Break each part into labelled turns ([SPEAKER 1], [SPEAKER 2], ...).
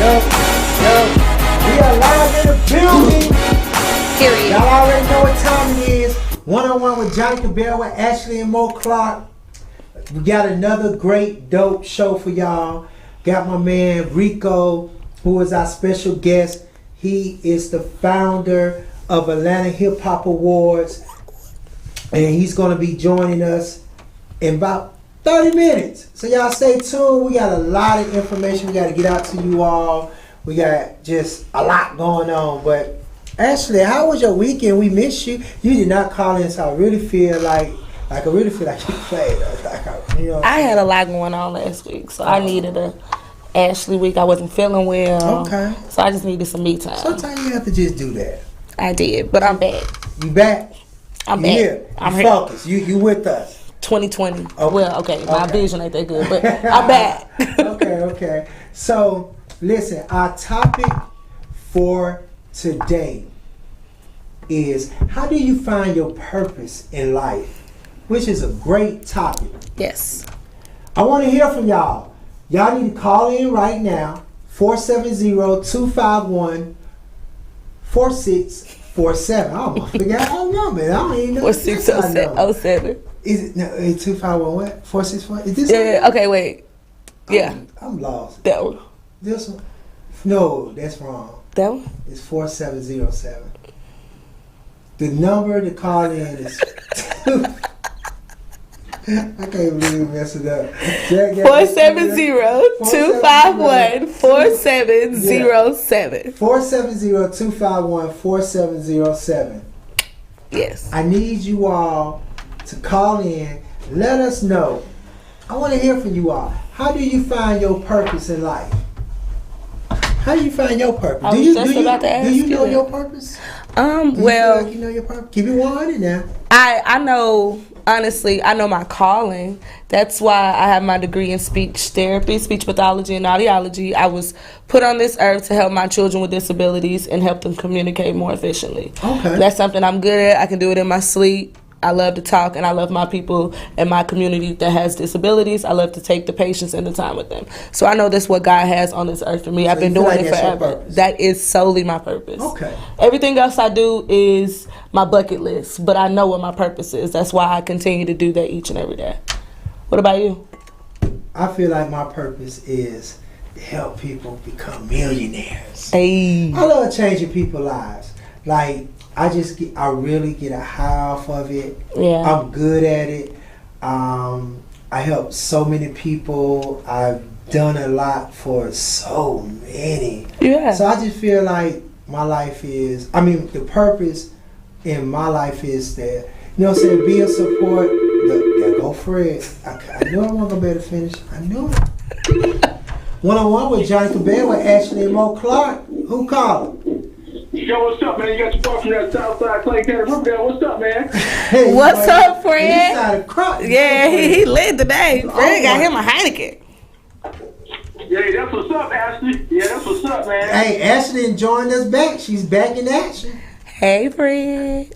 [SPEAKER 1] Yo, we are live in the building.
[SPEAKER 2] Period.
[SPEAKER 1] Y'all already know what time it is. One-on-one with Johnnie Cabbell with Ashley and Mo Clark. We got another great, dope show for y'all. Got my man Rico, who is our special guest. He is the founder of Atlanta Hip Hop Awards. And he's going to be joining us in about 30 minutes. So y'all stay tuned. We got a lot of information we got to get out to you all. We got just a lot going on. But Ashley, how was your weekend? We missed you. You did not call in, so I really feel like you played us.
[SPEAKER 2] I had a lot going on last week, so I needed a Ashley week. I wasn't feeling well.
[SPEAKER 1] Okay.
[SPEAKER 2] So I just needed some me time.
[SPEAKER 1] Sometimes you have to just do that.
[SPEAKER 2] I did, but I'm back.
[SPEAKER 1] You back?
[SPEAKER 2] I'm back.
[SPEAKER 1] Here.
[SPEAKER 2] I'm
[SPEAKER 1] focused. You with us.
[SPEAKER 2] 2020.
[SPEAKER 1] Okay.
[SPEAKER 2] Well, okay, my vision ain't that good, but I'm back.
[SPEAKER 1] Okay. So, listen, our topic for today is how do you find your purpose in life? Which is a great topic.
[SPEAKER 2] Yes.
[SPEAKER 1] I want to hear from y'all. Y'all need to call in right now, 470-251-4647. I almost forgot our number. I don't even know.
[SPEAKER 2] 4607.
[SPEAKER 1] Is it no? 251 what? 464? Is this?
[SPEAKER 2] Yeah. Okay. Wait. Yeah.
[SPEAKER 1] I'm lost.
[SPEAKER 2] That one.
[SPEAKER 1] This one? No, that's wrong.
[SPEAKER 2] That one.
[SPEAKER 1] It's 4707. The number to call in is. I can't believe we messed it up.
[SPEAKER 2] 470-251-4707.
[SPEAKER 1] 470-251-4707.
[SPEAKER 2] Yes.
[SPEAKER 1] I need you all to call in. Let us know. I want to hear from you all. How do you find your purpose in life? How do you find your purpose?
[SPEAKER 2] I was just about to ask you.
[SPEAKER 1] Do you know your purpose?
[SPEAKER 2] Well,
[SPEAKER 1] you feel like you know your purpose? Keep it 100 now.
[SPEAKER 2] I know, honestly, I know my calling. That's why I have my degree in speech therapy, speech pathology, and audiology. I was put on this earth to help my children with disabilities and help them communicate more efficiently.
[SPEAKER 1] Okay.
[SPEAKER 2] That's something I'm good at. I can do it in my sleep. I love to talk, and I love my people and my community that has disabilities. I love to take the patience and the time with them. So I know that's what God has on this earth for me. I've been doing it forever. That is solely my purpose.
[SPEAKER 1] Okay.
[SPEAKER 2] Everything else I do is my bucket list, but I know what my purpose is. That's why I continue to do that each and every day. What about you?
[SPEAKER 1] I feel like my purpose is to help people become millionaires.
[SPEAKER 2] Hey.
[SPEAKER 1] I love changing people's lives. Like, I really get a high off of it.
[SPEAKER 2] Yeah.
[SPEAKER 1] I'm good at it. I help so many people. I've done a lot for so many.
[SPEAKER 2] Yeah.
[SPEAKER 1] So I just feel like my life is, the purpose in my life is that, you know what I'm saying, be a support. Yeah, go for it. I knew I wasn't going to be able to finish. I knew it. One-on-one with Johnnie Cabbell with Ashley and Mo Clark. Who called?
[SPEAKER 3] Yo, what's up, man? You got your boy from that Southside Clay County Riverdale. What's up, man?
[SPEAKER 1] Hey,
[SPEAKER 2] What's up, Fred?
[SPEAKER 1] Yeah,
[SPEAKER 2] he lit today. Fred got him a Heineken.
[SPEAKER 3] Yeah, that's what's up, Ashley. Yeah, that's what's up, man.
[SPEAKER 1] Hey, Ashley enjoying us back. She's back in action.
[SPEAKER 2] Hey, Fred.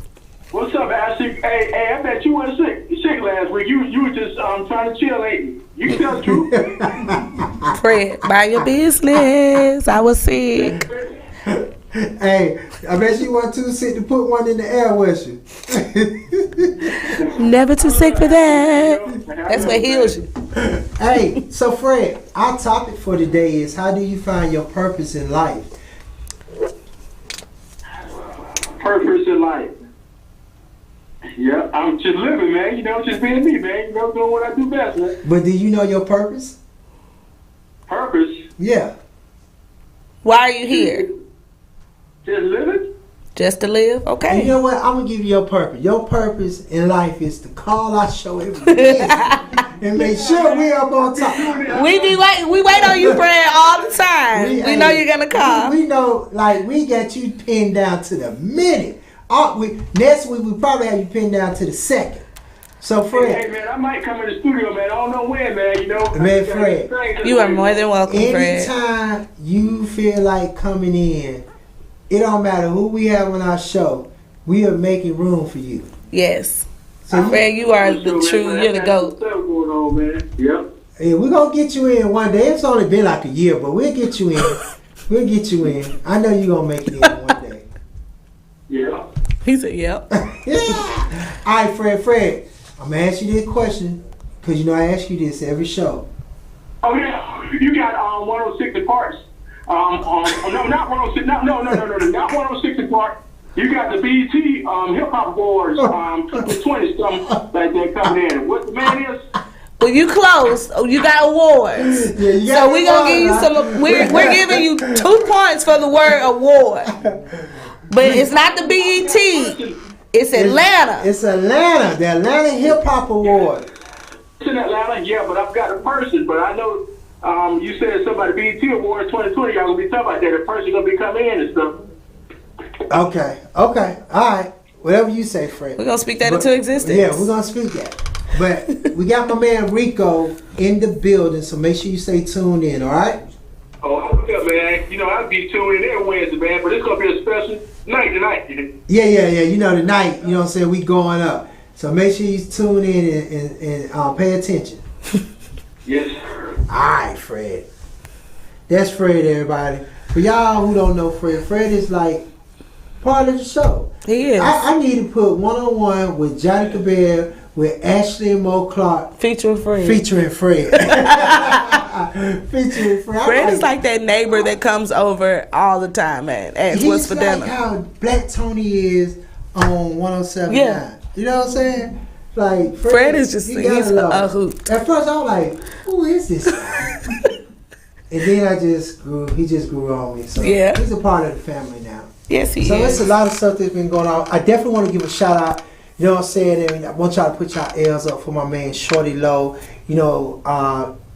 [SPEAKER 3] What's up, Ashley? Hey, I bet you weren't sick last week. You were just trying to chill, ain't you? You can tell the truth.
[SPEAKER 2] Fred, mind your business. I was sick.
[SPEAKER 1] Hey, I bet you weren't too sick to put one in the air, was you?
[SPEAKER 2] Never too sick for that. That's what heals you.
[SPEAKER 1] Hey, so Fred, our topic for today is how do you find your purpose in life?
[SPEAKER 3] Purpose in life. Yeah, I'm just living, man. You know, just being me, man. You know, doing what I do best, man.
[SPEAKER 1] But do you know your purpose?
[SPEAKER 3] Purpose?
[SPEAKER 1] Yeah.
[SPEAKER 2] Why are you here?
[SPEAKER 3] Just living?
[SPEAKER 2] Just to live? Okay.
[SPEAKER 1] And you know what? I'm going to give you your purpose. Your purpose in life is to call our show every day and make sure we up on top.
[SPEAKER 2] We wait on you, Fred, all the time. We know you're going to call.
[SPEAKER 1] We know, like, we got you pinned down to the minute. Next week, we probably have you pinned down to the second. So, Fred.
[SPEAKER 3] Hey, man, I might come in the studio, man. I don't know when, man. You know.
[SPEAKER 1] Man, Fred.
[SPEAKER 2] You are more than welcome, Fred.
[SPEAKER 1] Anytime you feel like coming in, it don't matter who we have on our show. We are making room for you.
[SPEAKER 2] Yes. So, Fred, you are the true, you're the GOAT.
[SPEAKER 3] Stuff going on, man. Yep.
[SPEAKER 1] Hey, we're going to get you in one day. It's only been like a year, but we'll get you in. We'll get you in. I know you're gonna make it in one day.
[SPEAKER 3] Yeah.
[SPEAKER 2] He said, "Yep."
[SPEAKER 1] Yeah. All right, Fred. I'm gonna ask you this question because you know I ask you this every show.
[SPEAKER 3] Oh yeah, you got 106 in Parks. No, not 106. No, not 106 in Park. You got the BET Hip Hop Awards 2020 something like that coming in. What the man is?
[SPEAKER 2] Well, you close. Oh, you got awards.
[SPEAKER 1] Yeah, you
[SPEAKER 2] so we're gonna give you some. We're giving you 2 points for the word award, but it's not the BET. It's Atlanta.
[SPEAKER 1] It's Atlanta. The Atlanta Hip Hop Awards.
[SPEAKER 3] It's in Atlanta, yeah, but I've got a person. But I know you said somebody BET Awards 2020. Y'all gonna be talking about that. The person gonna be coming in and stuff.
[SPEAKER 1] Okay. All right. Whatever you say, Fred.
[SPEAKER 2] We're gonna speak that into existence.
[SPEAKER 1] Yeah, we're gonna speak that. But we got my man Rico in the building, so make sure you stay tuned in, all right?
[SPEAKER 3] Oh, yeah, man. You know, I'll be tuning in every Wednesday, man, but it's going to be a special night tonight.
[SPEAKER 1] Yeah. You know, tonight, you know what I'm saying, we going up. So make sure you tune in and pay attention.
[SPEAKER 3] Yes.
[SPEAKER 1] All right, Fred. That's Fred, everybody. For y'all who don't know Fred is like part of the show.
[SPEAKER 2] He is.
[SPEAKER 1] I need to put one-on-one with Johnnie Cabbell with Ashley and Mo Clark.
[SPEAKER 2] Featuring Fred.
[SPEAKER 1] Featuring Fred.
[SPEAKER 2] Fred is like that neighbor that comes over all the time, man. Asks what's for dinner.
[SPEAKER 1] How Black Tony is on 107.9.
[SPEAKER 2] Yeah.
[SPEAKER 1] You know what I'm saying? Like
[SPEAKER 2] Fred is just he's a hoot.
[SPEAKER 1] At first I was like, who is this guy? And then he just grew on me. So
[SPEAKER 2] yeah.
[SPEAKER 1] He's a part of the family now.
[SPEAKER 2] Yes, he is.
[SPEAKER 1] So it's a lot of stuff that's been going on. I definitely want to give a shout out. You know what I'm saying? And I want y'all to put y'all L's up for my man Shorty Low. You know,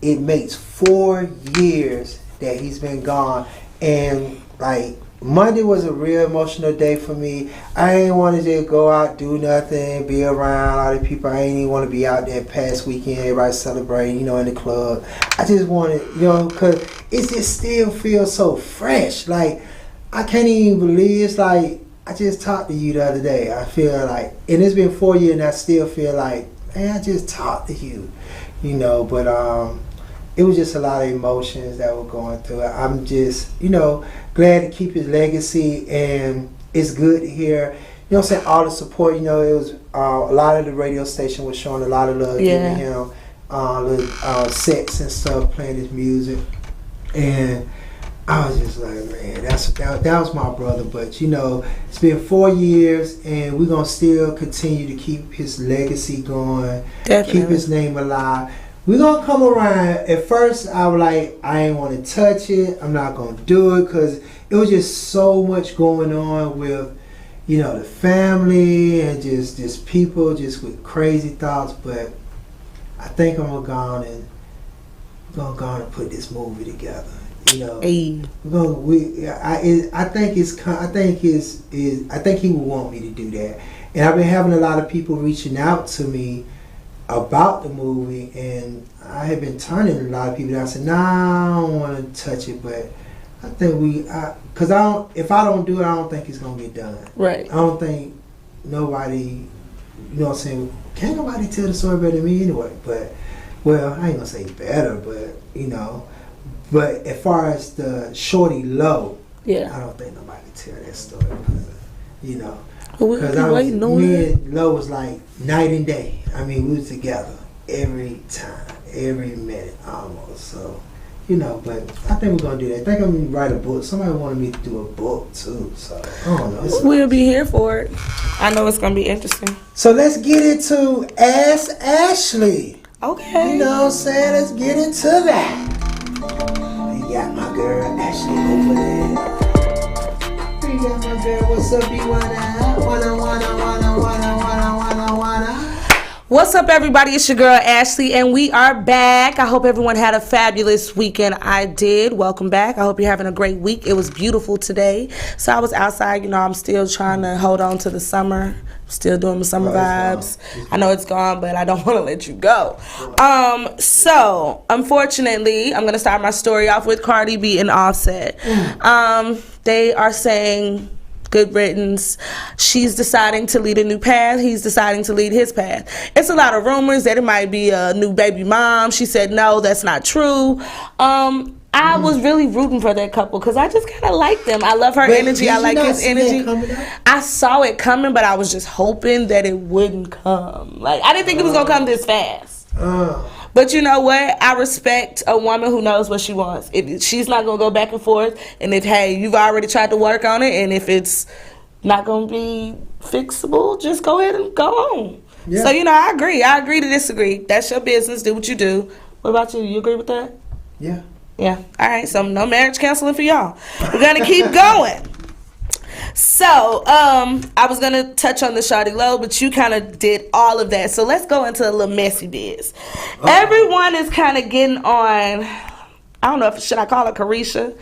[SPEAKER 1] it makes 4 years that he's been gone. And like Monday was a real emotional day for me. I ain't want to just go out, do nothing, be around all the people. I ain't even want to be out there past weekend, everybody celebrating, you know, in the club. I just wanted, you know, because it just still feels so fresh. Like, I can't even believe it's like, I just talked to you the other day. I feel like, and it's been 4 years and I still feel like, man, I just talked to you, you know, but it was just a lot of emotions that were going through it. I'm just, you know, glad to keep his legacy, and it's good to hear, you know what I'm saying, all the support. You know, it was a lot of the radio station was showing a lot of love, giving him little sets and stuff, playing his music, and I was just like, man, that was my brother. But you know, it's been 4 years, and we're gonna still continue to keep his legacy going, keep his name alive. We're gonna come around. At first, I was like, I ain't want to touch it. I'm not gonna do it because it was just so much going on with, you know, the family and just people just with crazy thoughts. But I think I'm gonna go on and put this movie together. You know, I think he would want me to do that. And I've been having a lot of people reaching out to me about the movie, and I have been turning a lot of people down. I said, nah, I don't want to touch it, but I think because if I don't do it, I don't think it's gonna get done.
[SPEAKER 2] Right. I
[SPEAKER 1] don't think nobody, you know what I'm saying, can't nobody tell the story better than me anyway. But well, I ain't gonna say better, but you know. But as far as the Shorty Low, I don't think nobody can tell that story. You know, because me and Low was like night and day. I mean, we was together every time, every minute almost. So, you know, but I think we're gonna do that. I think I'm gonna write a book. Somebody wanted me to do a book too. So I don't know.
[SPEAKER 2] We'll be here for it. I know it's gonna be interesting.
[SPEAKER 1] So let's get into Ask Ashley.
[SPEAKER 2] Okay.
[SPEAKER 1] You know what I'm saying? Let's get into that. We got my girl Ashley over there. We got my girl. What's up, you wanna?
[SPEAKER 2] What's up, everybody? It's your girl Ashley, and we are back. I hope everyone had a fabulous weekend. I did. Welcome back. I hope you're having a great week. It was beautiful today. So I was outside. You know, I'm still trying to hold on to the summer. Still doing my summer vibes. I know it's gone, but I don't want to let you go. So unfortunately, I'm gonna start my story off with Cardi B and Offset. They are saying good riddance. She's deciding to lead a new path. He's deciding to lead his path. It's a lot of rumors that it might be a new baby mom. She said no, that's not true. I I was really rooting for that couple because I just kind of like them. I love her
[SPEAKER 1] But
[SPEAKER 2] energy.
[SPEAKER 1] did
[SPEAKER 2] I
[SPEAKER 1] you
[SPEAKER 2] like
[SPEAKER 1] not
[SPEAKER 2] his
[SPEAKER 1] see
[SPEAKER 2] energy.
[SPEAKER 1] that coming up?
[SPEAKER 2] I saw it coming, but I was just hoping that it wouldn't come. Like, I didn't think it was going to come this fast. But you know what? I respect a woman who knows what she wants. If she's not going to go back and forth, and if, hey, you've already tried to work on it, and if it's not going to be fixable, just go ahead and go on.
[SPEAKER 1] Yeah.
[SPEAKER 2] So, I agree. I agree to disagree. That's your business. Do what you do. What about you? You agree with that?
[SPEAKER 1] Yeah.
[SPEAKER 2] Yeah. All right. So no marriage counseling for y'all. We're gonna keep going. So I was gonna touch on the Shawty Low, but you kind of did all of that. So let's go into a little messy biz. Everyone is kind of getting on. I don't know if should I call her Carisha,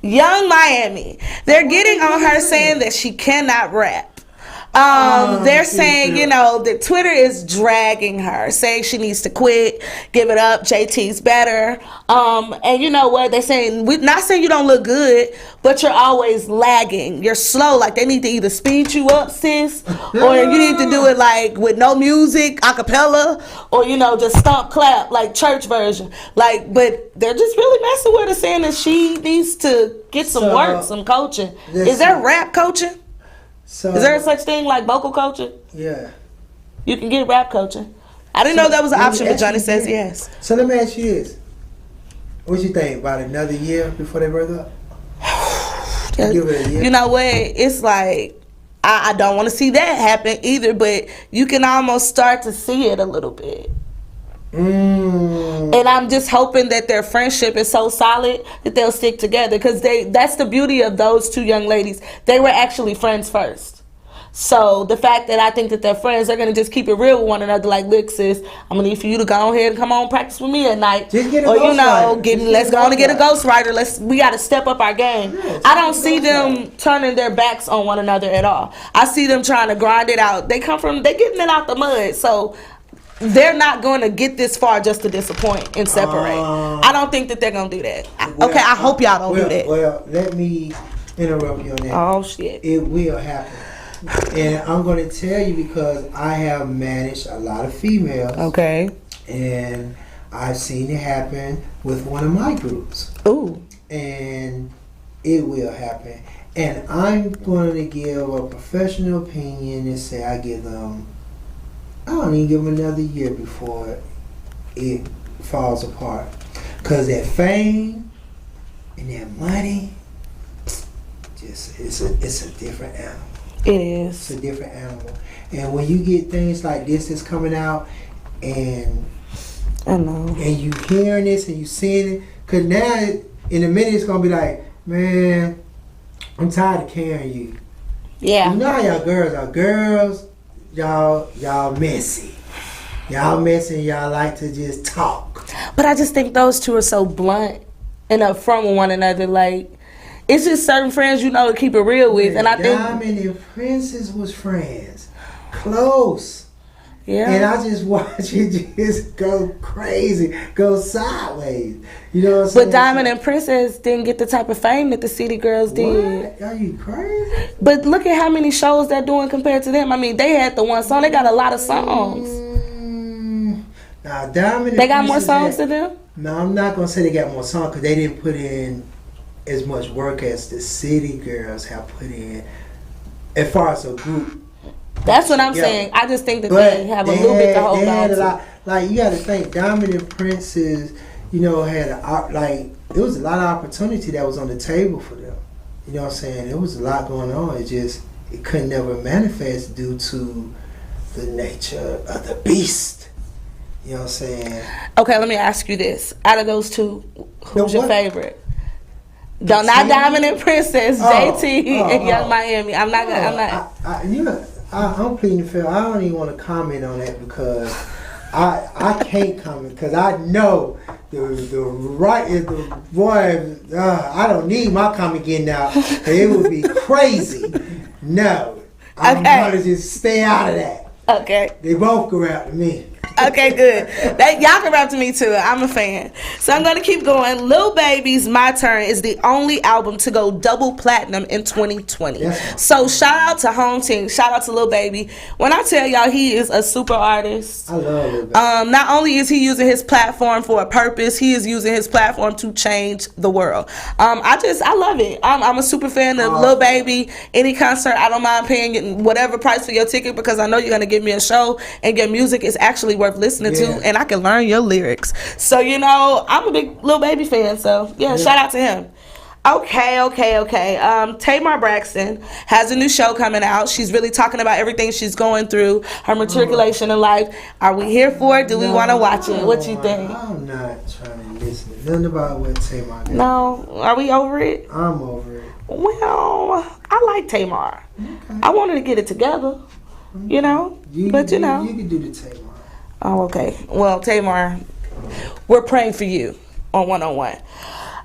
[SPEAKER 2] Young Miami. They're getting on her saying that she cannot rap. They're saying, that Twitter is dragging her, saying she needs to quit, give it up, JT's better. And you know what? They're saying, we're not saying you don't look good, but you're always lagging. You're slow. Like, they need to either speed you up, sis, or you need to do it, like, with no music, a cappella, or, just stomp clap, like church version. Like, but they're just really messing with her, saying that she needs to get some work, some coaching. Is there rap coaching?
[SPEAKER 1] So,
[SPEAKER 2] is there such thing like vocal coaching?
[SPEAKER 1] Yeah.
[SPEAKER 2] You can get rap coaching. I didn't know that was an option, but Johnny says yes.
[SPEAKER 1] So let me ask you this. What you think? About another year before they break up? Give it a year.
[SPEAKER 2] You know what? It's like, I don't want to see that happen either, but you can almost start to see it a little bit. And I'm just hoping that their friendship is so solid that they'll stick together, because that's the beauty of those two young ladies. They were actually friends first. So the fact that I think that they're friends, they're going to just keep it real with one another. Like, look, sis, I'm going to need for you to go ahead and come on practice with me at night.
[SPEAKER 1] Just get a ghostwriter.
[SPEAKER 2] Let's go on and get a ghostwriter. We got to step up our game. I don't see them turning their backs on one another at all. I see them trying to grind it out. They're getting it out the mud. So they're not going to get this far just to disappoint and separate. I don't think that they're going to do that. I hope y'all don't do that.
[SPEAKER 1] Well, let me interrupt you on that.
[SPEAKER 2] Oh, shit.
[SPEAKER 1] It will happen. And I'm going to tell you because I have managed a lot of females.
[SPEAKER 2] Okay.
[SPEAKER 1] And I've seen it happen with one of my groups.
[SPEAKER 2] Ooh.
[SPEAKER 1] And it will happen. And I'm going to give a professional opinion and say I don't even give them another year before it falls apart. Because that fame and that money, it's a different animal.
[SPEAKER 2] It is.
[SPEAKER 1] It's a different animal. And when you get things like this that's coming out, and
[SPEAKER 2] I know,
[SPEAKER 1] and you hearing this and you seeing it, because now in a minute it's going to be like, man, I'm tired of carrying you.
[SPEAKER 2] Yeah.
[SPEAKER 1] You know how y'all girls are. Girls, y'all messy. Y'all messy and y'all like to just talk.
[SPEAKER 2] But I just think those two are so blunt and upfront with one another. Like, it's just certain friends to keep it real with. And I think
[SPEAKER 1] Diamond and Princess was friends. Close.
[SPEAKER 2] Yeah.
[SPEAKER 1] And I just watch it just go crazy, go sideways. You know what I'm saying?
[SPEAKER 2] But Diamond and Princess didn't get the type of fame that the City Girls did.
[SPEAKER 1] What? Are you crazy?
[SPEAKER 2] But look at how many shows they're doing compared to them. I mean, they had the one song. They got a lot of songs.
[SPEAKER 1] Now, Diamond and
[SPEAKER 2] they got
[SPEAKER 1] Princess
[SPEAKER 2] more songs than them?
[SPEAKER 1] No, I'm not going to say they got more songs because they didn't put in as much work as the City Girls have put in as far as a group.
[SPEAKER 2] That's what I'm saying. I just think that they have a little bit to hold on to.
[SPEAKER 1] Like, you got to think, Diamond and Princess, had there was a lot of opportunity that was on the table for them. You know what I'm saying? There was a lot going on. It could never manifest due to the nature of the beast. You know what I'm saying?
[SPEAKER 2] Okay, let me ask you this. Out of those two, who's your favorite? Not Diamond and Princess, JT and Young Miami. I'm
[SPEAKER 1] pleading the field. I don't even want to comment on that because I can't comment because I know the boy. I don't need my comment getting out. It would be crazy. No, I'm gonna just stay out of that.
[SPEAKER 2] Okay.
[SPEAKER 1] They both go out to me.
[SPEAKER 2] Okay, good. Y'all can rap to me too. I'm a fan. So I'm gonna keep going. Lil Baby's "My Turn" is the only album to go double platinum in 2020.
[SPEAKER 1] Yes.
[SPEAKER 2] So shout out to Home Team. Shout out to Lil Baby. When I tell y'all he is a super artist.
[SPEAKER 1] I love Lil Baby.
[SPEAKER 2] Not only is he using his platform for a purpose, he is using his platform to change the world. I love it. I'm a super fan of Lil Baby. Any concert, I don't mind paying whatever price for your ticket because I know you're gonna give me a show and your music is actually worth listening to, and I can learn your lyrics. So I'm a big Lil Baby fan. So shout out to him. Okay. Tamar Braxton has a new show coming out. She's really talking about everything she's going through, her matriculation in life. Are we here for it? Do we want to watch it? What you think?
[SPEAKER 1] I'm not trying to listen to nothing about what Tamar did.
[SPEAKER 2] No? Are we over it?
[SPEAKER 1] I'm over it.
[SPEAKER 2] Well, I like Tamar. Okay. I wanted to get it together,
[SPEAKER 1] You can do the Tamar.
[SPEAKER 2] Oh, okay. Well, Tamar, we're praying for you on 101.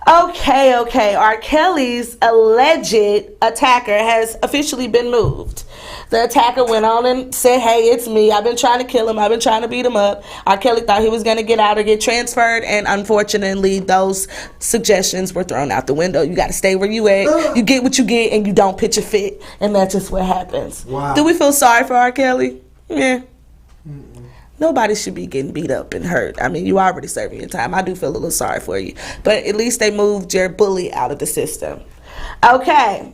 [SPEAKER 2] Okay. R. Kelly's alleged attacker has officially been moved. The attacker went on and said, "Hey, it's me. I've been trying to kill him. I've been trying to beat him up." R. Kelly thought he was going to get out or get transferred, and unfortunately, those suggestions were thrown out the window. You got to stay where you at. You get what you get, and you don't pitch a fit, and that's just what happens.
[SPEAKER 1] Wow.
[SPEAKER 2] Do we feel sorry for R. Kelly? Yeah. Nobody should be getting beat up and hurt. I mean, you already serving your time. I do feel a little sorry for you. But at least they moved your bully out of the system. Okay.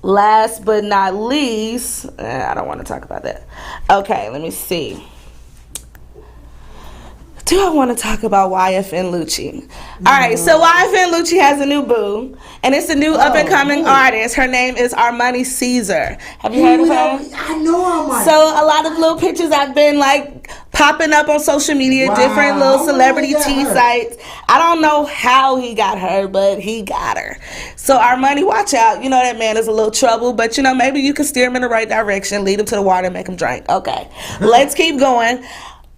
[SPEAKER 2] Last but not least, I don't want to talk about that. Okay, let me see. Do I want to talk about YFN Lucci? All right, so YFN Lucci has a new boo, and it's a new up-and-coming artist. Her name is Armani Caesar. Have you heard of her?
[SPEAKER 1] I know Armani.
[SPEAKER 2] So a lot of little pictures I've been like popping up on social media, different little celebrity tea sites. I don't know how he got her, but he got her. So Armani, watch out. You know that man is a little trouble, but maybe you can steer him in the right direction, lead him to the water, and make him drink. Okay, let's keep going.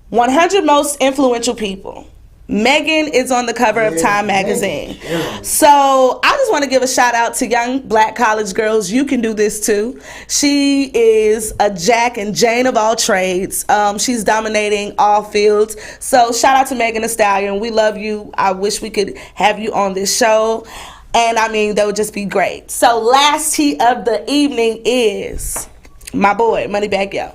[SPEAKER 2] 100 most influential people. Megan is on the cover of Time magazine. So I just want to give a shout out to young black college girls. You can do this too. She is a Jack and Jane of all trades. She's dominating all fields. So shout out to Megan Thee Stallion. We love you. I wish we could have you on this show. And I mean, that would just be great. So last tea of the evening is my boy, Moneybagg Yo.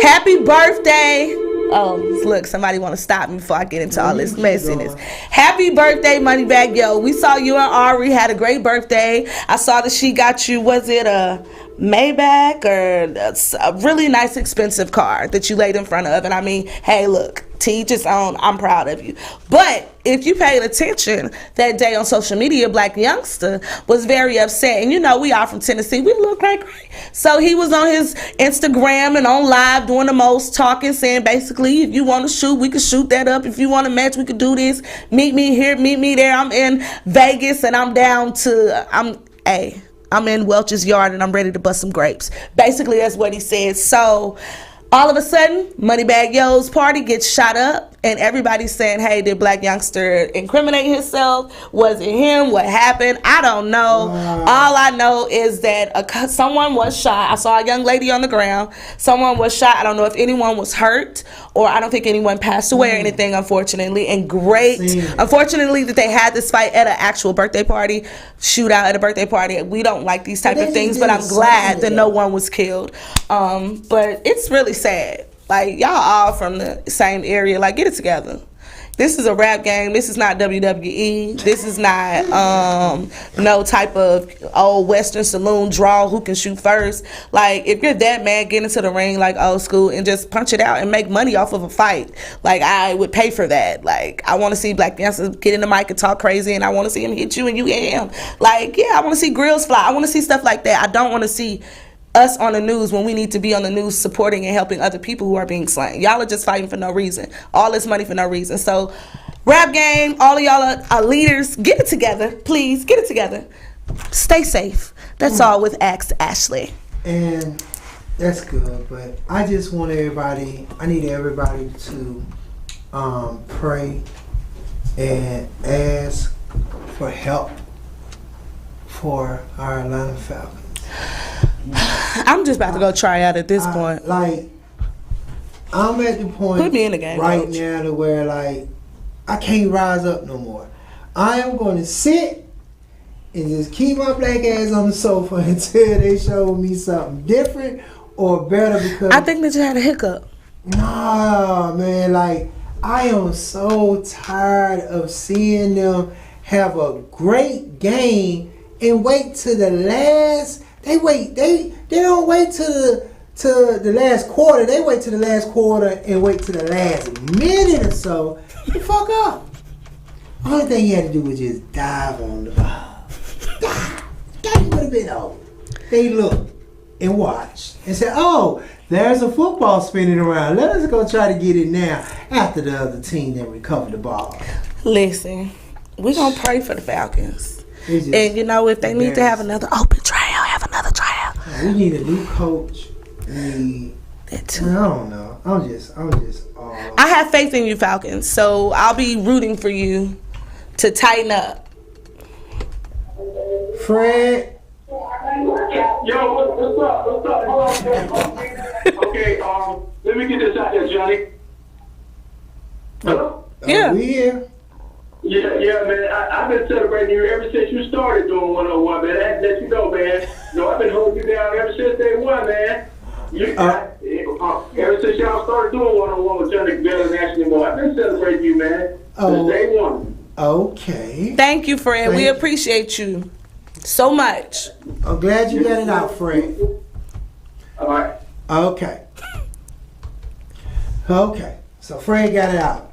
[SPEAKER 2] Happy birthday. Oh, look, somebody want to stop me before I get into all this messiness. Happy birthday, Moneybagg Yo. We saw you and Ari had a great birthday. I saw that she got you, was it a Maybach or a really nice expensive car that you laid in front of? And I mean, hey, look, to each his own. I'm proud of you. But if you paid attention that day on social media, Black Youngster was very upset. And we all from Tennessee. We look great. So he was on his Instagram and on live doing the most, talking, saying basically, if you want to shoot, we can shoot that up. If you want to match, we could do this. Meet me here, meet me there. I'm in Vegas and I'm in Welch's yard and I'm ready to bust some grapes. Basically, that's what he said. So all of a sudden, Moneybagg Yo's party gets shot up, and everybody's saying, hey, did Black Youngster incriminate himself? Was it him? What happened? I don't know. All I know is that someone was shot. I saw a young lady on the ground. Someone was shot. I don't know if anyone was hurt, or I don't think anyone passed away or anything, unfortunately. And unfortunately, that they had this fight at an actual birthday party, shootout at a birthday party. We don't like these type of things, but I'm glad that no one was killed. But it's really sad. Like, y'all all from the same area. Like, get it together. This is a rap game. This is not WWE. This is not no type of old Western saloon draw who can shoot first. Like, if you're that mad, get into the ring like old school and just punch it out and make money off of a fight. Like, I would pay for that. Like, I want to see Black Youngster get in the mic and talk crazy, and I want to see him hit you and you hit him. Like, yeah, I want to see grills fly. I want to see stuff like that. I don't want to see us on the news when we need to be on the news supporting and helping other people who are being slain. Y'all are just fighting for no reason. All this money for no reason. So, rap game, all of y'all are leaders. Get it together. Please, get it together. Stay safe. That's all with Ask Ashley.
[SPEAKER 1] And that's good, but I just want I need everybody to pray and ask for help for our Atlanta Falcons.
[SPEAKER 2] I'm just about to go try out at this point.
[SPEAKER 1] Like, I'm at the point
[SPEAKER 2] Put me in the game,
[SPEAKER 1] right
[SPEAKER 2] coach.
[SPEAKER 1] now to where like I can't rise up no more. I am going to sit and just keep my black ass on the sofa until they show me something different or better. Because
[SPEAKER 2] I think that you had a hiccup.
[SPEAKER 1] nah, man, like I am so tired of seeing them have a great game and wait to the last. They don't wait to the last quarter. They wait to the last quarter and wait to the last minute or so. The fuck up. Only thing you had to do was just dive on the ball. Dive. That would have been over. They looked and watched and said, "Oh, there's a football spinning around. Let us go try to get it now." After the other team then recovered the ball.
[SPEAKER 2] Listen, we're going to pray for the Falcons.
[SPEAKER 1] It's just
[SPEAKER 2] And, you know, if they need to have another open tryout, have another tryout.
[SPEAKER 1] we need a new coach. We need,
[SPEAKER 2] That too.
[SPEAKER 1] I don't know. I'm just all
[SPEAKER 2] I have faith in you, Falcons, so I'll be rooting for you to tighten up.
[SPEAKER 1] Fred.
[SPEAKER 3] Yo, what's up? Okay, let me get this out there, Johnny. Hello?
[SPEAKER 2] Yeah.
[SPEAKER 1] We here.
[SPEAKER 3] Yeah, man. I've been celebrating you ever since you started doing 101, man. I had to let you know, man. No, I've been holding you down ever since day one, man. Ever since y'all started doing 101 with Johnnie Cabbell and Ashley Moore, I've been celebrating you, man. Since day one.
[SPEAKER 1] Okay.
[SPEAKER 2] Thank you, Fred. We
[SPEAKER 1] Thank-
[SPEAKER 2] appreciate you so much.
[SPEAKER 1] I'm glad you got it out, Fred.
[SPEAKER 3] All right.
[SPEAKER 1] Okay. Okay. So Fred got it out.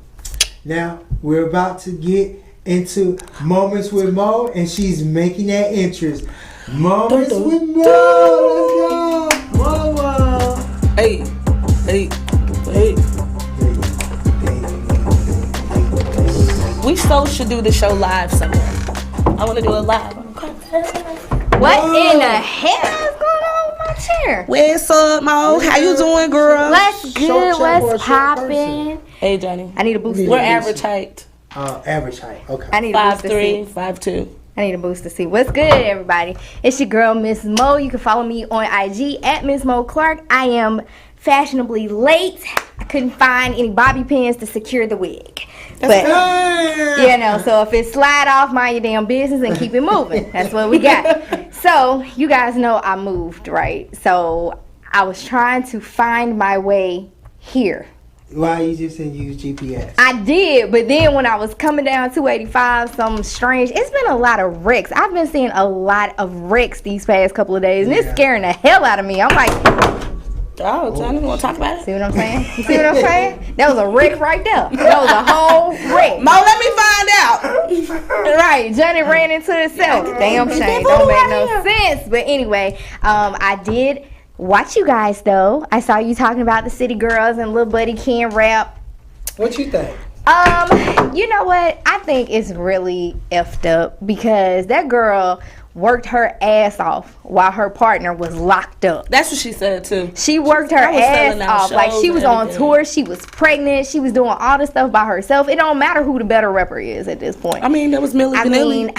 [SPEAKER 1] Now we're about to get into Moments with Mo, and she's making that interest. Moments with Mo. Let's go. Mo.
[SPEAKER 2] Hey. We so should do the show live somewhere. I want to do it live.
[SPEAKER 4] What in the hell is going on with my chair?
[SPEAKER 2] What's up, Mo? How you doing, girl?
[SPEAKER 4] What's
[SPEAKER 1] Short
[SPEAKER 4] good?
[SPEAKER 1] chair for a
[SPEAKER 4] What's
[SPEAKER 1] short
[SPEAKER 4] popping?
[SPEAKER 2] Hey, Johnny.
[SPEAKER 4] I need a booster.
[SPEAKER 2] We're average height.
[SPEAKER 1] Average height. Okay.
[SPEAKER 4] I need a booster
[SPEAKER 2] 5'3",
[SPEAKER 4] seat.
[SPEAKER 2] 5'2".
[SPEAKER 4] I need a booster seat. What's good, everybody? It's your girl, Miss Mo. You can follow me on IG at Miss Mo Clark. I am fashionably late. I couldn't find any bobby pins to secure the wig. But you know, so if it slide off, mind your damn business and keep it moving. That's what we got. So you guys know I moved, right? So I was trying to find my way here.
[SPEAKER 1] Why you just didn't use GPS?
[SPEAKER 4] I did, but then when I was coming down 285, something strange. It's been a lot of wrecks. I've been seeing a lot of wrecks these past couple of days, and it's scaring the hell out of me. I'm like,
[SPEAKER 2] Oh, Johnny, you want to talk about it?
[SPEAKER 4] see what I'm saying? You see what I'm saying? That was a wreck right there. That was a whole wreck.
[SPEAKER 2] Mo, let me find out.
[SPEAKER 4] Right, Johnny ran into himself. Damn shame. Don't make no sense. But anyway, I did watch you guys though. I saw you talking about the City Girls and Lil Buddy can rap.
[SPEAKER 1] What you think?
[SPEAKER 4] You know what? I think it's really effed up because that girl worked her ass off while her partner was locked up.
[SPEAKER 2] That's what she said, too.
[SPEAKER 4] She worked her
[SPEAKER 2] I was selling
[SPEAKER 4] ass
[SPEAKER 2] out
[SPEAKER 4] off. Like, she
[SPEAKER 2] shows
[SPEAKER 4] was
[SPEAKER 2] and
[SPEAKER 4] on
[SPEAKER 2] everything.
[SPEAKER 4] tour. She was pregnant. She was doing all this stuff by herself. It don't matter who the better rapper is at this point.
[SPEAKER 2] I mean, there was Milli
[SPEAKER 4] I
[SPEAKER 2] Vanilli.
[SPEAKER 4] mean,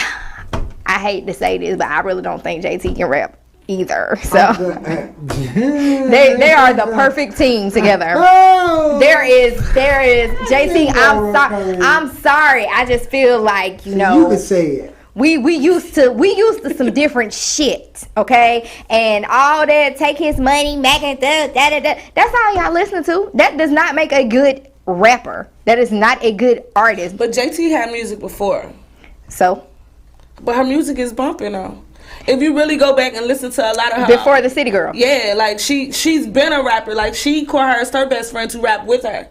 [SPEAKER 4] I hate to say this, but I really don't think JT can rap either. So they are the perfect team together.
[SPEAKER 1] Oh!
[SPEAKER 4] There is JT. I'm sorry. I just feel like
[SPEAKER 1] You
[SPEAKER 4] know
[SPEAKER 1] can say it.
[SPEAKER 4] we used to some different shit, okay? And all that take his money, make it that's all y'all listen to. That does not make a good rapper. That is not a good artist.
[SPEAKER 2] But JT had music before.
[SPEAKER 4] So
[SPEAKER 2] But her music is bumping, though. If you really go back and listen to a lot of her...
[SPEAKER 4] before the City Girl.
[SPEAKER 2] Yeah, like, she's been a rapper. Like, she coerced her best friend to rap with her.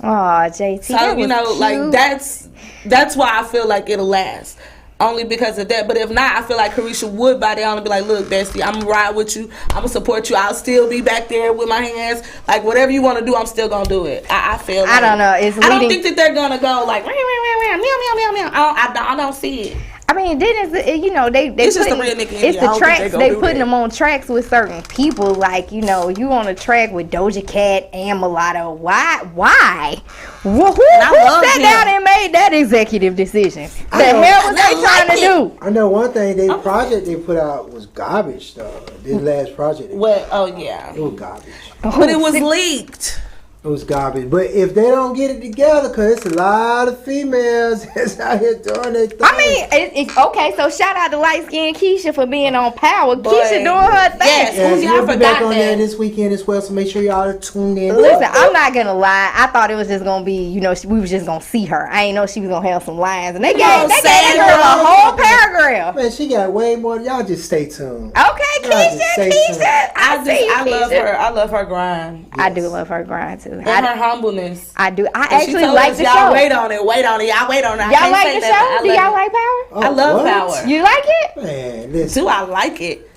[SPEAKER 4] Aw, JT.
[SPEAKER 2] So,
[SPEAKER 4] that
[SPEAKER 2] you
[SPEAKER 4] was
[SPEAKER 2] know,
[SPEAKER 4] cute.
[SPEAKER 2] like, that's why I feel like it'll last. Only because of that. But if not, I feel like Carisha would buy down and be like, look, bestie, I'm going to ride with you. I'm going to support you. I'll still be back there with my hands. Like, whatever you want to do, I'm still going to do it. I feel like...
[SPEAKER 4] I don't know. It's
[SPEAKER 2] I don't
[SPEAKER 4] leading-
[SPEAKER 2] think that they're going to go like, meow, meow, meow, meow, meow, meow. I don't see it.
[SPEAKER 4] I mean, then it's, you know, they
[SPEAKER 2] It's just
[SPEAKER 4] putting-
[SPEAKER 2] a real nigga in
[SPEAKER 4] it's
[SPEAKER 2] here. I
[SPEAKER 4] the
[SPEAKER 2] don't think
[SPEAKER 4] tracks
[SPEAKER 2] they gonna
[SPEAKER 4] they
[SPEAKER 2] do
[SPEAKER 4] putting
[SPEAKER 2] that.
[SPEAKER 4] them on tracks with certain people. Like, you know, you on a track with Doja Cat and Mulatto. Why? Who
[SPEAKER 2] love
[SPEAKER 4] sat
[SPEAKER 2] him.
[SPEAKER 4] down and made that executive decision? The
[SPEAKER 1] I know.
[SPEAKER 4] hell was
[SPEAKER 2] I
[SPEAKER 4] they
[SPEAKER 2] like
[SPEAKER 4] trying to do?
[SPEAKER 1] I know one thing. They project they put out was garbage. Though this last project,
[SPEAKER 2] Well, oh, yeah.
[SPEAKER 1] it was garbage.
[SPEAKER 2] But it was leaked.
[SPEAKER 1] It was garbage. But if they don't get it together, because it's a lot of females that's out here doing their thing.
[SPEAKER 4] I mean, it's okay. So shout out to light skinned Keisha for being on Power. Keisha doing her thing.
[SPEAKER 1] Yes, we'll be back on there this weekend as well, so make sure y'all are tuned in.
[SPEAKER 4] Listen, I'm not going to lie. I thought it was just going to be, we was just going to see her. I ain't know she was going to have some lines. And they gave that girl a whole paragraph.
[SPEAKER 1] Man, she got way more. Y'all just stay tuned.
[SPEAKER 4] Okay, Keisha.
[SPEAKER 2] I love her. I love her grind.
[SPEAKER 4] Yes. I do love her grind, too.
[SPEAKER 2] And her humbleness.
[SPEAKER 4] I do. I actually like the show.
[SPEAKER 2] Y'all wait on it. Y'all wait on it.
[SPEAKER 4] Y'all like the show? Do y'all like Power?
[SPEAKER 2] I love Power.
[SPEAKER 4] You like it?
[SPEAKER 1] Man, listen.
[SPEAKER 2] Do I like it?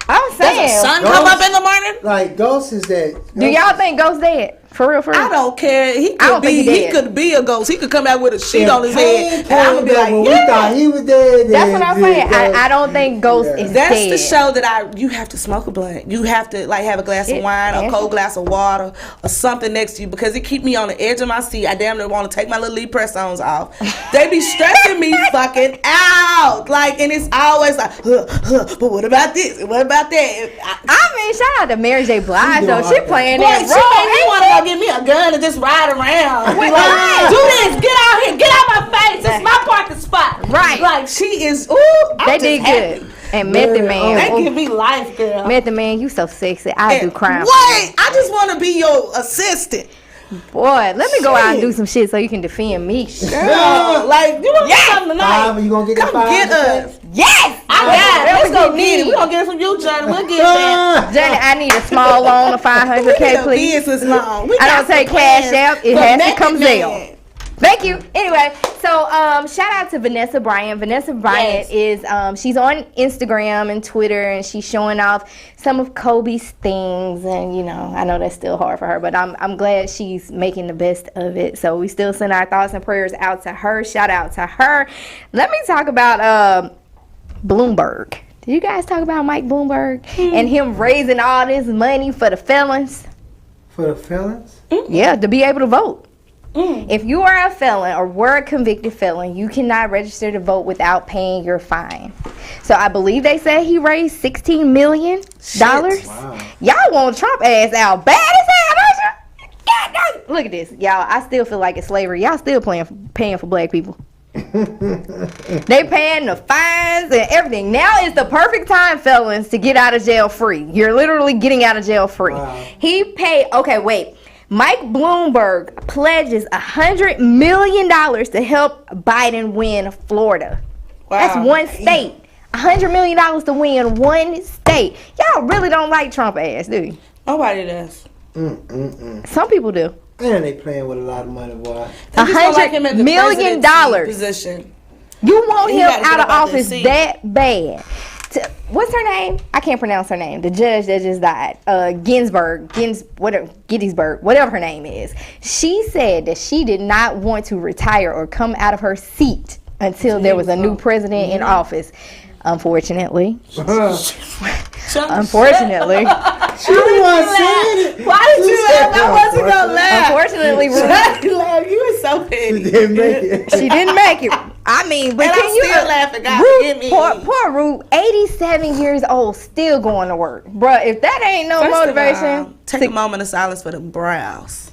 [SPEAKER 4] I'm saying.
[SPEAKER 2] Does the sun come up in the morning?
[SPEAKER 1] Like, Ghost is that.
[SPEAKER 4] Do y'all think Ghost dead? For real?
[SPEAKER 2] I don't care. He could be a ghost. He could come out with a sheet on his head, and I'm gonna be like,
[SPEAKER 1] we thought he was dead.
[SPEAKER 4] That's what I'm saying. I don't think Ghost is dead.
[SPEAKER 2] That's the show that you have to smoke a blunt. You have to have a glass of wine, a cold glass of water, or something next to you, because it keep me on the edge of my seat. I damn near want to take my little Lee press-ons off. They be stressing me fucking out. And it's always like, but what about this? What about that?
[SPEAKER 4] I mean, shout out to Mary J. Blige though. She playing that
[SPEAKER 2] role. She made me want to go get me a gun and just ride around. Do this. Get out here. Get out my face. It's my parking spot.
[SPEAKER 4] Right.
[SPEAKER 2] She is.
[SPEAKER 4] They did good. And Method Man.
[SPEAKER 2] They give me life, girl.
[SPEAKER 4] Method Man, you so sexy. I do crime.
[SPEAKER 2] Wait, I just want to be your assistant.
[SPEAKER 4] Boy, let me go out and do some shit so you can defend me.
[SPEAKER 2] Girl, you want to do something tonight?
[SPEAKER 1] You gonna get
[SPEAKER 2] Come get us.
[SPEAKER 4] Yes,
[SPEAKER 2] I got it. Let's go get it. We gonna get it from you, Johnny. We'll get that.
[SPEAKER 4] Johnny, I need a small loan of $500K, please.
[SPEAKER 2] Business loan.
[SPEAKER 4] I don't take cash out. It has to come Zelle. Thank you. Anyway, so shout out to Vanessa Bryant. Vanessa Bryant is she's on Instagram and Twitter, and she's showing off some of Kobe's things, and I know that's still hard for her, but I'm glad she's making the best of it. So we still send our thoughts and prayers out to her. Shout out to her. Let me talk about Bloomberg. Did you guys talk about Mike Bloomberg and him raising all this money for the felons?
[SPEAKER 1] For the felons?
[SPEAKER 4] Yeah, to be able to vote. If you are a felon or were a convicted felon, you cannot register to vote without paying your fine. So I believe they said he raised $16 million. Wow. Y'all want Trump ass out bad as hell, don't you? God, look at this, y'all. I still feel like it's slavery. Y'all still paying for black people. They paying the fines and everything. Now is the perfect time, felons, to get out of jail free. You're literally getting out of jail free. Wow. He paid. Okay, wait. Mike Bloomberg pledges $100 million to help Biden win Florida. Wow. That's one state. $100 million to win one state. Y'all really don't like Trump ass, do you?
[SPEAKER 2] Nobody does.
[SPEAKER 4] Some people do.
[SPEAKER 1] And they playing with a lot of money, boy.
[SPEAKER 4] $100 million
[SPEAKER 2] position.
[SPEAKER 4] You want him out of office that bad. What's her name? I can't pronounce her name. The judge that just died, Gettysburg, whatever her name is. She said that she did not want to retire or come out of her seat until there was a new president in office. Unfortunately. Unfortunately.
[SPEAKER 1] She was saying it.
[SPEAKER 2] Why did you laugh? I wasn't gonna laugh.
[SPEAKER 4] Unfortunately,
[SPEAKER 2] Ruth. You were so petty.
[SPEAKER 1] She didn't make it.
[SPEAKER 4] She didn't make it. I mean, but
[SPEAKER 2] and
[SPEAKER 4] can
[SPEAKER 2] I'm
[SPEAKER 4] you
[SPEAKER 2] still laughing, God forgive me.
[SPEAKER 4] Poor Ruth, 87 years old, still going to work. Bruh, if that ain't no motivation.
[SPEAKER 2] Take a moment of silence for the brows.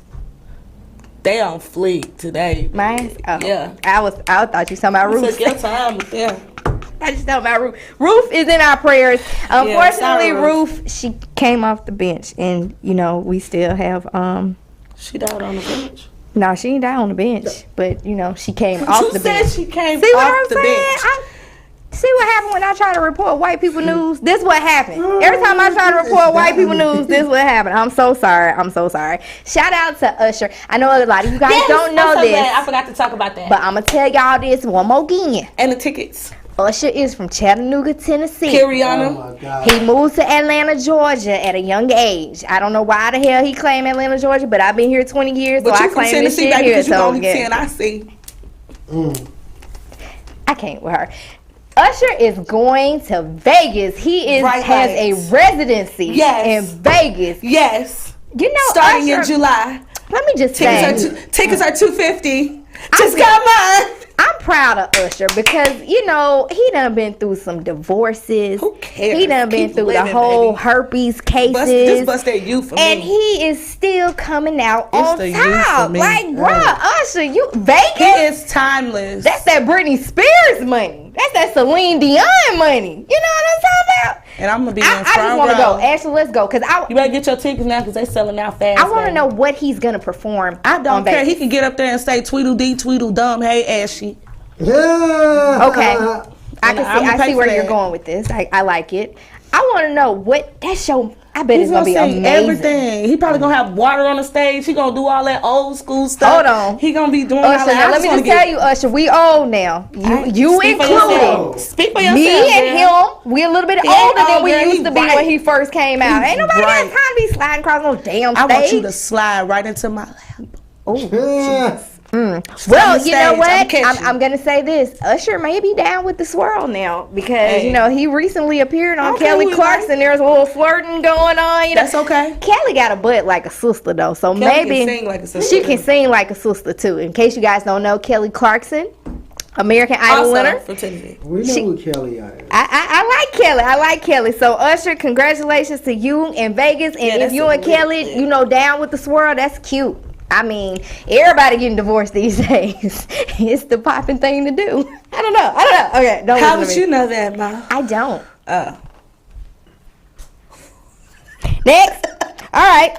[SPEAKER 2] They on fleek today.
[SPEAKER 4] Mine? Oh,
[SPEAKER 2] yeah.
[SPEAKER 4] I thought you was talking about Ruth.
[SPEAKER 2] Took your time with them.
[SPEAKER 4] I just talking about Ruth. Ruth is in our prayers. Unfortunately, Ruth, she came off the bench, and we still have
[SPEAKER 2] She died on the bench.
[SPEAKER 4] No, she ain't died on the bench, but she came off the bench.
[SPEAKER 2] She came off the bench.
[SPEAKER 4] See what happened when I try to report white people news? This what happened. Every time I try to report white people news, this what happened. I'm so sorry. Shout out to Usher. I know a lot of you guys don't know this.
[SPEAKER 2] I forgot to talk about that.
[SPEAKER 4] But I'm going to tell y'all this one more again.
[SPEAKER 2] And the tickets.
[SPEAKER 4] Usher is from Chattanooga, Tennessee.
[SPEAKER 2] Kiriana.
[SPEAKER 1] Oh my God.
[SPEAKER 4] He moved to Atlanta, Georgia at a young age. I don't know why the hell he claimed Atlanta, Georgia, but I've been here 20 years,
[SPEAKER 2] but
[SPEAKER 4] so I claim this shit here.
[SPEAKER 2] So only 10, I see.
[SPEAKER 4] I can't with her. Usher is going to Vegas. He has a residency in Vegas.
[SPEAKER 2] Yes.
[SPEAKER 4] Usher,
[SPEAKER 2] starting in July.
[SPEAKER 4] Let me just say,
[SPEAKER 2] tickets are $250. Just got mine.
[SPEAKER 4] I'm proud proud of Usher because, you know, he done been through some divorces.
[SPEAKER 2] Who cares?
[SPEAKER 4] He done been
[SPEAKER 2] Keep
[SPEAKER 4] through
[SPEAKER 2] living,
[SPEAKER 4] the whole
[SPEAKER 2] baby.
[SPEAKER 4] herpes cases.
[SPEAKER 2] Just bust that youth for
[SPEAKER 4] and
[SPEAKER 2] me.
[SPEAKER 4] he is still coming out
[SPEAKER 2] It's
[SPEAKER 4] on
[SPEAKER 2] the youth for
[SPEAKER 4] top.
[SPEAKER 2] me.
[SPEAKER 4] Like, bruh, Usher, you Vegas?
[SPEAKER 2] He is timeless.
[SPEAKER 4] That's that Britney Spears money. That's that Celine Dion money. You know what I'm talking about?
[SPEAKER 2] And I'm gonna be
[SPEAKER 4] I just want to go. Ashley, let's go. Cause
[SPEAKER 2] You better get your tickets now because they selling out fast.
[SPEAKER 4] I want to know what he's gonna perform.
[SPEAKER 2] I don't
[SPEAKER 4] on
[SPEAKER 2] care.
[SPEAKER 4] Vegas.
[SPEAKER 2] He can get up there and say Tweedledee, Tweedledum, hey Ashley.
[SPEAKER 1] Yeah.
[SPEAKER 4] Okay. I see where
[SPEAKER 2] for
[SPEAKER 4] you're
[SPEAKER 2] that.
[SPEAKER 4] going with this. I like it. I want to know what that show. I bet
[SPEAKER 2] He's
[SPEAKER 4] it's gonna be
[SPEAKER 2] sing
[SPEAKER 4] amazing.
[SPEAKER 2] everything. He probably gonna have water on the stage. He gonna do all that old school stuff.
[SPEAKER 4] Hold on.
[SPEAKER 2] He gonna be doing
[SPEAKER 4] Usher,
[SPEAKER 2] all that.
[SPEAKER 4] now let me just tell you, Usher, we old now. You
[SPEAKER 2] Speak for
[SPEAKER 4] included.
[SPEAKER 2] yourself. Speak for yourself.
[SPEAKER 4] Me and
[SPEAKER 2] girl.
[SPEAKER 4] him, we a little bit
[SPEAKER 2] He
[SPEAKER 4] older than
[SPEAKER 2] old,
[SPEAKER 4] we
[SPEAKER 2] girl.
[SPEAKER 4] used
[SPEAKER 2] He
[SPEAKER 4] to be
[SPEAKER 2] right.
[SPEAKER 4] when he first came out.
[SPEAKER 2] He's
[SPEAKER 4] Ain't nobody got
[SPEAKER 2] right.
[SPEAKER 4] time to be sliding across no damn
[SPEAKER 2] I
[SPEAKER 4] stage.
[SPEAKER 2] want you to slide right into my lap.
[SPEAKER 1] Yeah.
[SPEAKER 4] Well,
[SPEAKER 2] the
[SPEAKER 4] you know
[SPEAKER 2] stage. I'ma
[SPEAKER 4] what?
[SPEAKER 2] catch you.
[SPEAKER 4] I'm gonna say this. Usher may be down with the swirl now because you know he recently appeared on
[SPEAKER 2] Okay,
[SPEAKER 4] Kelly
[SPEAKER 2] we
[SPEAKER 4] Clarkson. There's a little flirting going on. You know,
[SPEAKER 2] That's okay.
[SPEAKER 4] Kelly got a butt like a sister though, so
[SPEAKER 2] Kelly
[SPEAKER 4] maybe
[SPEAKER 2] can sing like a sister,
[SPEAKER 4] she can
[SPEAKER 2] too.
[SPEAKER 4] sing like a sister too. In case you guys don't know, Kelly Clarkson, American Idol
[SPEAKER 2] Also,
[SPEAKER 4] winner.
[SPEAKER 2] from Tennessee.
[SPEAKER 1] We know who Kelly is.
[SPEAKER 4] I like Kelly. I like Kelly. So Usher, congratulations to you in Vegas. And
[SPEAKER 2] Yeah,
[SPEAKER 4] if
[SPEAKER 2] that's
[SPEAKER 4] you
[SPEAKER 2] a
[SPEAKER 4] and
[SPEAKER 2] lit
[SPEAKER 4] Kelly,
[SPEAKER 2] thing.
[SPEAKER 4] you know, down with the swirl, that's cute. I mean, everybody getting divorced these days. It's the popping thing to do. I don't know. Okay, don't
[SPEAKER 2] How
[SPEAKER 4] listen
[SPEAKER 2] would
[SPEAKER 4] to me.
[SPEAKER 2] you know that, Ma?
[SPEAKER 4] I don't.
[SPEAKER 2] Oh.
[SPEAKER 4] Next. All right.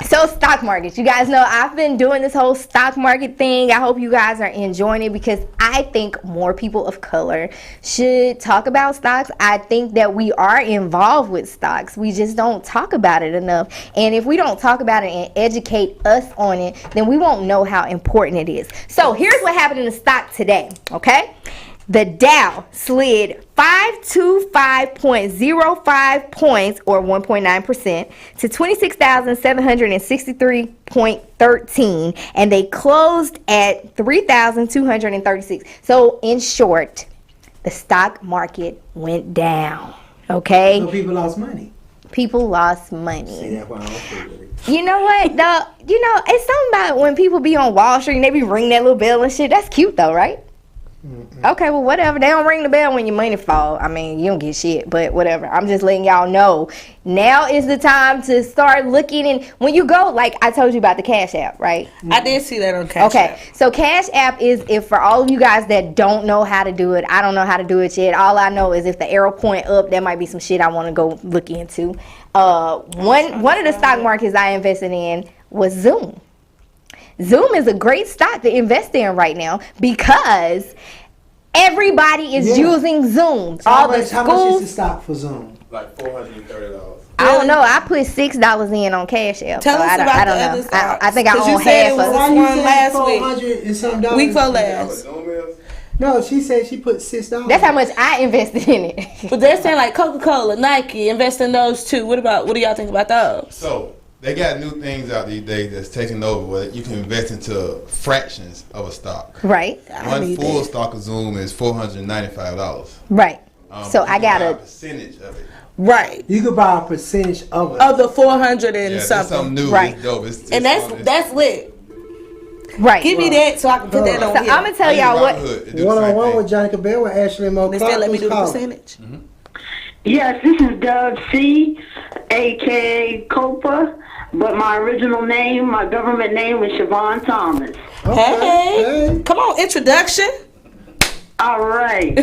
[SPEAKER 4] So stock markets. You guys know I've been doing this whole stock market thing. I hope you guys are enjoying it because I think more people of color should talk about stocks. I think that we are involved with stocks. We just don't talk about it enough. And if we don't talk about it and educate us on it, then we won't know how important it is. So here's what happened in the stock today, okay? The Dow slid 525.05 points, or 1.9%, to 26,763.13, and they closed at 3,236. So, in short, the stock market went down. Okay,
[SPEAKER 1] So people lost money.
[SPEAKER 4] people lost
[SPEAKER 1] See,
[SPEAKER 4] money.
[SPEAKER 1] that's why I don't feel with it.
[SPEAKER 4] You know what? It's something about when people be on Wall Street and they be ringing that little bell and shit. That's cute, though, right? Okay, well, whatever. They don't ring the bell when your money fall. I mean, you don't get shit, but whatever. I'm just letting y'all know. Now is the time to start looking. And when you go, like I told you about the Cash App, right?
[SPEAKER 2] I did see that on Cash
[SPEAKER 4] Okay,
[SPEAKER 2] App.
[SPEAKER 4] so Cash App is, if for all of you guys that don't know how to do it, I don't know how to do it yet. All I know is if the arrow point up, there might be some shit I want to go look into. One of the stock markets I invested in was Zoom. Zoom is a great stock to invest in right now because everybody is using Zoom.
[SPEAKER 1] So
[SPEAKER 4] All
[SPEAKER 1] how
[SPEAKER 4] the
[SPEAKER 1] much is the
[SPEAKER 4] schools.
[SPEAKER 1] stock for Zoom?
[SPEAKER 5] Like $430.
[SPEAKER 4] I don't know. I put $6 in on Cash App.
[SPEAKER 2] Tell
[SPEAKER 4] so
[SPEAKER 2] us
[SPEAKER 4] I don't,
[SPEAKER 2] about
[SPEAKER 4] I don't
[SPEAKER 2] the
[SPEAKER 4] know.
[SPEAKER 2] other stocks.
[SPEAKER 4] I think I
[SPEAKER 2] 'Cause you
[SPEAKER 4] own
[SPEAKER 2] said
[SPEAKER 4] half
[SPEAKER 2] it was
[SPEAKER 4] of
[SPEAKER 1] Why
[SPEAKER 4] it.
[SPEAKER 1] you
[SPEAKER 2] one
[SPEAKER 1] saying
[SPEAKER 2] last week.
[SPEAKER 1] 400 and some dollars?
[SPEAKER 2] Week before
[SPEAKER 5] You know
[SPEAKER 2] last.
[SPEAKER 5] what Zoom is?
[SPEAKER 1] No, she said she put $6.
[SPEAKER 4] That's how much I invested in it.
[SPEAKER 2] But they're saying like Coca-Cola, Nike, invest in those too. What do y'all think about those?
[SPEAKER 5] So they got new things out these days that's taking over where you can invest into fractions of a stock.
[SPEAKER 4] Right,
[SPEAKER 5] One
[SPEAKER 2] need
[SPEAKER 5] full
[SPEAKER 2] that.
[SPEAKER 5] stock of Zoom is $495.
[SPEAKER 4] right. So
[SPEAKER 5] You
[SPEAKER 4] I
[SPEAKER 5] can
[SPEAKER 4] got
[SPEAKER 5] buy a
[SPEAKER 4] a
[SPEAKER 5] percentage of it.
[SPEAKER 2] Right.
[SPEAKER 1] You could buy a percentage of it.
[SPEAKER 2] Of the 400 and
[SPEAKER 5] Yeah, that's
[SPEAKER 2] something.
[SPEAKER 5] something new.
[SPEAKER 4] Right.
[SPEAKER 5] It's dope.
[SPEAKER 2] And that's lit.
[SPEAKER 4] right.
[SPEAKER 2] Give me that so I can put that on
[SPEAKER 4] So
[SPEAKER 2] here.
[SPEAKER 4] I'm gonna tell y'all what.
[SPEAKER 1] One-on-one with Johnnie Cabbell with Ashley Mo
[SPEAKER 2] They
[SPEAKER 1] Clark.
[SPEAKER 2] said let me
[SPEAKER 1] Who's
[SPEAKER 2] do the
[SPEAKER 1] calling?
[SPEAKER 2] percentage.
[SPEAKER 6] Yes, this is Doug C, aka Copa, but my original name, my government name is Siobhan Thomas.
[SPEAKER 2] Hey. Come on, introduction.
[SPEAKER 6] All right.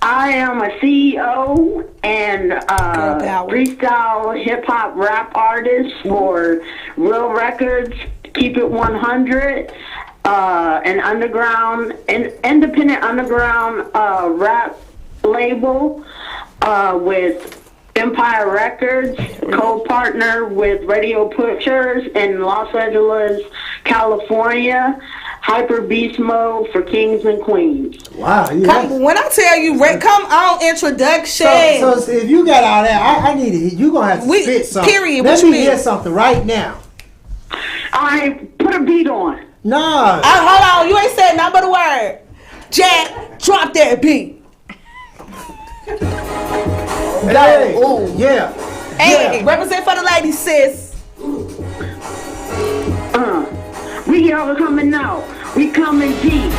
[SPEAKER 6] I am a CEO and
[SPEAKER 2] power.
[SPEAKER 6] freestyle hip hop rap artist for Real Records, Keep It 100, an independent underground rap label with Empire Records, co-partner with Radio Pushers in Los Angeles, California. Hyper Beast Mode for Kings and Queens.
[SPEAKER 1] Wow. You
[SPEAKER 2] When I tell you, come on, introduction.
[SPEAKER 1] so if you got all that, I need it. You're going to have to spit something.
[SPEAKER 2] Period.
[SPEAKER 1] Let
[SPEAKER 2] What you
[SPEAKER 1] me hear
[SPEAKER 2] mean?
[SPEAKER 1] something right now.
[SPEAKER 6] I put a beat on.
[SPEAKER 1] No.
[SPEAKER 2] Hold on, you ain't said nothing but a word. Jack, drop that beat.
[SPEAKER 1] Hey.
[SPEAKER 2] Ooh.
[SPEAKER 1] Yeah.
[SPEAKER 2] Hey, represent for the ladies, sis.
[SPEAKER 6] We all coming out. We coming deep.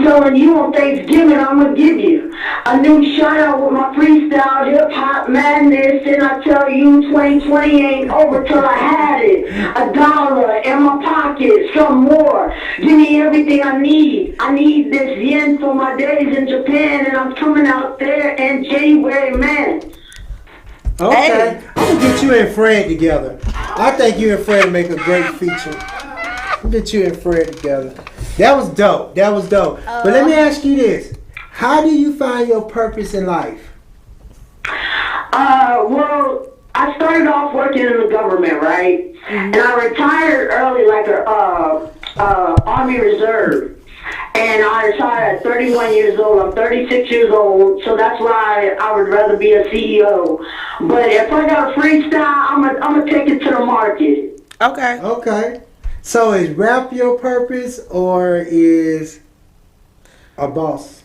[SPEAKER 6] telling you on Thanksgiving, I'm going to give you a new shout out with my freestyle hip hop madness. And I tell you, 2020 ain't over till I had it. $1 in my pocket, some more. Give me everything I need. I need this yen for my days in Japan, and I'm coming out there in January, man.
[SPEAKER 1] Okay,
[SPEAKER 2] Hey.
[SPEAKER 1] I'm gonna get you and Fred together. I think you and Fred make a great feature. We'll get you and Fred together. That was dope. That was dope. But let me ask you this: how do you find your purpose in life?
[SPEAKER 6] Well, I started off working in the government, right? And I retired early, like a Army Reserve. And I retired at 31 years old. I'm 36 years old, so that's why I would rather be a CEO. But if I got a freestyle, I'm gonna take it to the market.
[SPEAKER 2] Okay.
[SPEAKER 1] Okay. So is rap your purpose or is a boss?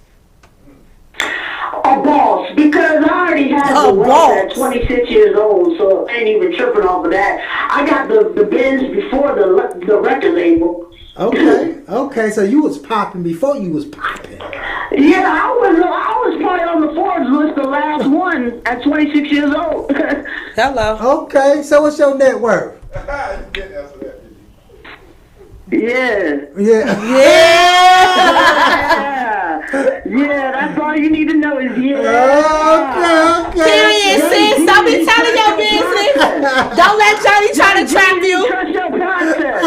[SPEAKER 6] A boss, because I already had the wealth at 26 years old, so I ain't even tripping off of that. I got the Benz before the record label.
[SPEAKER 1] Okay. Okay. So you was popping before you was popping.
[SPEAKER 6] Yeah, I was probably on the Forbes list, the last one at 26 years old.
[SPEAKER 2] Hello.
[SPEAKER 1] Okay. So what's your net worth?
[SPEAKER 6] Yeah.
[SPEAKER 1] Yeah.
[SPEAKER 6] Yeah, that's all you need to know is
[SPEAKER 1] Okay.
[SPEAKER 2] Period, sis. Don't be telling your business. Don't let Johnny try to trap you.
[SPEAKER 6] Trust your process.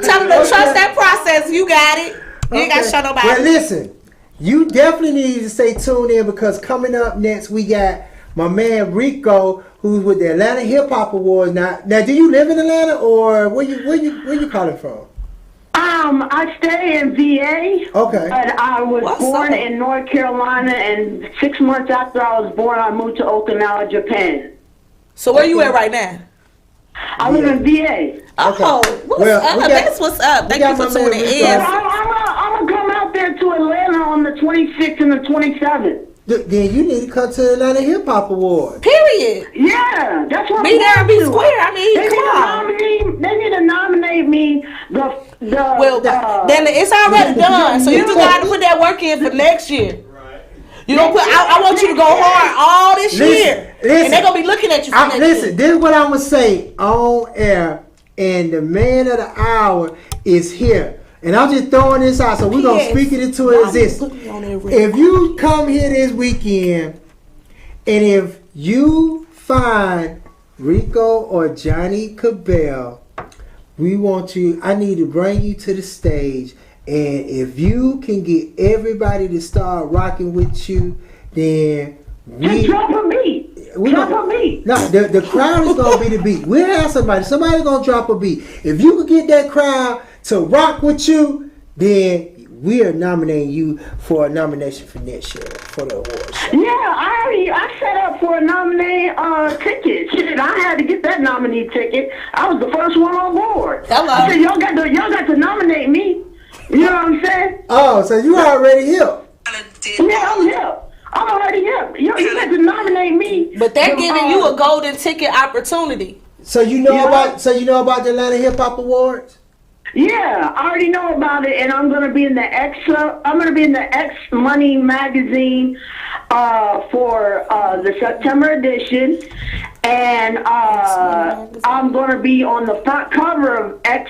[SPEAKER 2] Tell him to trust that process. You got it. You ain't got to show nobody.
[SPEAKER 1] Well, listen, you definitely need to stay tuned in because coming up next we got my man Rico, who's with the Atlanta Hip Hop Awards. Now, do you live in Atlanta or where you calling from?
[SPEAKER 6] I stay in VA.
[SPEAKER 1] Okay.
[SPEAKER 6] But I was born in North Carolina, and 6 months after I was born, I moved to Okinawa, Japan.
[SPEAKER 2] So where you at right now?
[SPEAKER 6] I live in VA.
[SPEAKER 2] Oh, what's up? That's what's up. Thank you for tuning in.
[SPEAKER 6] I'm gonna come out there to Atlanta on the 26th and the 27th.
[SPEAKER 1] Then you need to come to the Atlanta Hip Hop Awards.
[SPEAKER 2] Period.
[SPEAKER 6] Yeah, that's what
[SPEAKER 2] Be there and be square. I mean,
[SPEAKER 6] they need to nominate me.
[SPEAKER 2] Then it's already done. So you just got to put that work in for next year. You don't put. I want you to go hard all this year, and they're gonna be looking at you for next year.
[SPEAKER 1] This is what I'm gonna say on air, and the man of the hour is here. And I'm just throwing this out, so we're going to speak it into existence. If you come here this weekend, and if you find Rico or Johnnie Cabbell, I need to bring you to the stage. And if you can get everybody to start rocking with you, then
[SPEAKER 6] just drop a beat. Drop a beat.
[SPEAKER 1] No, the crowd is going to be the beat. We'll have somebody's going to drop a beat. If you can get that crowd to rock with you, then we are nominating you for a nomination for next year for the awards.
[SPEAKER 6] Yeah, I set up for a nominee ticket. Shit, I had to get that nominee ticket. I was the first one on board.
[SPEAKER 2] Hello.
[SPEAKER 6] I said, y'all got to nominate me. You know what I'm saying?
[SPEAKER 1] Oh, so you already here?
[SPEAKER 6] Yeah, I'm here. I'm already here. You got to nominate me.
[SPEAKER 2] But they're giving you a golden ticket opportunity.
[SPEAKER 1] So you know about the Atlanta Hip Hop Awards?
[SPEAKER 6] Yeah, I already know about it, and I'm gonna be in the X Money magazine for the September edition, and I'm gonna be on the front cover of X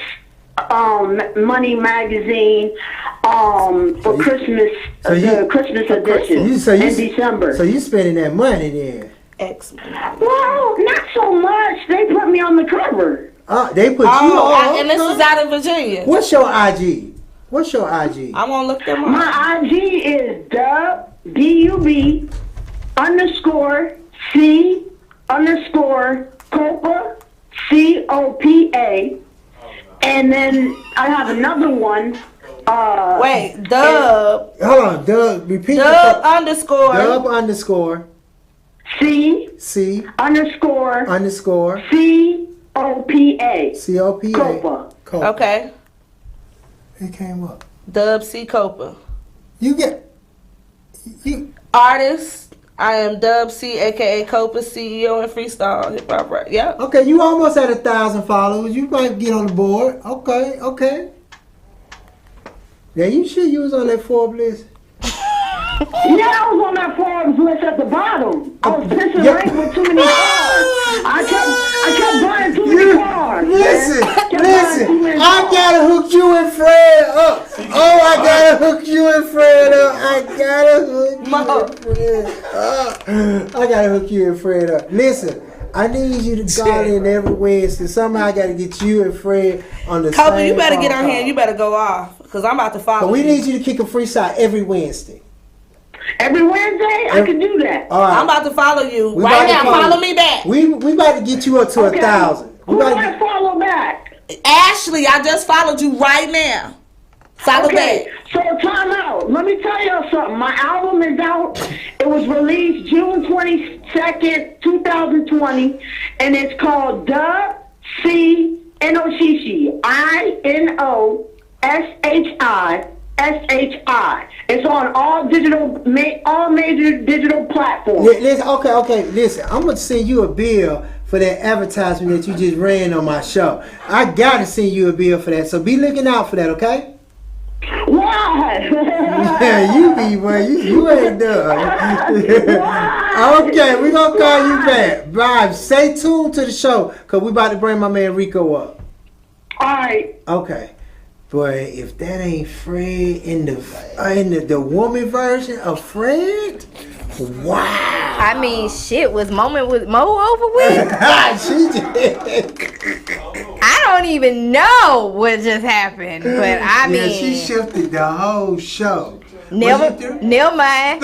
[SPEAKER 6] Money magazine for Christmas, the Christmas edition in December.
[SPEAKER 1] So you spending that money then?
[SPEAKER 6] Well, not so much. They put me on the cover.
[SPEAKER 1] They put you on.
[SPEAKER 2] And this is out of Virginia.
[SPEAKER 1] What's your IG? I'm
[SPEAKER 2] gonna look them up.
[SPEAKER 6] My IG is DUB _C_Copa COPA, and then I have another one.
[SPEAKER 2] Wait, Dub.
[SPEAKER 1] Hold on, Dub. Repeat.
[SPEAKER 2] Dub _.
[SPEAKER 1] Dub _
[SPEAKER 6] C _ COPA.
[SPEAKER 1] Copa.
[SPEAKER 2] Okay.
[SPEAKER 1] It came up.
[SPEAKER 2] Dub C Copa.
[SPEAKER 1] You
[SPEAKER 2] Artist. I am Dub C, aka Copa, CEO and freestyle hip hop rap. Yep.
[SPEAKER 1] Okay, you almost had 1,000 followers. You might get on the board. Okay. Now you sure you was on that Forbes list?
[SPEAKER 6] Yeah, I was on that Forbes list at the bottom. I was pissing rain with too many cars. I kept buying too many cars.
[SPEAKER 1] Listen,
[SPEAKER 6] Listen,
[SPEAKER 1] I gotta hook you and Fred up. Oh, I gotta hook you and Fred up. I gotta hook you and Fred up. Listen, I need you to call in every Wednesday. Somehow I gotta get you and Fred on the
[SPEAKER 2] Kobe,
[SPEAKER 1] same
[SPEAKER 2] you better get on
[SPEAKER 1] call.
[SPEAKER 2] here and you better go off. Because I'm about to follow
[SPEAKER 1] But we
[SPEAKER 2] you.
[SPEAKER 1] need you to kick a freestyle every Wednesday.
[SPEAKER 6] every Wednesday, I can do that.
[SPEAKER 1] All right.
[SPEAKER 2] I'm about to follow you.
[SPEAKER 1] We
[SPEAKER 2] Right
[SPEAKER 1] about to
[SPEAKER 2] now,
[SPEAKER 1] follow
[SPEAKER 2] follow
[SPEAKER 1] you.
[SPEAKER 2] me back.
[SPEAKER 1] We about to get you up to 1,000. We
[SPEAKER 6] Who do
[SPEAKER 1] about to
[SPEAKER 6] I follow back?
[SPEAKER 2] Ashley, I just followed you right now. Follow
[SPEAKER 6] Okay,
[SPEAKER 2] back.
[SPEAKER 6] so time out. Let me tell y'all something. My album is out. It was released June 22nd, 2020, and it's called Dub C Inoshishi. INOSHISHI. It's on all major digital platforms.
[SPEAKER 1] Listen, okay. Listen, I'm gonna send you a bill for that advertisement that you just ran on my show. I gotta send you a bill for that. So be looking out for that, okay?
[SPEAKER 6] Why?
[SPEAKER 1] Yeah, you be boy, you ain't done. Okay, we gonna call you back. Bye. Stay tuned to the show, cause we about to bring my man Rico up.
[SPEAKER 6] All right.
[SPEAKER 1] Okay. But if that ain't Fred in the woman version of Fred, wow.
[SPEAKER 4] I mean, shit, was Moment with Mo over with?
[SPEAKER 1] She just,
[SPEAKER 4] I don't even know what just happened, but I
[SPEAKER 1] yeah, she
[SPEAKER 4] mean,
[SPEAKER 1] shifted the whole show.
[SPEAKER 4] never mind.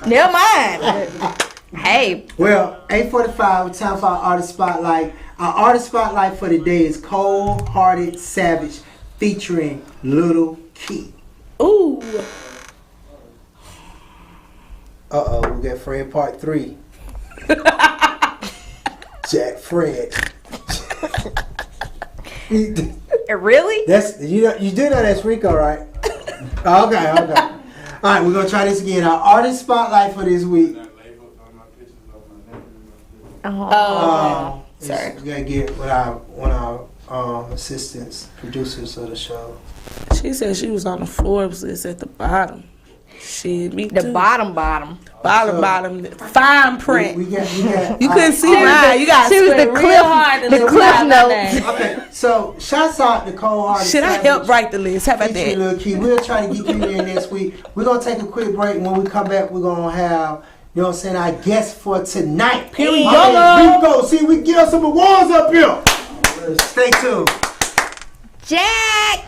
[SPEAKER 4] Never mind. Hey,
[SPEAKER 1] Well, 8:45, time for our artist spotlight. Our artist spotlight for the day is Cold Hearted Savage featuring Little Key.
[SPEAKER 2] Ooh.
[SPEAKER 1] We got Fred Part 3. Jack Fred.
[SPEAKER 4] really?
[SPEAKER 1] That's you do know that's Rico, right? Okay. All right, we're gonna try this again. Our artist spotlight for this week.
[SPEAKER 4] Oh,
[SPEAKER 2] Sorry.
[SPEAKER 1] We gotta get with one of our assistants, producers of the show.
[SPEAKER 2] She said she was on the Forbes list at the bottom. Shit, me
[SPEAKER 4] the
[SPEAKER 2] too.
[SPEAKER 4] bottom.
[SPEAKER 2] Bottom. Fine print.
[SPEAKER 1] We got.
[SPEAKER 2] You couldn't see mine. You got to
[SPEAKER 4] she was
[SPEAKER 2] squint
[SPEAKER 4] the
[SPEAKER 2] real
[SPEAKER 4] cliff-
[SPEAKER 2] hard to
[SPEAKER 4] the
[SPEAKER 2] look
[SPEAKER 4] cliff
[SPEAKER 2] at my
[SPEAKER 4] notes.
[SPEAKER 2] name.
[SPEAKER 1] Okay, so shouts out to Cold Hearted
[SPEAKER 2] Should I
[SPEAKER 1] Savage.
[SPEAKER 2] help write the list? How about
[SPEAKER 1] Featuring
[SPEAKER 2] that?
[SPEAKER 1] Lil Key. We'll try to get you in next week. We're gonna take a quick break. When we come back, we're gonna have, you know what I'm saying, our guest for tonight.
[SPEAKER 2] Period.
[SPEAKER 1] Rico. See, we can get us some awards up here. Stay tuned.
[SPEAKER 4] Jack.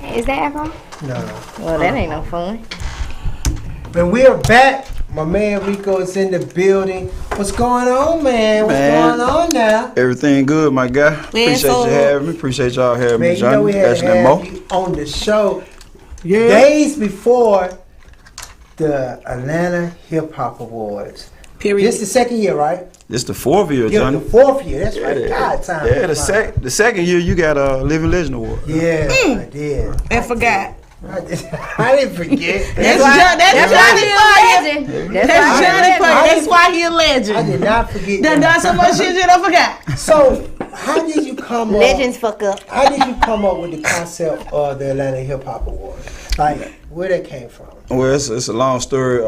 [SPEAKER 4] Is that alcohol?
[SPEAKER 1] No.
[SPEAKER 4] Well, that ain't no fun.
[SPEAKER 1] And we are back. My man Rico is in the building. What's going on, man? What's
[SPEAKER 7] Man.
[SPEAKER 1] going on now?
[SPEAKER 7] Everything good, my guy. Appreciate
[SPEAKER 2] so-
[SPEAKER 7] you having me. Appreciate y'all having
[SPEAKER 1] Man,
[SPEAKER 7] me,
[SPEAKER 1] you know we
[SPEAKER 7] Johnny,
[SPEAKER 1] had
[SPEAKER 7] Ashley,
[SPEAKER 1] to
[SPEAKER 7] and Mo.
[SPEAKER 1] have you on the show days before the Atlanta Hip Hop Awards.
[SPEAKER 2] Period.
[SPEAKER 1] This is the second year, right?
[SPEAKER 7] This the 4th year,
[SPEAKER 1] Yeah,
[SPEAKER 7] Johnny.
[SPEAKER 1] the fourth year. That's right. God, time.
[SPEAKER 7] Yeah,
[SPEAKER 1] is flying.
[SPEAKER 7] the second year you got a Living Legend Award.
[SPEAKER 1] Yeah, I did.
[SPEAKER 2] And forgot.
[SPEAKER 1] I didn't forget.
[SPEAKER 2] That's
[SPEAKER 4] why-
[SPEAKER 2] Johnny
[SPEAKER 4] That's why he a legend.
[SPEAKER 2] That's
[SPEAKER 4] why he a
[SPEAKER 2] Johnny
[SPEAKER 4] legend.
[SPEAKER 2] Parker. That's why he a
[SPEAKER 1] I
[SPEAKER 2] legend.
[SPEAKER 1] did not forget.
[SPEAKER 2] Done
[SPEAKER 1] that.
[SPEAKER 2] so much shit you don't forget.
[SPEAKER 1] So, how did you come
[SPEAKER 4] Legends
[SPEAKER 1] up?
[SPEAKER 4] fuck up.
[SPEAKER 1] How did you come up with the concept of the Atlanta Hip Hop Awards? Like, where that came from?
[SPEAKER 7] Well, it's a long story,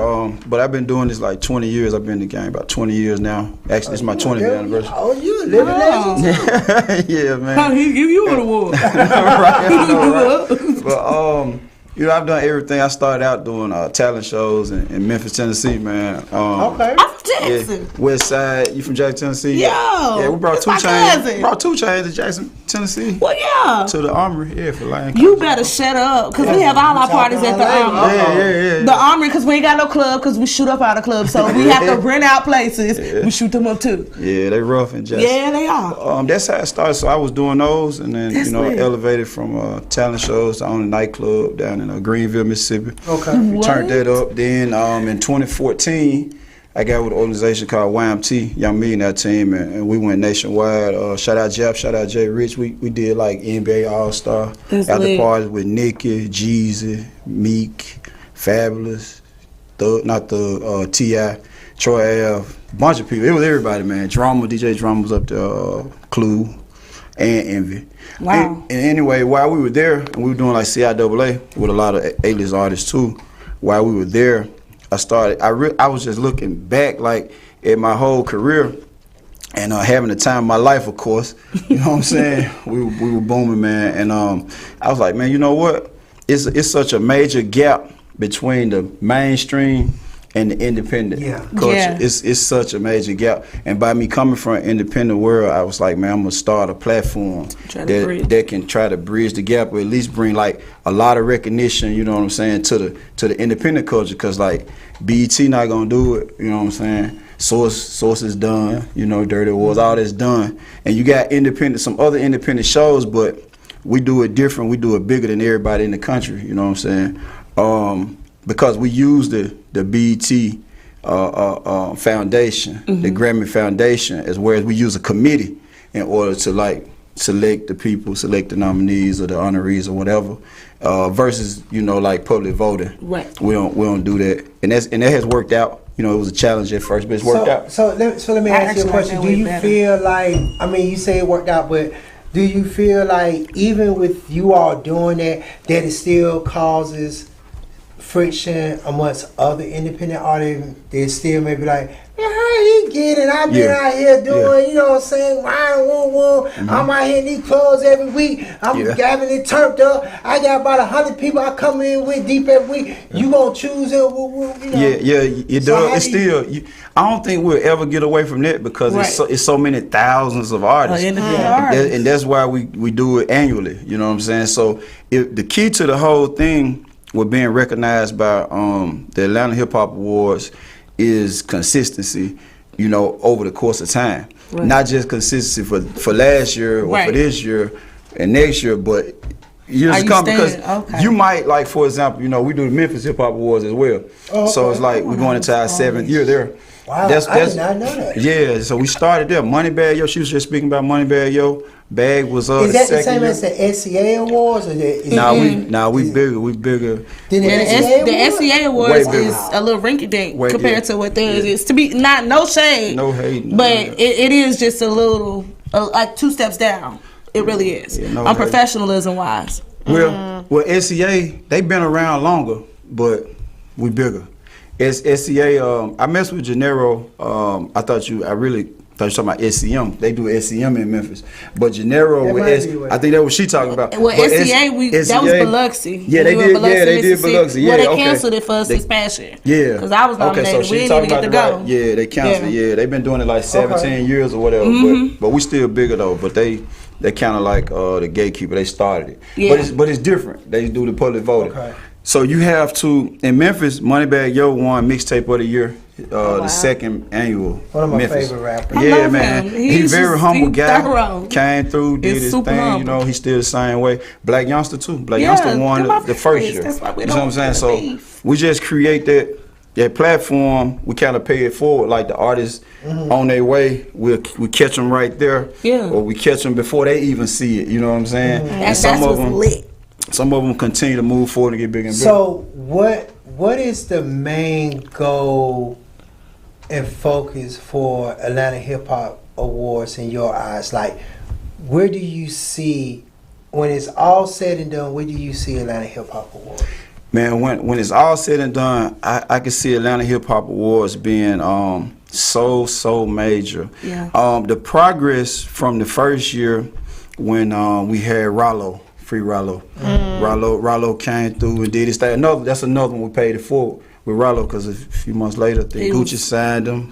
[SPEAKER 7] but I've been doing this like 20 years. I've been in the game about 20 years now. Actually, it's my 20th anniversary.
[SPEAKER 1] Oh, you a living legend.
[SPEAKER 7] Yeah, man.
[SPEAKER 2] How he give you an award?
[SPEAKER 7] Right. But you know, I've done everything. I started out doing talent shows in Memphis, Tennessee, man.
[SPEAKER 1] Okay.
[SPEAKER 2] I'm from Jackson.
[SPEAKER 7] Yeah, West Side. You from Jackson, Tennessee?
[SPEAKER 2] Yo,
[SPEAKER 7] Yeah, we brought
[SPEAKER 2] that's
[SPEAKER 7] 2
[SPEAKER 2] my
[SPEAKER 7] chains.
[SPEAKER 2] cousin.
[SPEAKER 7] Brought 2 chains to Jackson, Tennessee.
[SPEAKER 2] Well, yeah.
[SPEAKER 7] To the Armory, yeah, for Lion.
[SPEAKER 2] You better shut up, because we have all our parties at the Armory.
[SPEAKER 7] Yeah.
[SPEAKER 2] The Armory, because we ain't got no club, because we shoot up out of clubs. So we have to rent out places. We shoot them up too.
[SPEAKER 7] Yeah, they rough in Jackson.
[SPEAKER 2] Yeah, they are.
[SPEAKER 7] That's how it started. So I was doing those, and then
[SPEAKER 2] That's lit.
[SPEAKER 7] elevated from talent shows to own a nightclub down in Greenville, Mississippi.
[SPEAKER 1] Okay.
[SPEAKER 7] We turned that up. Then in 2014, I got with an organization called YMT, Young Millionaire Team, and we went nationwide. Shout out Jeff, shout out Jay Rich. We did like NBA All-Star after parties with Nicki, Jeezy, Meek, Fabulous, T.I., Troy Ave, bunch of people. It was everybody, man. Drama, DJ Drama was up there, Clue, and Envy.
[SPEAKER 2] Wow.
[SPEAKER 7] And anyway, while we were there, and we were doing like CIAA with a lot of A-list artists too, while we were there, I was just looking back like at my whole career and having the time of my life, of course. You know what I'm saying? we were booming, man. And I was like, man, you know what? It's such a major gap between the mainstream and the independent culture.
[SPEAKER 2] Yeah.
[SPEAKER 7] It's such a major gap. And by me coming from an independent world, I was like, man, I'm gonna start a platform that can try to bridge the gap, or at least bring like a lot of recognition, you know what I'm saying, to the independent culture. Cause like BET not gonna do it, you know what I'm saying? Source is done, you know, Dirty Awards, all that's done. And you got some other independent shows, but we do it different. We do it bigger than everybody in the country, you know what I'm saying? Because we use the BET foundation, the Grammy Foundation, as well as we use a committee in order to like select the people, select the nominees or the honorees or whatever, versus like public voting.
[SPEAKER 2] Right.
[SPEAKER 7] We don't do that, and that has worked out. You know, it was a challenge at first, but it's worked out.
[SPEAKER 1] So let me ask you a question. Do you feel like, I mean, you say it worked out, but do you feel like even with you all doing that it still causes friction amongst other independent artists? They still may be like, man, how he get it? I've been out here doing, you know what I'm saying, I'm out here in these clubs every week. I'm having it turned up. I got about 100 people I come in with deep every week. You gonna choose it?
[SPEAKER 7] It does. It's still. I don't think we'll ever get away from that because it's so many thousands of artists, and that's why we do it annually. You know what I'm saying? So the key to the whole thing with being recognized by the Atlanta Hip Hop Awards is consistency, over the course of time. Right. Not just consistency for last year or for this year and next year, but years to come. Because you might, like, for example, we do the Memphis Hip Hop Awards as well. So it's like we're going into our 7th year there.
[SPEAKER 1] Wow, I did not know that.
[SPEAKER 7] Yeah, so we started there. Moneybag Yo, she was just speaking about Moneybag Yo. Bag was
[SPEAKER 1] Is that the same as the SCA Awards? Or
[SPEAKER 7] we bigger. We bigger.
[SPEAKER 2] The SCA Awards is a little rinky dink compared to what theirs is. To be no shade, no hate, but it is just a little like 2 steps down. It really is on professionalism wise.
[SPEAKER 7] Well, SCA they've been around longer, but we bigger. SCA, I messed with Gennaro. I really thought you were talking about SCM. They do SCM in Memphis, but Gennaro I think that's what she talking about.
[SPEAKER 2] Well, SCA, that was Biloxi.
[SPEAKER 7] Yeah, they did. They did Biloxi. Yeah,
[SPEAKER 2] they canceled it for us this past year.
[SPEAKER 7] Yeah,
[SPEAKER 2] because I was nominated. We didn't even get to go.
[SPEAKER 7] Yeah, they canceled. Yeah, they've been doing it like 17 years or whatever. But we still bigger though. But they kind of like the gatekeeper. They started it. Yeah. But it's different. They do the public voting. Okay. So you have to, in Memphis, Moneybag Yo won Mixtape of the Year, the 2nd annual.
[SPEAKER 1] One of my favorite rappers.
[SPEAKER 7] Yeah, man. He's very humble guy. Came through, did his thing. Humble. He's still the same way. Black Youngster too. Black Youngster won the first year. That's why we know what I'm saying? So we just create that platform. We kind of pay it forward, like the artists on their way. We catch them right there, or we catch them before they even see it. You know what I'm saying? And some of them lit. Some of them continue to move forward and get bigger and bigger.
[SPEAKER 1] So what is the main goal and focus for Atlanta Hip Hop Awards in your eyes? Like, where do you see, when it's all said and done, where do you see Atlanta Hip Hop Awards?
[SPEAKER 7] Man, when it's all said and done, I can see Atlanta Hip Hop Awards being so major.
[SPEAKER 2] Yeah.
[SPEAKER 7] The progress from the first year when we had Rollo, Free Rollo. Rollo came through and did his thing. That's another one we paid it forward with Rollo, because a few months later, I think Gucci signed him.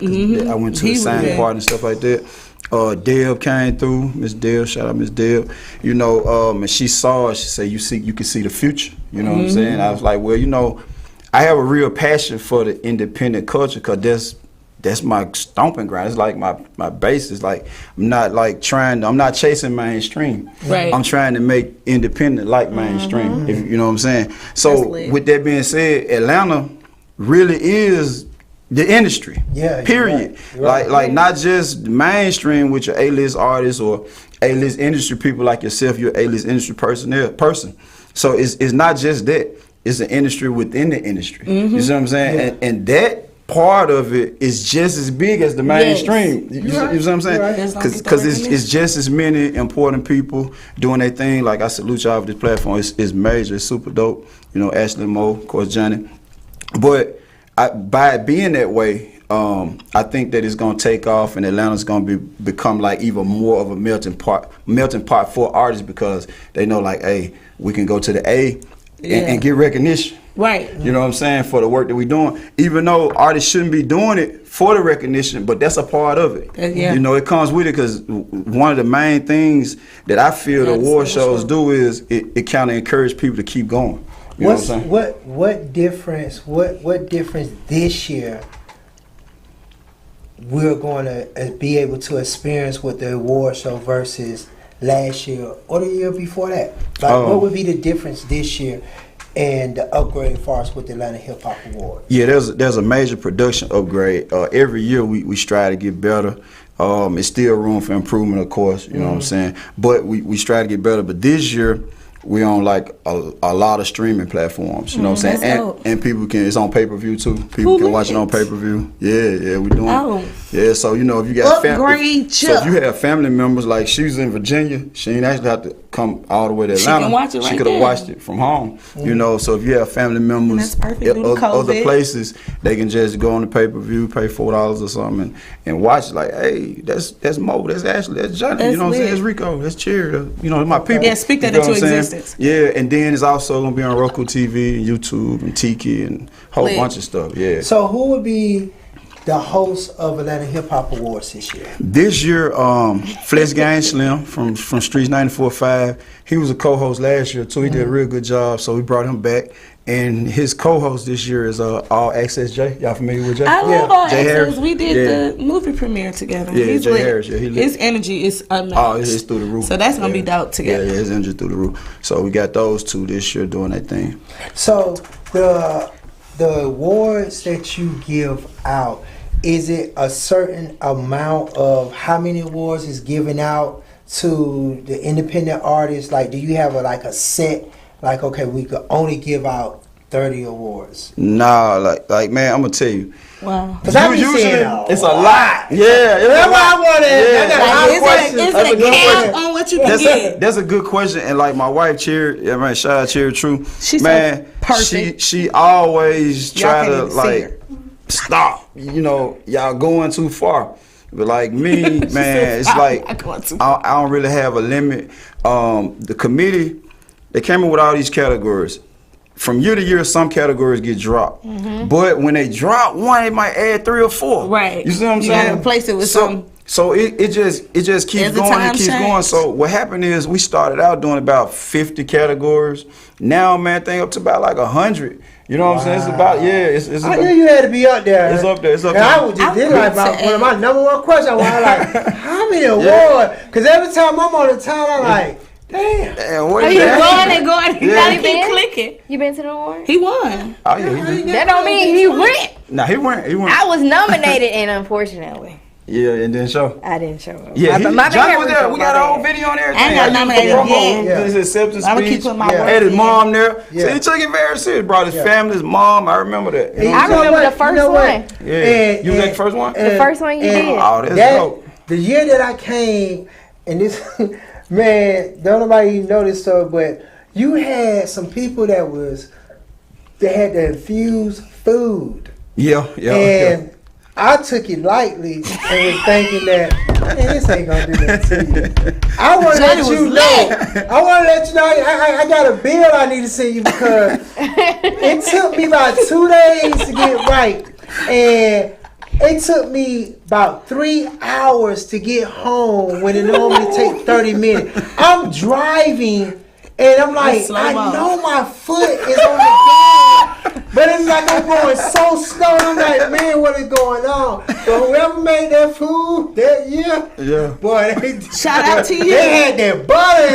[SPEAKER 7] I went to the signing party and stuff like that. Deb came through, Miss Deb, shout out Miss Deb. You know, and she saw it, she said, you can see the future. You know what I'm saying? I was like, well, you know, I have a real passion for the independent culture, because that's my stomping ground. It's like my base. It's like I'm not chasing mainstream.
[SPEAKER 2] Right.
[SPEAKER 7] I'm trying to make independent like mainstream. If you know what I'm saying. So with that being said, Atlanta really is the industry. Yeah. Period. Right. Like not just mainstream with your A-list artists or A-list industry people like yourself. You're A-list industry person. So it's not just that. It's an industry within the industry. You see what I'm saying? Yeah. And that part of it is just as big as the mainstream. Yes. You know what I'm saying? Because it's just as many important people doing their thing. Like, I salute y'all for this platform. It's major. It's super dope. You know, Ashley Mo, of course, Johnnie. But by it being that way, I think that it's going to take off, and Atlanta's going to become like even more of a melting pot for artists, because they know, like, hey, we can go to the A and get recognition. Right. You know what I'm saying? For the work that we're doing. Even though artists shouldn't be doing it for the recognition, but that's a part of it. You know, it comes with it, because one of the main things that I feel the award shows do is it kind of encourage people to keep going. You know what I'm saying?
[SPEAKER 1] What difference this year we're going to be able to experience with the award show versus last year or the year before that? Like, what would be the difference this year and the upgrade as far as with the Atlanta Hip Hop Awards? Yeah,
[SPEAKER 7] there's a major production upgrade. Every year we strive to get better. It's still room for improvement, of course. You know what I'm saying? But we strive to get better. But this year, we on like a lot of streaming platforms, you know what I'm saying? And people can, it's on pay-per-view too. People can watch it on pay-per-view. Yeah, we doing it. Yeah, so you know, if you got family, so if you have family members, like she's in Virginia, she ain't actually have to come all the way to Atlanta. She can watch it right. She could have watched it from home. You know, so if you have family members other places, they can just go on the pay-per-view, pay $4 or something and watch it. Like, hey, that's Mo, that's Ashley, that's Johnnie, you know what I'm saying? That's Rico, that's Cherry, you know, my people.
[SPEAKER 2] Yeah, speak that into existence.
[SPEAKER 7] Yeah, and then it's also gonna be on Roku TV and YouTube and Tiki and a whole bunch of stuff. Yeah.
[SPEAKER 1] So who would be the host of Atlanta Hip Hop Awards this year?
[SPEAKER 7] This year, Flex Gang Slim from Streets 94.5. He was a co-host last year too. He did a real good job, so we brought him back. And his co-host this year is All Access Jay. Y'all familiar with Jay?
[SPEAKER 2] I love All Access. We did the movie premiere together. Yeah, Jay Harris. Yeah, his energy is unmatched. Oh, it's through the roof. So that's gonna be dope together.
[SPEAKER 7] Yeah, his energy through the roof. So we got those two this year doing that thing.
[SPEAKER 1] So the awards that you give out, is it a certain amount of how many awards is given out to the independent artists? Like, do you have a set? Like, okay, we could only give out 30 awards.
[SPEAKER 7] Nah, like man, I'm gonna tell you.
[SPEAKER 1] Wow. Because usually
[SPEAKER 7] it's a lot. Yeah,
[SPEAKER 1] that's what I wanted.
[SPEAKER 2] Is it a cap on what you can get?
[SPEAKER 7] That's a good question. And like my wife, Cherry, shout out Cherry True.
[SPEAKER 2] She's perfect.
[SPEAKER 7] She always try to like stop. You know, y'all going too far. But like me, man, it's like I don't really have a limit. The committee, they came in with all these categories. From year to year, some categories get dropped. But when they drop one, it might add 3 or 4.
[SPEAKER 2] Right.
[SPEAKER 7] You see what I'm saying?
[SPEAKER 2] You gotta replace it with some.
[SPEAKER 7] So it just keeps going and keeps going. So what happened is we started out doing about 50 categories. Now, man, thing up to about like 100. You know what I'm saying? It's about, it's
[SPEAKER 1] I knew you had to be up there.
[SPEAKER 7] It's up there.
[SPEAKER 1] I was just thinking about one of my number one questions. I was like, how many awards? Because every time I'm on the town, I'm like, damn.
[SPEAKER 2] What are you going? He's not even clicking.
[SPEAKER 4] You been to the award?
[SPEAKER 2] He won.
[SPEAKER 7] Oh, yeah, he did.
[SPEAKER 4] That don't mean he went.
[SPEAKER 7] Nah, he went.
[SPEAKER 4] I was nominated, and unfortunately.
[SPEAKER 7] Yeah, and didn't show.
[SPEAKER 4] I didn't show up.
[SPEAKER 7] Yeah, Johnnie was there. We got a whole video on everything.
[SPEAKER 2] I got nominated.
[SPEAKER 7] His acceptance
[SPEAKER 2] I'm gonna keep putting my work.
[SPEAKER 7] Had his mom there. Yeah. So he took it very serious. Brought his family, his mom. I remember that.
[SPEAKER 4] I remember the first one.
[SPEAKER 7] Yeah, you was at the first one.
[SPEAKER 4] The first one you did.
[SPEAKER 7] Oh, that's dope.
[SPEAKER 1] The year that I came, and this man, don't nobody even know this stuff, but you had some people that was they had the infused food.
[SPEAKER 7] Yeah.
[SPEAKER 1] And I took it lightly and was thinking that, man, this ain't gonna do that to you. I want to let you know. I want to let you know. I got a bill I need to send you because it took me about 2 days to get right, and it took me about 3 hours to get home when it normally takes 30 minutes. I'm driving. And I'm like, I know my foot is on the gas, but it's like I'm going so slow. I'm like, man, what is going on? But whoever made that food that year, boy,
[SPEAKER 2] shout out to you.
[SPEAKER 1] They had that butter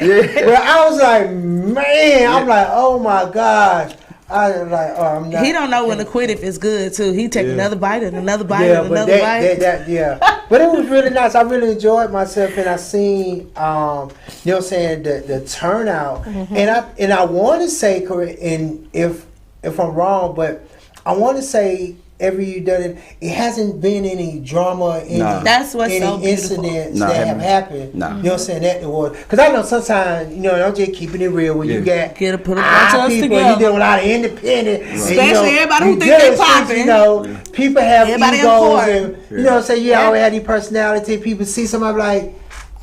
[SPEAKER 1] in it. But I was like, man, I'm like, oh my gosh. I was like, oh, I'm not.
[SPEAKER 2] He don't know when to quit if it's good too. He take another bite and another bite and another bite.
[SPEAKER 1] But it was really nice. I really enjoyed myself, and I seen, you know what I'm saying, the turnout. And I want to say, and if I'm wrong, but I want to say every year done it, it hasn't been any drama,
[SPEAKER 2] that's what's
[SPEAKER 1] any
[SPEAKER 2] so
[SPEAKER 1] incidents that have happened. You know what I'm saying, at the award. Because I know sometimes, you know, I'm just keeping it real when you got
[SPEAKER 2] put a bunch of us
[SPEAKER 1] people,
[SPEAKER 2] together.
[SPEAKER 1] you deal with a lot of independent,
[SPEAKER 2] especially everybody who think they popping.
[SPEAKER 1] You know, people have
[SPEAKER 2] everybody
[SPEAKER 1] egos, and you know, say you always have these personality. People see somebody like,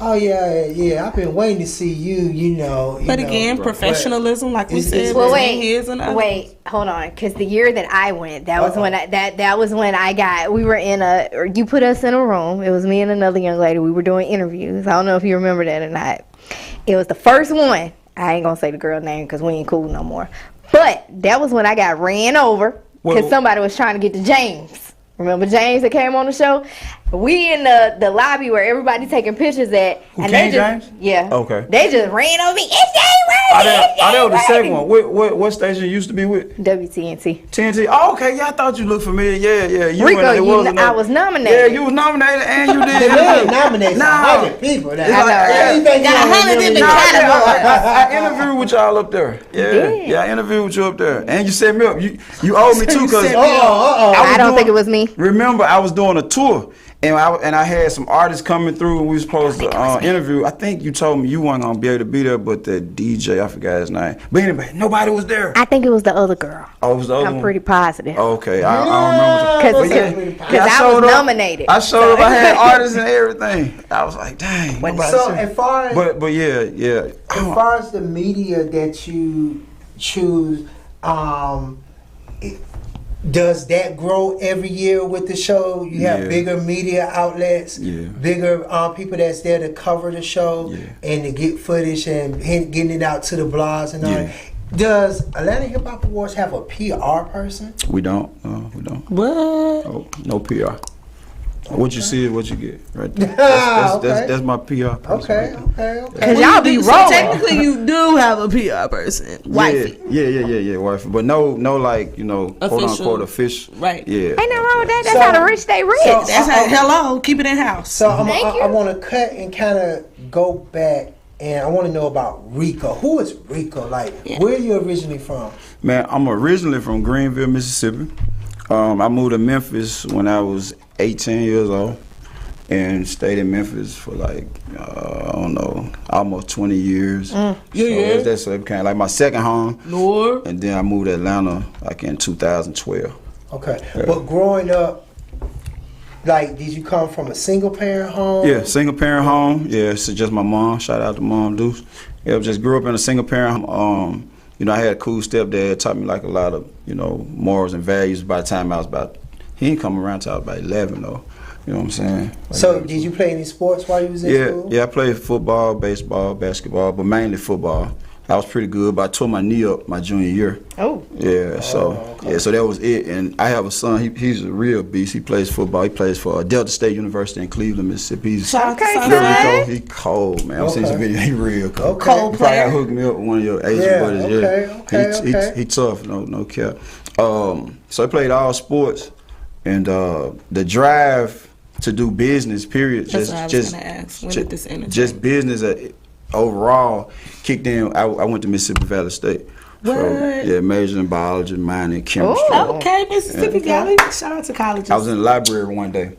[SPEAKER 1] oh yeah, I've been waiting to see you. You know.
[SPEAKER 2] But again, professionalism, like we said.
[SPEAKER 4] Well, wait, hold on, because the year that I went, that was when that was when I got. We were you put us in a room. It was me and another young lady. We were doing interviews. I don't know if you remember that or not. It was the first one. I ain't gonna say the girl name because we ain't cool no more. But that was when I got ran over because somebody was trying to get to James. Remember James that came on the show? We in the lobby where everybody taking pictures at.
[SPEAKER 7] Who, King James?
[SPEAKER 4] Yeah.
[SPEAKER 7] Okay.
[SPEAKER 4] They just ran over me. It's James.
[SPEAKER 7] I know the second one. What station you used to be with?
[SPEAKER 4] WTNT.
[SPEAKER 7] TNT. Oh, okay. Yeah, I thought you looked familiar. Yeah. You
[SPEAKER 4] Rico, I was nominated.
[SPEAKER 7] Yeah, you was nominated and you did.
[SPEAKER 1] They nominated 100 people.
[SPEAKER 7] I interviewed with y'all up there. Yeah, I interviewed with you up there. And you set me up. You owed me too because
[SPEAKER 4] I don't think it was me.
[SPEAKER 7] Remember, I was doing a tour. And I had some artists coming through and we were supposed to interview. I think you told me you weren't going to be able to be there, but the DJ, I forgot his name. But anyway, nobody was there.
[SPEAKER 4] I think it was the other girl.
[SPEAKER 7] Oh, it was the other one?
[SPEAKER 4] I'm pretty positive.
[SPEAKER 7] Oh, okay, I don't remember.
[SPEAKER 4] Because I was nominated.
[SPEAKER 7] I showed up, I had artists and everything. I was like, dang.
[SPEAKER 1] So as far as...
[SPEAKER 7] But yeah.
[SPEAKER 1] As far as the media that you choose, does that grow every year with the show? You have bigger media outlets, bigger people that's there to cover the show and to get footage and getting it out to the blogs and all that. Does Atlanta Hip Hop Awards have a PR person?
[SPEAKER 7] We don't. We don't.
[SPEAKER 2] What?
[SPEAKER 7] Oh, no PR. What you see is what you get, right there. That's my PR person.
[SPEAKER 1] Okay.
[SPEAKER 4] Because y'all be rolling.
[SPEAKER 2] So technically, you do have a PR person, wifey.
[SPEAKER 7] Yeah, wifey. But no, like, you know,
[SPEAKER 2] official,
[SPEAKER 7] quote unquote official.
[SPEAKER 2] Right.
[SPEAKER 7] Yeah.
[SPEAKER 4] Ain't nothing wrong with that. That's how the rich stay rich.
[SPEAKER 2] That's how. Hello, keep it in house.
[SPEAKER 1] So I want to cut and kind of go back, and I want to know about Rico. Who is Rico? Like, where are you originally from?
[SPEAKER 7] Man, I'm originally from Greenville, Mississippi. I moved to Memphis when I was 18 years old and stayed in Memphis for like, I don't know, almost 20 years. So that's it became like my second home. And then I moved to Atlanta like in 2012.
[SPEAKER 1] Okay. Yeah. But growing up, like, did you come from a single parent home?
[SPEAKER 7] Yeah, single parent home. Yeah, it's just my mom. Shout out to Mom Deuce. Yeah, just grew up in a single parent home. You know, I had a cool stepdad, taught me like a lot of, you know, morals and values. By the time I was he didn't come around till I was about 11 though. You know what I'm saying? Like,
[SPEAKER 1] so did you play any sports while you was in school? Yeah,
[SPEAKER 7] I played football, baseball, basketball, but mainly football. I was pretty good, but I tore my knee up my junior year.
[SPEAKER 4] Oh.
[SPEAKER 7] Yeah, so that was it. And I have a son, he's a real beast. He plays football. He plays for Delta State University in Cleveland, Mississippi. He's he cold, man. I've seen some video. He real cold.
[SPEAKER 2] Cold player.
[SPEAKER 7] He probably hooked me up with one of your Asian buddies. He tough, no cap. So I played all sports, and the drive to do business, period.
[SPEAKER 2] That's what I was gonna ask. When did this end?
[SPEAKER 7] Just business overall kicked in. I went to Mississippi Valley State.
[SPEAKER 2] What?
[SPEAKER 7] So, majored in biology, minor in chemistry.
[SPEAKER 2] Oh, okay, Mississippi Valley. Shout out to colleges.
[SPEAKER 7] I was in the library one day.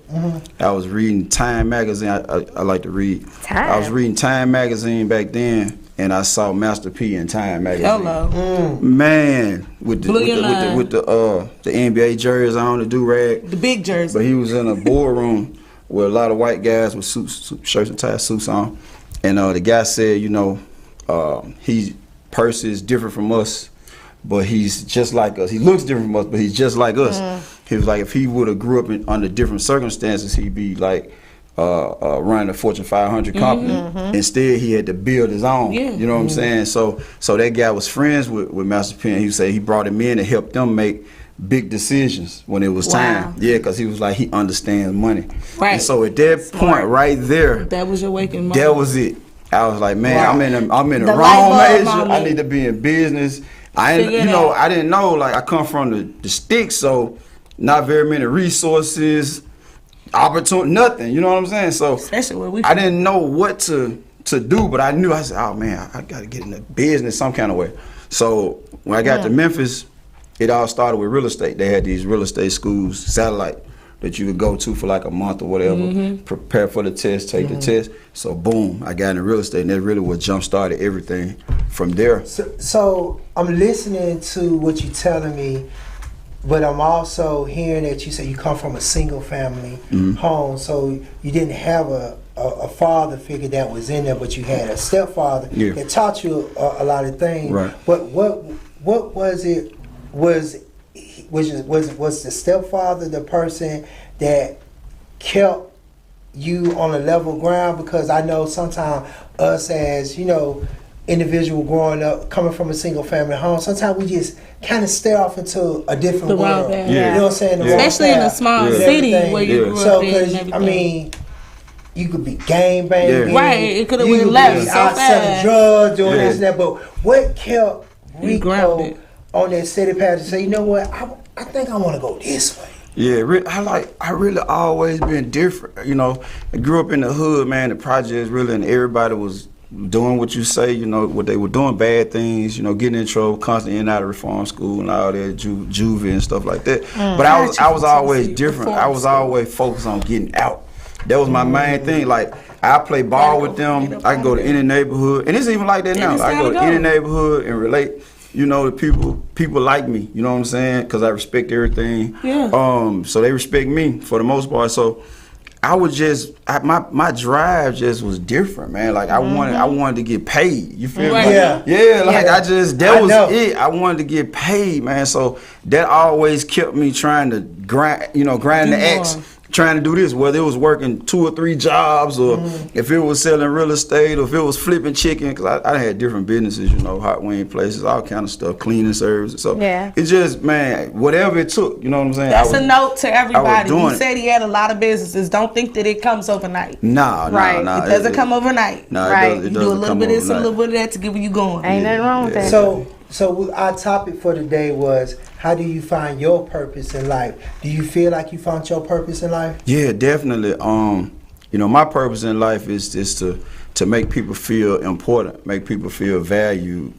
[SPEAKER 7] I was reading Time magazine. I like to read.
[SPEAKER 4] Time.
[SPEAKER 7] I was reading Time magazine back then, and I saw Master P in Time magazine.
[SPEAKER 2] Hello.
[SPEAKER 7] Man, with the NBA jerseys on, the do-rag.
[SPEAKER 2] The big jersey.
[SPEAKER 7] But he was in a boardroom with a lot of white guys with suits, shirts and ties, suits on. And the guy said, Percy is different from us, but he's just like us. He looks different from us, but he's just like us. He was like, if he would have grew up under different circumstances, he'd be like running a Fortune 500 company. Instead, he had to build his own. You know what I'm saying? So that guy was friends with Master P. He said he brought him in to help them make big decisions when it was time. Yeah, because he was like, he understands money. Right. And so at that point right there,
[SPEAKER 2] that was your waking moment.
[SPEAKER 7] That was it. I was like, man, I'm in the wrong major. I need to be in business. I didn't know, like, I come from the sticks, so not very many resources, opportunity, nothing. You know what I'm saying? So
[SPEAKER 2] especially where we
[SPEAKER 7] I didn't know what to do, but I knew. I said, oh man, I got to get into business some kind of way. So when I got to Memphis, it all started with real estate. They had these real estate schools, satellite, that you would go to for like a month or whatever, prepare for the test, take the test. So boom, I got into real estate, and that really what jump-started everything from there.
[SPEAKER 1] So I'm listening to what you're telling me, but I'm also hearing that you say you come from a single family home, so you didn't have a father figure that was in there, but you had a stepfather that taught you a lot of things.
[SPEAKER 7] Right.
[SPEAKER 1] But what was it? Was the stepfather the person that kept you on a level ground? Because I know sometimes us as, individual growing up, coming from a single family home, sometimes we just kind of stare off into a different world. You know what I'm saying?
[SPEAKER 2] Especially in a small city where you grew up in and everything.
[SPEAKER 1] You could be gang banging.
[SPEAKER 2] Right, it could have went left so fast.
[SPEAKER 1] Selling drugs, doing this and that. But what kept Rico on that steady path to say, you know what, I think I want to go this way?
[SPEAKER 7] Yeah, I really always been different. I grew up in the hood, man, the projects really, and everybody was doing what you say, what they were doing, bad things, getting in trouble, constantly in and out of reform school and all that, juvie and stuff like that. But I was always different. I was always focused on getting out. That was my main thing. Like, I play ball with them. I can go to any neighborhood, and it's even like that now. I go to any neighborhood and relate. The people like me, you know what I'm saying? Because I respect everything. Yeah. So they respect me for the most part. So I was my drive just was different, man. Like I wanted to get paid. You feel me?
[SPEAKER 1] Yeah.
[SPEAKER 7] That was it. I wanted to get paid, man. So that always kept me trying to grind the X. Trying to do this, whether it was working 2 or 3 jobs, or if it was selling real estate, or if it was flipping chicken, because I had different businesses, hot wing places, all kind of stuff, cleaning services. So it's just, man, whatever it took, you know what I'm saying?
[SPEAKER 2] That's a note to everybody. He said he had a lot of businesses. Don't think that it comes overnight.
[SPEAKER 7] Nah.
[SPEAKER 2] It doesn't come overnight.
[SPEAKER 7] Nah,
[SPEAKER 2] right.
[SPEAKER 7] It
[SPEAKER 2] you do a little bit of this, a little bit of that to get where you going.
[SPEAKER 4] Ain't nothing wrong with that.
[SPEAKER 1] So our topic for today was, how do you find your purpose in life? Do you feel like you found your purpose in life?
[SPEAKER 7] Yeah, definitely. My purpose in life is to make people feel important, make people feel valued,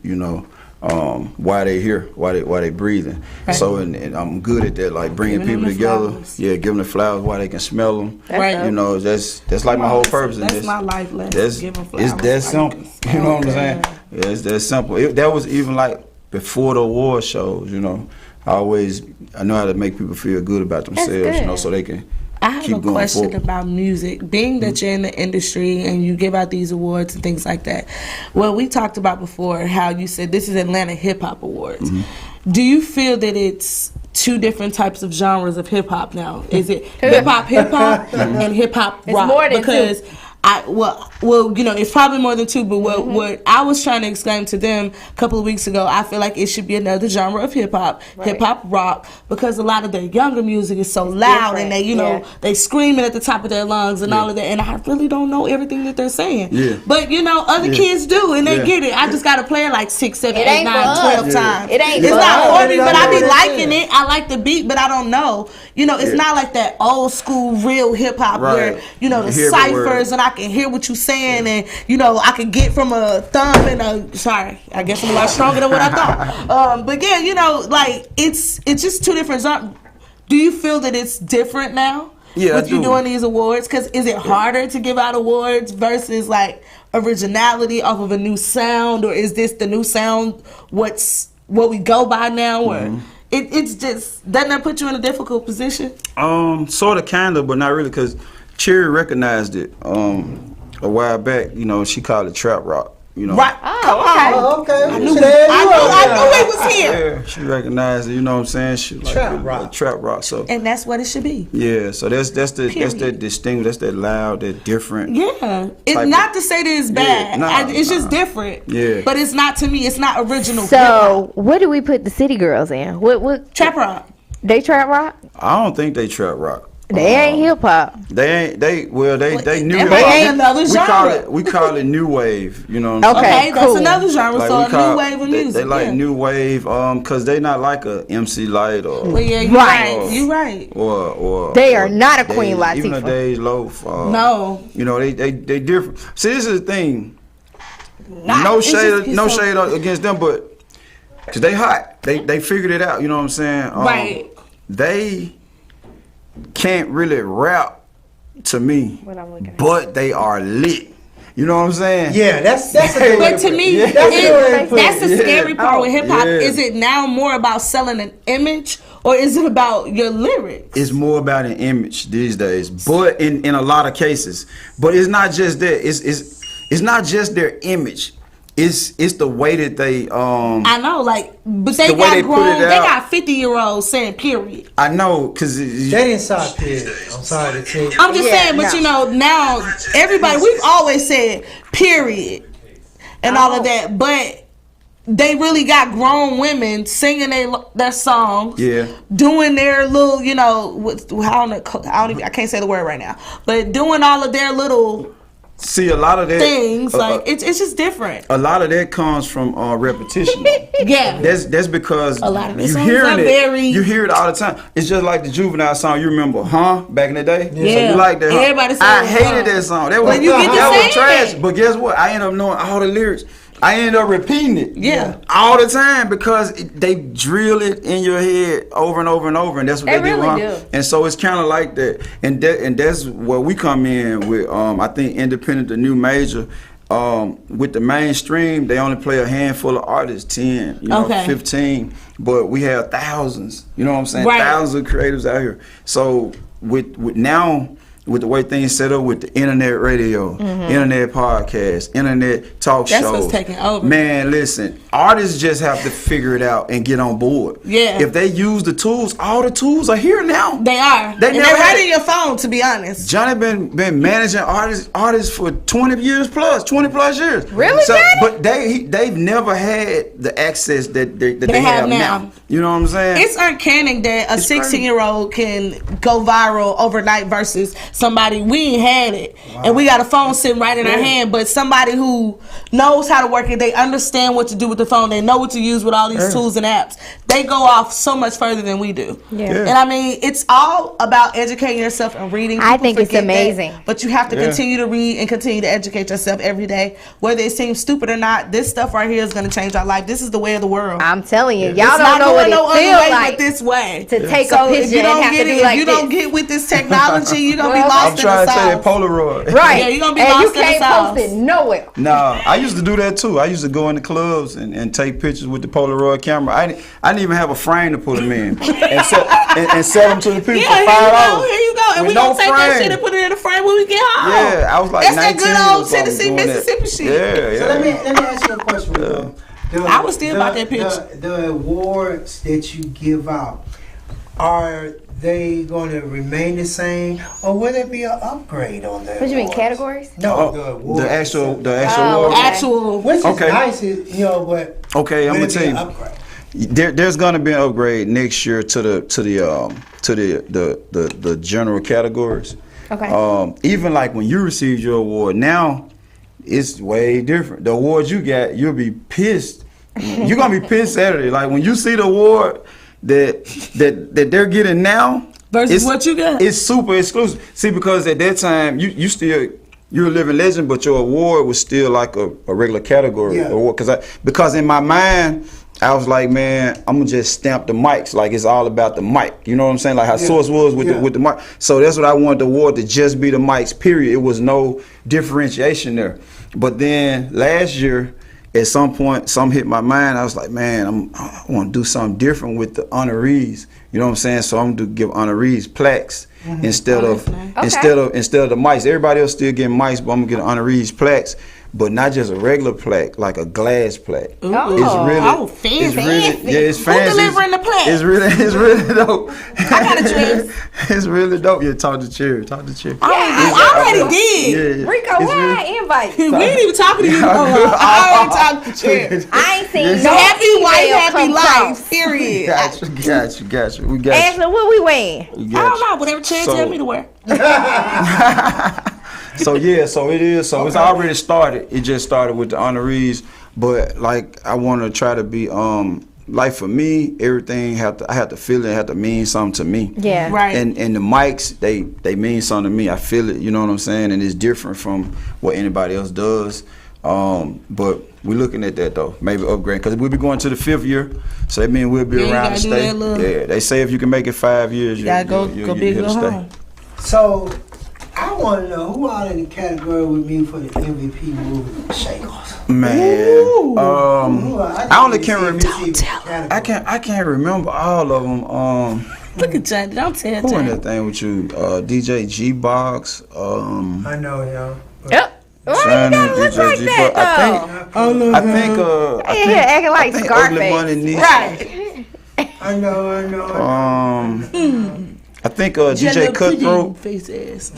[SPEAKER 7] why they here, why they breathing. Right. So and I'm good at that, like bringing people together. Flowers. Yeah, giving them flowers while they can smell them.
[SPEAKER 2] Right.
[SPEAKER 7] That's like my whole purpose.
[SPEAKER 2] That's my life lesson.
[SPEAKER 7] It's that simple. You know what I'm saying? Yeah, it's that simple. That was even like before the award shows. I know how to make people feel good about themselves. So they can.
[SPEAKER 2] I have a question about music. Being that you're in the industry and you give out these awards and things like that. Well, we talked about before how you said this is Atlanta Hip Hop Awards. Do you feel that it's 2 different types of genres of hip hop now? Is it hip hop and hip hop rock?
[SPEAKER 4] It's more than because 2.
[SPEAKER 2] It's probably more than 2, but what I was trying to explain to them a couple of weeks ago, I feel like it should be another genre of hip hop rock, because a lot of their younger music is so loud and they, they screaming at the top of their lungs and all of that, and I really don't know everything that they're saying. Yeah. But other kids do, and they get it. I just gotta play it like 6, 7, 8, 9, 12 times. It's not for me, but I be liking it. I like the beat, but I don't know. It's not like that old school real hip hop where the ciphers and I can hear what you're saying, and I can get from a thumb and I guess I'm a lot stronger than what I thought. But yeah, like it's just 2 different genres. Do you feel that it's different now? with you doing these awards? Because is it harder to give out awards versus like originality off of a new sound, or is this the new sound? What we go by now, or it's just doesn't that put you in a difficult position?
[SPEAKER 7] Sort of, kind of, but not really, because Cherry recognized it a while back. You know, she called it trap rock. You know,
[SPEAKER 2] right?
[SPEAKER 1] Oh, okay.
[SPEAKER 2] I knew it was here.
[SPEAKER 7] Yeah, she recognized it. You know what I'm saying? She like
[SPEAKER 1] trap rock.
[SPEAKER 7] Trap rock. So,
[SPEAKER 2] and that's what it should be.
[SPEAKER 7] Yeah. So that's that distinct. That's that loud. That different.
[SPEAKER 2] Yeah. It's not to say that it's bad. It's just different.
[SPEAKER 7] Yeah.
[SPEAKER 2] But it's not, to me. It's not original.
[SPEAKER 4] So what do we put the city girls in? What
[SPEAKER 2] trap rock?
[SPEAKER 4] They trap rock?
[SPEAKER 7] I don't think they trap rock.
[SPEAKER 4] They ain't hip hop.
[SPEAKER 7] They new hip
[SPEAKER 2] They
[SPEAKER 7] hop.
[SPEAKER 2] ain't another genre.
[SPEAKER 7] We call it new wave. You know what I'm saying?
[SPEAKER 2] Okay, that's another genre.
[SPEAKER 7] Like
[SPEAKER 2] so a new wave of music.
[SPEAKER 7] They like new wave, cause they not like a MC Light or.
[SPEAKER 2] Well, yeah, you right. You right.
[SPEAKER 7] Or
[SPEAKER 4] they are not a Queen Latifah.
[SPEAKER 7] Even a Dej Loaf.
[SPEAKER 2] No.
[SPEAKER 7] You know they different. See, this is the thing. No shade against them, but cause they hot. They figured it out. You know what I'm saying?
[SPEAKER 2] Right.
[SPEAKER 7] They can't really rap to me, but they are lit. You know what I'm saying?
[SPEAKER 1] Yeah, that's a good
[SPEAKER 2] but to me, that's the scary part with hip hop. Is it now more about selling an image, or is it about your lyrics?
[SPEAKER 7] It's more about an image these days, but in a lot of cases. But it's not just that. It's not just their image. It's the way that they
[SPEAKER 2] I know, like, but they got grown. They got 50-year-olds saying period.
[SPEAKER 7] I know, cause
[SPEAKER 1] they didn't say period. I'm sorry to tell you.
[SPEAKER 2] I'm just saying, but you know, now everybody, we've always said period and all of that, but they really got grown women singing their songs, doing their little, you know, I can't say the word right now, but doing all of their little.
[SPEAKER 7] See, a lot of that
[SPEAKER 2] things like it's just different.
[SPEAKER 7] A lot of that comes from repetition.
[SPEAKER 2] Yeah,
[SPEAKER 7] that's because
[SPEAKER 2] a lot of
[SPEAKER 7] you hearing it. You hear it all the time. It's just like the Juvenile song. You remember, back in the day.
[SPEAKER 2] Yeah,
[SPEAKER 7] so you like that.
[SPEAKER 2] Everybody
[SPEAKER 7] I hated that song. That was trash. But guess what? I ended up knowing all the lyrics. I ended up repeating it all the time because they drill it in your head over and over and over, and that's what they
[SPEAKER 4] really
[SPEAKER 7] do. And so it's kind of like that, and that's where we come in with. I think independent, the new major. With the mainstream, they only play a handful of artists, 10, 15, but we have thousands. You know what I'm saying? Right. Thousands of creatives out here. So with now. With the way things set up with the internet radio, internet podcast, internet talk shows.
[SPEAKER 2] That's what's taking over.
[SPEAKER 7] Man, listen, artists just have to figure it out and get on board.
[SPEAKER 2] Yeah.
[SPEAKER 7] If they use the tools, all the tools are here now.
[SPEAKER 2] They are. They're right in your phone, to be honest.
[SPEAKER 7] Johnny been managing artists for 20 plus years.
[SPEAKER 4] Really,
[SPEAKER 7] so, but they've never had the access that they have now. You know what I'm saying?
[SPEAKER 2] It's uncanny that a 16-year-old can go viral overnight versus somebody, we ain't had it, and we got a phone sitting right in our hand, but somebody who knows how to work it, they understand what to do with the phone, they know what to use with all these tools and apps, they go off so much further than we do. And I mean, it's all about educating yourself and reading.
[SPEAKER 4] I think it's amazing.
[SPEAKER 2] But you have to continue to read and continue to educate yourself every day. Whether it seems stupid or not, this stuff right here is going to change our life. This is the way of the world.
[SPEAKER 4] I'm telling you, y'all don't know what it feels like
[SPEAKER 2] but this way.
[SPEAKER 4] To take a picture and have to do like this.
[SPEAKER 2] If you don't get with this technology, you're going to be lost in the sauce.
[SPEAKER 7] I'm trying to say that Polaroid.
[SPEAKER 4] Right.
[SPEAKER 2] Yeah, you're going to be lost in the sauce.
[SPEAKER 4] And you can't post it nowhere.
[SPEAKER 7] Nah, I used to do that too. I used to go in the clubs and take pictures with the Polaroid camera. I didn't even have a frame to put them in. and sell them to the people for $5.
[SPEAKER 2] Here you go. And we going to take that shit and put it in a frame when we get home.
[SPEAKER 7] Yeah, I was like
[SPEAKER 2] that's
[SPEAKER 7] 19.
[SPEAKER 2] That's that good old Tennessee, Mississippi shit.
[SPEAKER 7] Yeah.
[SPEAKER 1] So let me ask you a question.
[SPEAKER 2] I was still about that picture.
[SPEAKER 1] The awards that you give out, are they going to remain the same, or will there be an upgrade on that?
[SPEAKER 4] What do you mean, categories?
[SPEAKER 1] No, the awards.
[SPEAKER 7] The actual
[SPEAKER 2] award.
[SPEAKER 1] Which is nice, but
[SPEAKER 7] okay, I'm gonna tell you. There's gonna be an upgrade next year to the general categories.
[SPEAKER 4] Okay.
[SPEAKER 7] Even like when you receive your award now, it's way different. The awards you got, you'll be pissed. You're gonna be pissed Saturday. Like when you see the award that they're getting now
[SPEAKER 2] versus what you got,
[SPEAKER 7] it's super exclusive. See, because at that time you're a living legend, but your award was still like a regular category award. Because in my mind, I was like, man, I'm gonna just stamp the mics. Like it's all about the mic. You know what I'm saying? Like how Source was with the mic. So that's what I wanted the award to just be the mics. Period. It was no differentiation there. But then last year, at some point, something hit my mind. I was like, man, I want to do something different with the honorees. You know what I'm saying? So I'm gonna give honorees plaques instead of the mics. Everybody else still getting mics, but I'm gonna get honorees plaques. But not just a regular plaque, like a glass plaque.
[SPEAKER 2] Ooh.
[SPEAKER 7] Fancy. It's fancy.
[SPEAKER 2] Who's delivering the plaque?
[SPEAKER 7] It's really dope.
[SPEAKER 2] I got a dress.
[SPEAKER 7] It's really dope. Yeah, talk to Cherry.
[SPEAKER 2] I already did.
[SPEAKER 7] Yeah.
[SPEAKER 4] Rico, why I invite you?
[SPEAKER 2] We ain't even talking to you. I already talked to Cherry.
[SPEAKER 4] I ain't seen no
[SPEAKER 2] happy wife, happy
[SPEAKER 4] life.
[SPEAKER 2] life. Period.
[SPEAKER 7] Got you. We got
[SPEAKER 4] Ashley, what we wearing?
[SPEAKER 2] I don't know. Whatever Cherry tell me to wear.
[SPEAKER 7] So it is. So it's already started. It just started with the honorees, but like I want to try to be like for me, everything I have to feel it, have to mean something to me.
[SPEAKER 4] Yeah.
[SPEAKER 2] Right.
[SPEAKER 7] And the mics, they mean something to me. I feel it. You know what I'm saying? And it's different from what anybody else does. But we're looking at that though, maybe upgrade because we'll be going to the 5th year, so that means we'll be around to stay. Yeah, they say if you can make it 5 years, you gotta go big, go home.
[SPEAKER 1] So I want to know who all in the category with me for the MVP movie Shake-Offs.
[SPEAKER 7] Man, I only can't remember.
[SPEAKER 2] I
[SPEAKER 7] can't remember all of them.
[SPEAKER 2] Look at Johnny. Don't tell
[SPEAKER 7] Who in
[SPEAKER 2] Johnny.
[SPEAKER 7] that thing with you? DJ G-Box.
[SPEAKER 1] I know, y'all.
[SPEAKER 4] Yep. Why you gotta look like that though?
[SPEAKER 7] I think
[SPEAKER 4] acting like Scarface.
[SPEAKER 2] Right.
[SPEAKER 1] I know.
[SPEAKER 7] I think DJ Cutthroat.
[SPEAKER 2] Face ass.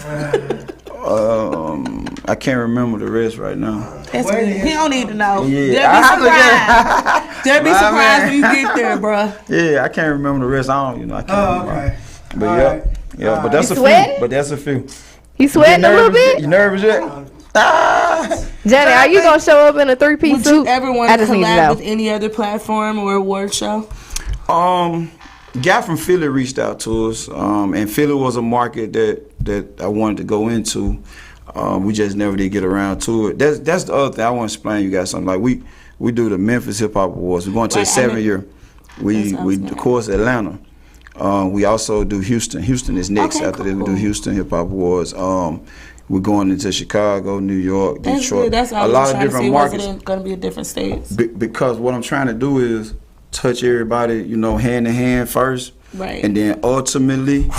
[SPEAKER 7] I can't remember the rest right now.
[SPEAKER 2] That's good. He don't need to know.
[SPEAKER 7] Yeah,
[SPEAKER 2] They'll be surprised when you get there, bro.
[SPEAKER 7] Yeah, I can't remember the rest. I can't remember.
[SPEAKER 1] Okay.
[SPEAKER 7] But yeah, but that's a few.
[SPEAKER 4] You sweating a little bit?
[SPEAKER 7] You nervous yet?
[SPEAKER 4] Johnny, are you gonna show up in a 3-piece suit?
[SPEAKER 2] Would you ever want to collab with any other platform or award show?
[SPEAKER 7] Guy from Philly reached out to us, and Philly was a market that I wanted to go into. We just never did get around to it. That's the other thing I want to explain. You guys something like we do the Memphis Hip Hop Awards. We're going to the 7th year. We of course Atlanta. We also do Houston. Houston is next after this. We do Houston Hip Hop Awards. We're going into Chicago, New York, Detroit.
[SPEAKER 2] That's all
[SPEAKER 7] a lot of different markets.
[SPEAKER 2] Was it going to be a different states?
[SPEAKER 7] Because what I'm trying to do is touch everybody, hand in hand first,
[SPEAKER 2] right,
[SPEAKER 7] and then ultimately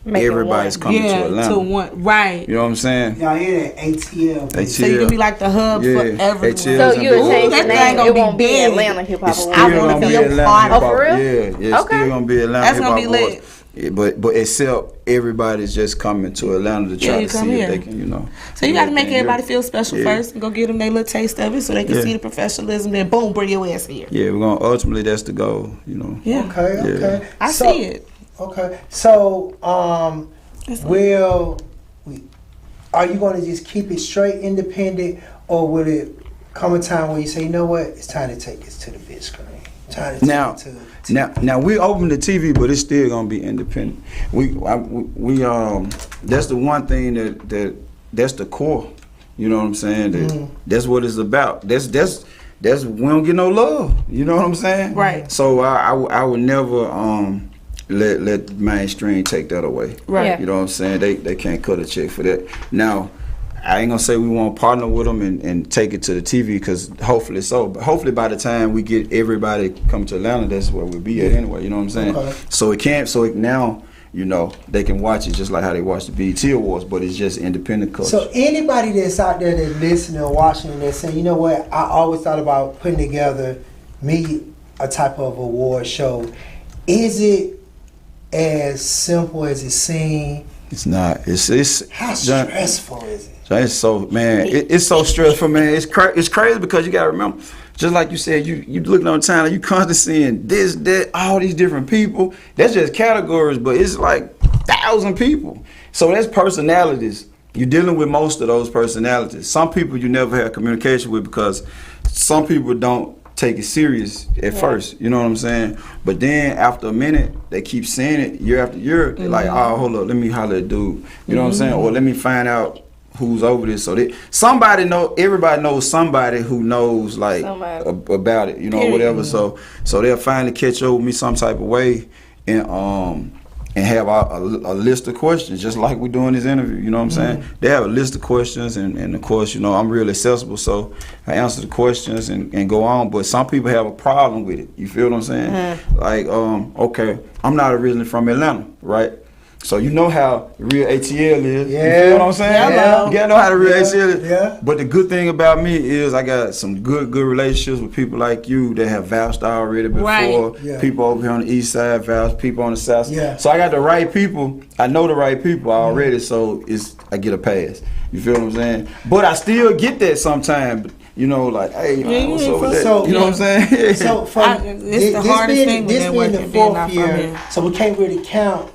[SPEAKER 7] everybody's coming to Atlanta.
[SPEAKER 2] Right.
[SPEAKER 7] You know what I'm saying?
[SPEAKER 1] Y'all hear that? ATL.
[SPEAKER 2] So you can be like the hub for everyone.
[SPEAKER 4] So you would change the name. It won't be Atlanta Hip Hop Awards.
[SPEAKER 2] I want to be a part of
[SPEAKER 7] it. Yeah, it's still gonna be Atlanta
[SPEAKER 2] That's
[SPEAKER 7] Hip Hop
[SPEAKER 2] gonna be lit.
[SPEAKER 7] Awards. Yeah, but except everybody's just coming to Atlanta to try to see if they can,
[SPEAKER 2] So you got to make everybody feel special first and go give them their little taste of it so they can see the professionalism. Then boom, bring your ass here.
[SPEAKER 7] Yeah, we're gonna ultimately that's the goal,
[SPEAKER 2] Yeah.
[SPEAKER 1] Okay.
[SPEAKER 2] I see it.
[SPEAKER 1] Okay. So, are you going to just keep it straight independent, or will it come a time where you say, you know what, it's time to take this to the big screen?
[SPEAKER 7] Now we open the TV, but it's still gonna be independent. We that's the one thing that's the core. You know what I'm saying? That's what it's about. That's we don't get no love. You know what I'm saying?
[SPEAKER 2] Right.
[SPEAKER 7] So I would never let mainstream take that away.
[SPEAKER 2] Right. Yeah.
[SPEAKER 7] You know what I'm saying? They can't cut a check for that. Now, I ain't gonna say we won't partner with them and take it to the TV because hopefully so. But hopefully by the time we get everybody come to Atlanta, that's where we'll be at anyway. You know what I'm saying?
[SPEAKER 1] Okay.
[SPEAKER 7] So now they can watch it just like how they watch the BET Awards, but it's just independent culture.
[SPEAKER 1] So anybody that's out there that's listening or watching and that's saying, you know what, I always thought about putting together a type of award show. Is it as simple as it seems?
[SPEAKER 7] It's not. It's
[SPEAKER 1] how stressful is it?
[SPEAKER 7] It's so, man, it's so stressful, man. It's crazy because you gotta remember, just like you said, you looking on time, you constantly seeing this, that, all these different people. That's just categories, but it's like 1,000 people. So that's personalities. You're dealing with most of those personalities. Some people you never have communication with because some people don't take it serious at first, you know what I'm saying? But then after a minute, they keep saying it year after year. They're like, oh, hold up, let me holler at dude. You know what I'm saying? Or let me find out who's over this. So everybody knows somebody who knows like about it, you know, whatever. So they'll finally catch up with me some type of way and have a list of questions, just like we're doing this interview, you know what I'm saying? They have a list of questions, and of course, you know, I'm real accessible, so I answer the questions and go on, but some people have a problem with it, you feel what I'm saying? Like, okay, I'm not originally from Atlanta, right? So you know how the real ATL is. Yeah. You feel what I'm saying? Yeah. You gotta know how the real ATL is. Yeah. But the good thing about me is I got some good relationships with people like you that have vouched already before. Right. Yeah. People over here on the east side vouch, people on the south side. Yeah. So I got the right people. I know the right people already, so I get a pass. You feel what I'm saying? But I still get that sometimes. You know, like, hey, what's up with that? So, you know what I'm saying?
[SPEAKER 1] So
[SPEAKER 2] it's the hardest thing
[SPEAKER 1] this being the 4th year, so we can't really count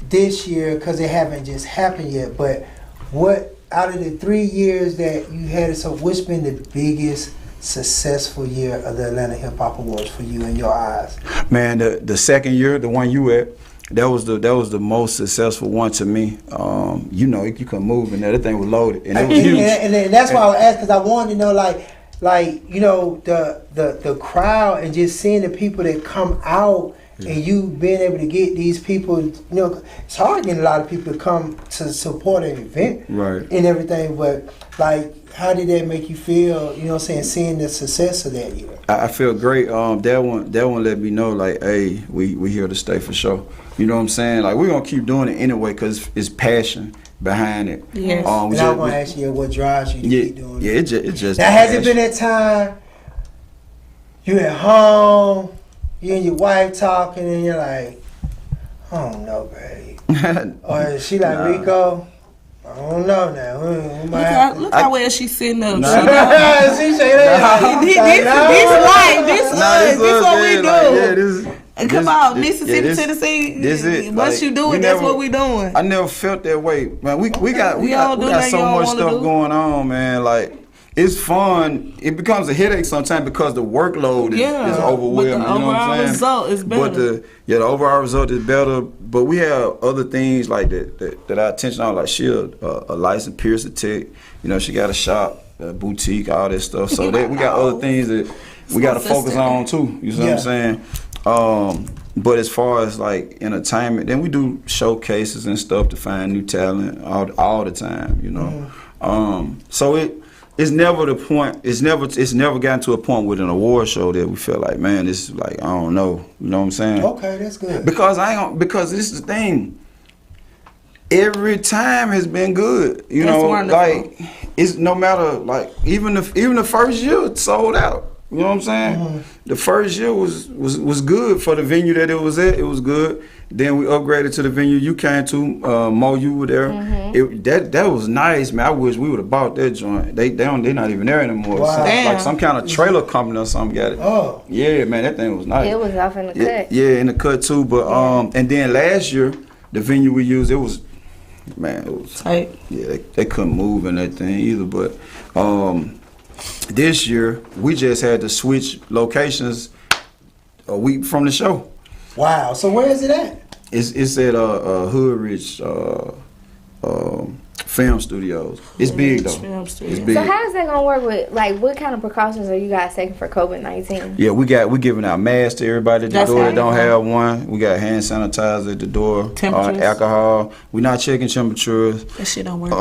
[SPEAKER 1] this year because it haven't just happened yet, but what out of the 3 years that you had it, so what's been the biggest successful year of the Atlanta Hip Hop Awards for you in your eyes?
[SPEAKER 7] Man, the second year, the one you at, that was the most successful one to me. You know, you couldn't move in there. That thing was loaded, and it was huge.
[SPEAKER 1] And that's why I asked, because I wanted to know, like you know, the crowd and just seeing the people that come out. Yeah. And you being able to get these people, you know, it's hard getting a lot of people to come to support an event, right, and everything. But like, how did that make you feel? You know what I'm saying? Seeing the success of that year.
[SPEAKER 7] I feel great. That one let me know, like, hey, we here to stay for sure. You know what I'm saying? Like, we're gonna keep doing it anyway because it's passion behind it.
[SPEAKER 2] Yes.
[SPEAKER 1] And I want to ask you what drives you to keep doing it.
[SPEAKER 7] Yeah, it just.
[SPEAKER 1] Now, has it been that time you at home? You and your wife talking, and you're like, I don't know, babe. Or is she like, Rico? I don't know now.
[SPEAKER 2] Look how well she's sitting up.
[SPEAKER 1] This
[SPEAKER 2] what we do. And come on, Mississippi, Tennessee.
[SPEAKER 7] This it.
[SPEAKER 2] What you doing? That's what we doing.
[SPEAKER 7] I never felt that way, man. We got so much stuff going on, man. Like, it's fun. It becomes a headache sometimes because the workload is overwhelming.
[SPEAKER 2] But the overall result is better.
[SPEAKER 7] But the overall result is better. But we have other things like that our attention on. Like, she a licensed piercing tech. You know, she got a shop, a boutique, all that stuff. So we got other things that we got to focus on too. You see what I'm saying? But as far as like entertainment, then we do showcases and stuff to find new talent all the time. You know, so it's never the point. It's never gotten to a point with an award show that we feel like, man, this is like, I don't know. You know what I'm saying?
[SPEAKER 1] Okay, that's good.
[SPEAKER 7] Because this is the thing. Every time has been good. You know, wonderful. Like, it's no matter, like, even the first year it sold out. You know what I'm saying? Mm-hmm. The first year was good for the venue that it was at. It was good. Then we upgraded to the venue you came to. Mo, you were there. Mm-hmm. That was nice, man. I wish we would have bought that joint. They not even there anymore.
[SPEAKER 1] Wow.
[SPEAKER 7] Like some kind of trailer company or something got it. Oh. Yeah, man, that thing was nice.
[SPEAKER 4] It was off in the cut.
[SPEAKER 7] Yeah, in the cut too. But and then last year, the venue we used, it was
[SPEAKER 2] tight.
[SPEAKER 7] Yeah, they couldn't move in that thing either. But this year, we just had to switch locations a week from the show.
[SPEAKER 1] Wow. So where is it at?
[SPEAKER 7] It's at Hood Rich Film Studios. It's big though. It's big.
[SPEAKER 4] So how is that gonna work with, like, what kind of precautions are you guys taking for COVID-19?
[SPEAKER 7] Yeah, we giving out masks to everybody at the door that don't have one. We got hand sanitizer at the door. Alcohol. We not checking temperatures.
[SPEAKER 2] That shit don't work.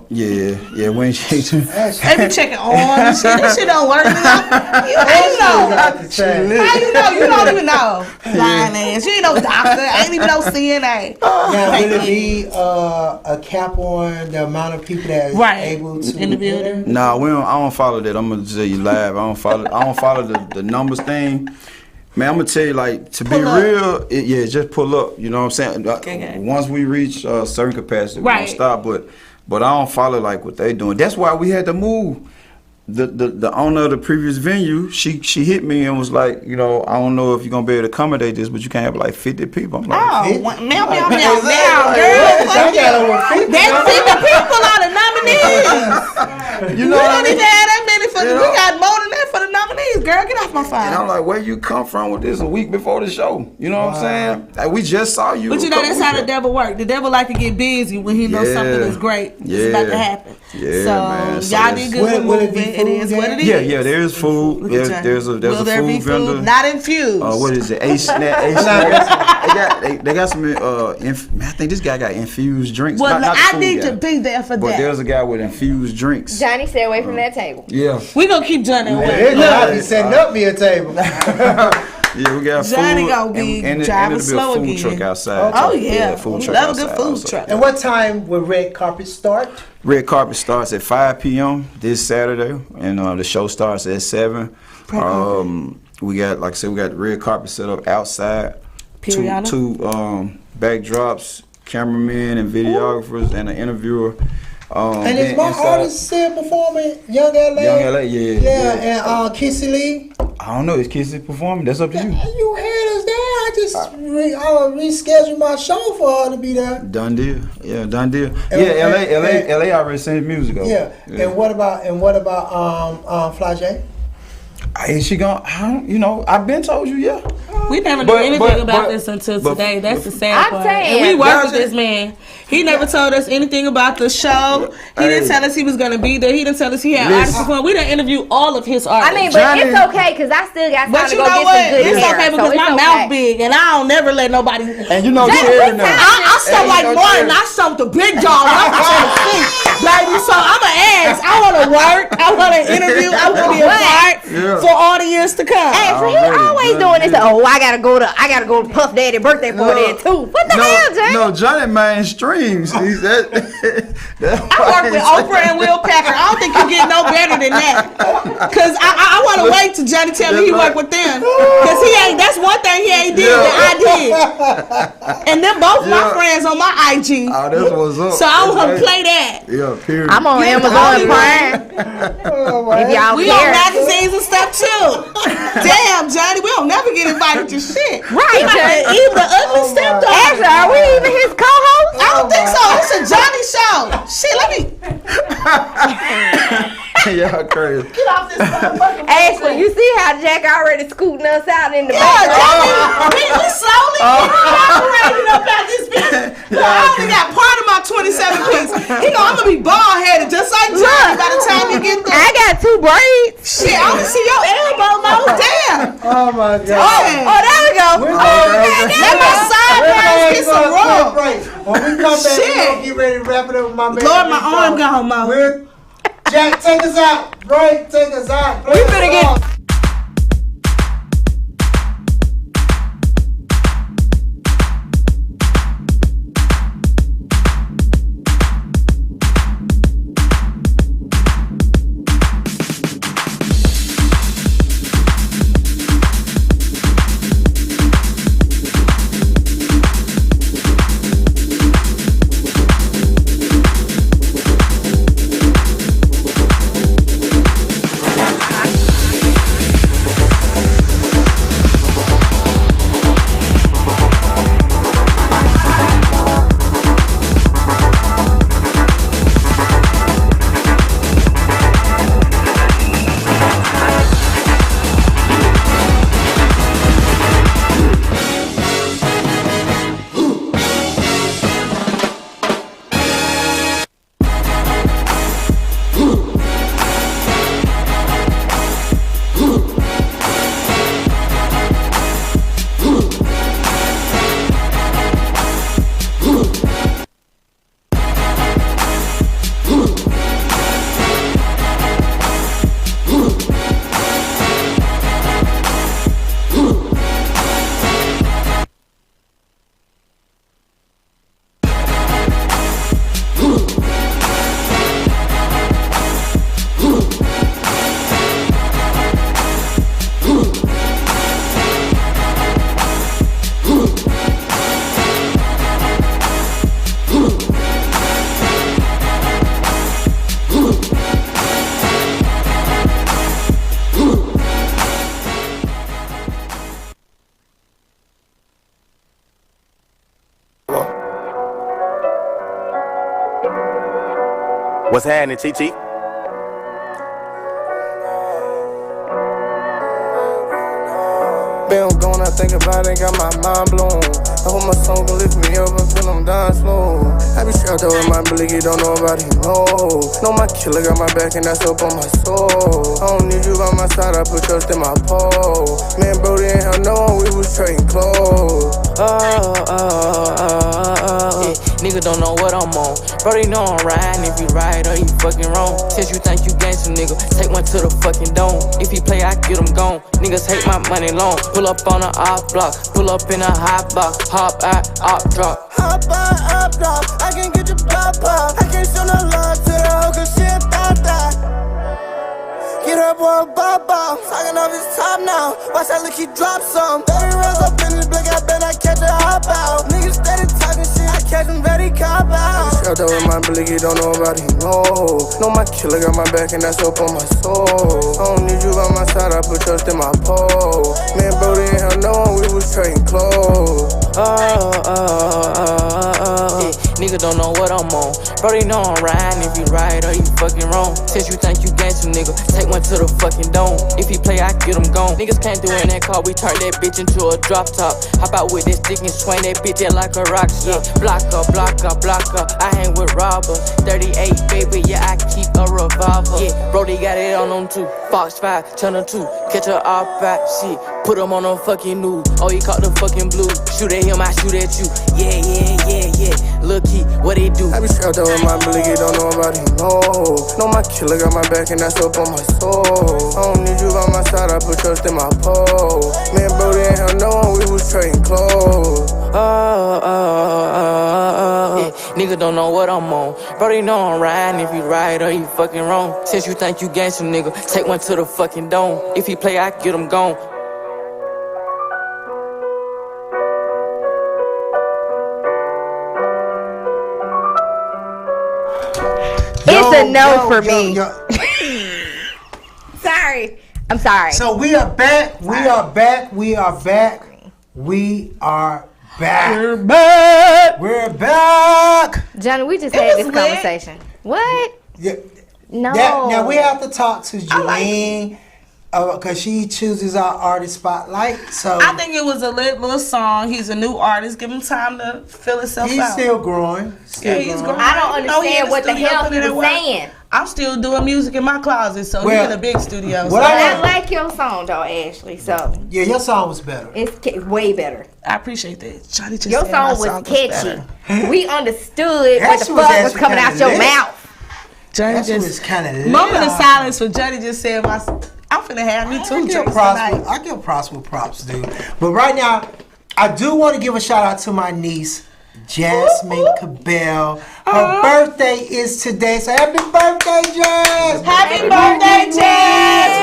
[SPEAKER 7] Yeah, we ain't checking.
[SPEAKER 2] They be checking on shit. That shit don't work. How you know? You don't even know. Lying ass. You ain't no doctor. Ain't even no CNA.
[SPEAKER 1] Now, will it be a cap on the amount of people that are able to
[SPEAKER 2] in the building?
[SPEAKER 7] Nah, I don't follow that. I'm gonna tell you live. I don't follow the numbers thing. Man, I'm gonna tell you, like, to be real, just pull up. You know what I'm saying? Okay. Once we reach a certain capacity, we're gonna stop. But I don't follow like what they doing. That's why we had to move. The owner of the previous venue, she hit me and was like, you know, I don't know if you're gonna be able to accommodate this, but you can't have like 50 people. I'm like,
[SPEAKER 2] meow, girl. That's 50 people are the nominees. We don't even have that many for we got more than that for the nominees. girl, get off my phone.
[SPEAKER 7] And I'm like, where you come from with this a week before the show? You know what I'm saying? Like, we just saw you.
[SPEAKER 2] But you know, that's how the devil works. The devil like to get busy when he knows something is great. It's about to happen.
[SPEAKER 7] Yeah,
[SPEAKER 2] so,
[SPEAKER 7] man. So
[SPEAKER 2] y'all did good with moving. It is what it is.
[SPEAKER 7] Yeah, there's food. There's a food vendor.
[SPEAKER 2] Not infused.
[SPEAKER 7] What is it? A-Snack. They got some, I think this guy got infused drinks.
[SPEAKER 2] Well, not I need to be there for that.
[SPEAKER 7] But there's a guy with infused drinks.
[SPEAKER 4] Johnny, stay away from that table.
[SPEAKER 7] Yeah.
[SPEAKER 2] We gonna keep Johnny away.
[SPEAKER 1] I'll be setting up me a table.
[SPEAKER 7] Yeah, we got
[SPEAKER 2] Johnny
[SPEAKER 7] food.
[SPEAKER 2] Gonna be driving slow
[SPEAKER 7] food
[SPEAKER 2] again.
[SPEAKER 7] Truck outside.
[SPEAKER 2] Oh yeah,
[SPEAKER 7] food
[SPEAKER 2] truck love outside. A good food truck.
[SPEAKER 1] And what time will red carpet start?
[SPEAKER 7] Red carpet starts at 5 p.m. this Saturday, and the show starts at 7. We got, like I said, we got the red carpet set up outside. Two backdrops, cameramen and videographers, and an interviewer.
[SPEAKER 1] And is my artist still performing? Young LA?
[SPEAKER 7] Young LA, yeah.
[SPEAKER 1] And Kissy Lee?
[SPEAKER 7] I don't know. Is Kissy performing? That's up to you.
[SPEAKER 1] You had us there. I just rescheduled my show for her to be there.
[SPEAKER 7] Done deal. Yeah, done deal. LA already sent music over.
[SPEAKER 1] Yeah. And what about Flagey?
[SPEAKER 7] Is she gonna? I've been told you, yeah.
[SPEAKER 2] We never knew anything about this until today. That's the sad part. And we worked with this man. He never told us anything about the show. He didn't tell us he was gonna be there. He didn't tell us he had artists perform. We didn't interview all of his artists.
[SPEAKER 4] I mean, but it's okay because I still got time to go get some good
[SPEAKER 2] It's okay because my mouth big and I don't never let nobody.
[SPEAKER 7] And you know, I
[SPEAKER 2] stomp like Martin. I stomp the big dog. I'm baby. So I'm an ass. I want to work. I want to interview. I want to be a part for all the years to come.
[SPEAKER 4] Hey, so he always doing this. Oh, I gotta go to Puff Daddy birthday party too. What the hell, Johnny?
[SPEAKER 7] No, Johnny mainstream. I
[SPEAKER 2] work with Oprah and Will Packer. I don't think you get no better than that. Cause I want to wait till Johnny tell me he worked with them. Cause he ain't. That's one thing he ain't did that I did. And them both my friends on my IG.
[SPEAKER 7] Oh, that's what's up.
[SPEAKER 2] So I want to play that.
[SPEAKER 7] Yeah, period.
[SPEAKER 4] I'm on Amazon Prime. If y'all
[SPEAKER 2] we on magazines and stuff too. Damn, Johnny, we don't never get invited to shit.
[SPEAKER 4] Right,
[SPEAKER 2] even the ugly stepdaughter.
[SPEAKER 4] Actually, are we even his co-host?
[SPEAKER 2] I don't think so. It's a Johnny show. Shit, let me.
[SPEAKER 7] Y'all crazy.
[SPEAKER 2] Get off this motherfucker.
[SPEAKER 4] Ashley, you see how Jack already scooting us out in the back?
[SPEAKER 2] Johnny, we slowly operating up out this bitch. I only got part of my 27 piece. I'm gonna be bald headed just like Johnny by the time you get there.
[SPEAKER 4] I got 2 braids.
[SPEAKER 2] Shit, I only see your elbow, Mo. Damn.
[SPEAKER 1] Oh my God.
[SPEAKER 2] Oh,
[SPEAKER 4] there we go.
[SPEAKER 2] Let my sideburns get some room.
[SPEAKER 1] When we come back, we're gonna get ready to wrap it up with my man.
[SPEAKER 2] Lord, my arm gone, Mo.
[SPEAKER 1] Jack, take us out. Right, take us out.
[SPEAKER 4] We finna get.
[SPEAKER 8] What's happening, TT? Been going, I think about it, got my mind blown. I hope my song gon' lift me up until I'm dying slow. I be strapped up with my blicky, don't know about it, no. Know my killer got my back and that's up on my soul. I don't need you by my side, I put trust in my pole. Man, Brody ain't hell no, we was trading clothes.
[SPEAKER 9] Yeah, nigga don't know what I'm on. Brody know I'm riding, if you right or you fucking wrong. Since you think you gangsta, nigga, take one to the fucking dome. If he play, I get him gone. Niggas hate my money long. Pull up on a op block, pull up in a hot box, hop out, op drop.
[SPEAKER 8] Hop out, up drop, I can get your pop up. I can't show no love to the hoe, cause she a thot. Get her boy bop bop, talking off his top now. Watch that look, he drop some. 30 rounds up in this blick, I bet I catch a hop out. Niggas steady talking shit, I catch him very cop out. Strapped up with my blicky, don't know about it, no. Know my killer got my back and that's up on my soul. I don't need you by my side, I put trust in my pole. Man, Brody ain't hell no, we was trading clothes.
[SPEAKER 9] Yeah, nigga don't know what I'm on. Brody know I'm riding, if you right or you fucking wrong. Since you think you gangsta, nigga, take one to the fucking dome. If he play, I get him gone. Niggas can't do it in that car, we turn that bitch into a drop top. Hop out with this stick and swing that bitch out like a rock shit. Block up, block up, block up. I hang with robbers. 38, baby, yeah, I keep a revolver. Yeah, Brody got it on them too. Fox 5, channel 2. Catch her off back, shit. Put him on a fucking news. Oh, he caught the fucking blue. Shoot at him, I shoot at you. Yeah. Look, what he do?
[SPEAKER 8] I be strapped up with my blicky, don't know about it, no. Know my killer got my back and that's up on my soul. I don't need you by my side, I put trust in my pole. Man, Brody ain't hell no, we was trading clothes.
[SPEAKER 9] Yeah, nigga don't know what I'm on. Brody know I'm riding, if you right or you fucking wrong. Since you think you gangsta, nigga, take one to the fucking dome. If he play, I get him gone.
[SPEAKER 4] It's a no for me. Sorry. I'm sorry.
[SPEAKER 1] So we are back. We are back. We're back.
[SPEAKER 4] Johnny, we just had this conversation. What?
[SPEAKER 1] Yeah.
[SPEAKER 4] No.
[SPEAKER 1] Now we have to talk to Jolene because she chooses our artist spotlight. So
[SPEAKER 2] I think it was a lit little song. He's a new artist. Give him time to fill himself out.
[SPEAKER 1] He's still growing.
[SPEAKER 2] He's growing.
[SPEAKER 4] I don't understand what the hell he was saying.
[SPEAKER 2] I'm still doing music in my closet, so he's in a big studio. So
[SPEAKER 4] I like your song though, Ashley. So
[SPEAKER 1] yeah, your song was better.
[SPEAKER 4] It's way better.
[SPEAKER 2] I appreciate that. Johnny just
[SPEAKER 4] your
[SPEAKER 2] said
[SPEAKER 4] song was catchy. We understood what the fuck was coming out your mouth.
[SPEAKER 2] Johnny
[SPEAKER 1] that
[SPEAKER 2] just
[SPEAKER 1] was kind of
[SPEAKER 2] moment of silence for Johnny just said I'm finna have me too.
[SPEAKER 1] I give Prosper props, dude. But right now, I do want to give a shout out to my niece, Jasmine Cabbell. Her birthday is today, so happy birthday, Jazz!
[SPEAKER 2] Happy birthday, Jazz!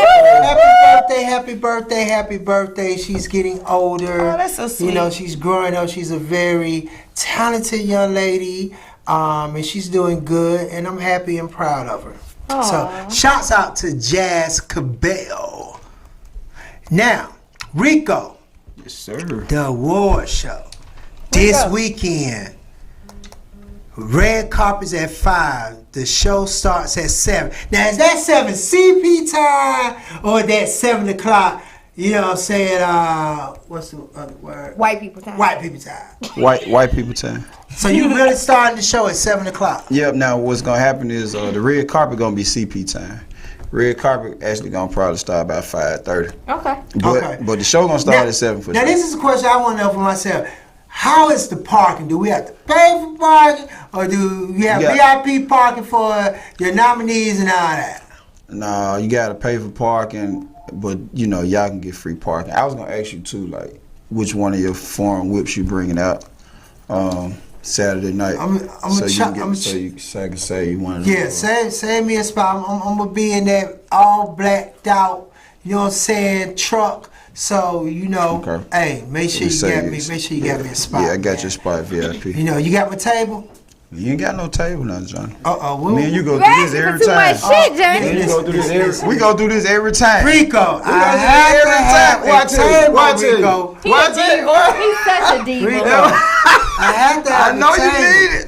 [SPEAKER 1] Happy birthday! She's getting older.
[SPEAKER 2] Oh, that's so sweet.
[SPEAKER 1] You know, she's growing up. She's a very talented young lady, and she's doing good. And I'm happy and proud of her.
[SPEAKER 4] Aww.
[SPEAKER 1] So, shouts out to Jazz Cabbell. Now, Rico.
[SPEAKER 7] Yes, sir.
[SPEAKER 1] The award show. This weekend. Red carpet's at 5. The show starts at 7. Now, is that 7 CP time or that 7 o'clock? You know what I'm saying? What's the other word?
[SPEAKER 4] White people time.
[SPEAKER 1] White people time.
[SPEAKER 7] White people time.
[SPEAKER 1] So you really starting the show at 7 o'clock?
[SPEAKER 7] Yep. Now what's gonna happen is the red carpet gonna be CP time. Red carpet actually gonna probably start about 5:30.
[SPEAKER 4] Okay.
[SPEAKER 7] But the show gonna start at 7 for sure.
[SPEAKER 1] Now this is a question I want to know for myself. How is the parking? Do we have to pay for parking, or do you have VIP parking for your nominees and all that?
[SPEAKER 7] No, you gotta pay for parking, but you know y'all can get free parking. I was gonna ask you too, like which one of your foreign whips you bringing out Saturday night. So I can say you want to.
[SPEAKER 1] Yeah, save me a spot. I'm gonna be in that all blacked out, you know what I'm saying, truck. So you know, hey, make sure you got me a spot.
[SPEAKER 7] Yeah, I got your spot VIP.
[SPEAKER 1] You know, you got my table.
[SPEAKER 7] You ain't got no table now, Johnny.
[SPEAKER 1] Me
[SPEAKER 7] and you go through this every time. We go through this every time.
[SPEAKER 1] Rico,
[SPEAKER 7] I have to have Watch it.
[SPEAKER 4] He's such a diva.
[SPEAKER 1] Rico, I have to have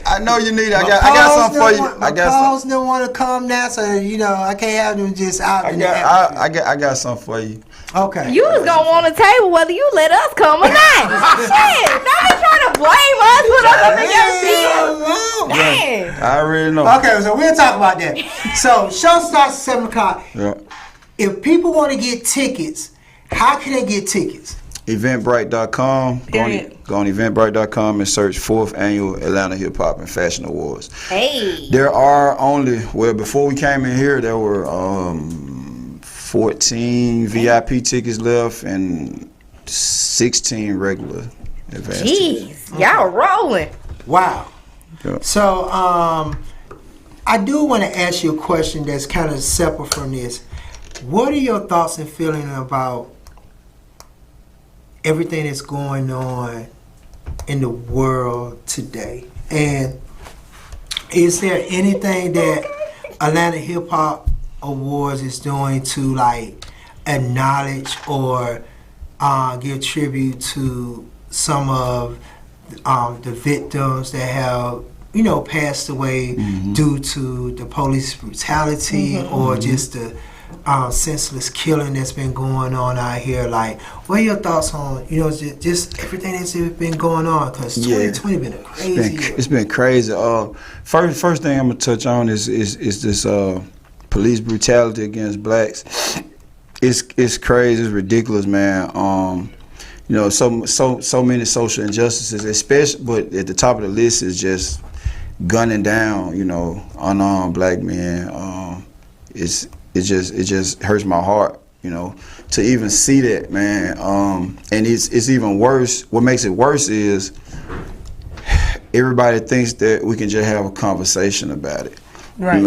[SPEAKER 7] I know you need it. I got something for you.
[SPEAKER 1] My calls don't want to come now, so you know I can't have them just out.
[SPEAKER 7] I got something for you.
[SPEAKER 1] Okay.
[SPEAKER 4] You was gonna want a table whether you let us come or not. Shit, don't be trying to blame us. Put us up in your business. Dang.
[SPEAKER 7] I already know.
[SPEAKER 1] Okay, so we'll talk about that. So show starts at 7 o'clock.
[SPEAKER 7] Yeah.
[SPEAKER 1] If people want to get tickets, how can they get tickets?
[SPEAKER 7] Eventbrite.com. Go on Eventbrite.com and search 4th Annual Atlanta Hip Hop and Fashion Awards.
[SPEAKER 4] Hey.
[SPEAKER 7] There are only, well, before we came in here, there were 14 VIP tickets left and 16 regular advance tickets.
[SPEAKER 4] Jeez, y'all rolling.
[SPEAKER 1] Wow.
[SPEAKER 7] Yeah.
[SPEAKER 1] So I do want to ask you a question that's kind of separate from this. What are your thoughts and feelings about everything that's going on in the world today? And is there anything that Atlanta Hip Hop Awards is doing to like acknowledge or give tribute to some of the victims that have, you know, passed away due to the police brutality or just the senseless killing that's been going on out here? Like, what are your thoughts on, you know, just everything that's been going on? Because 2020 been a crazy year.
[SPEAKER 7] It's been crazy. First thing I'm gonna touch on is this police brutality against blacks. It's crazy. It's ridiculous, man. You know, so many social injustices, especially, but at the top of the list is just gunning down, you know, unarmed black men. It just hurts my heart, you know, to even see that, man. And it's even worse. What makes it worse is everybody thinks that we can just have a conversation about it. Right.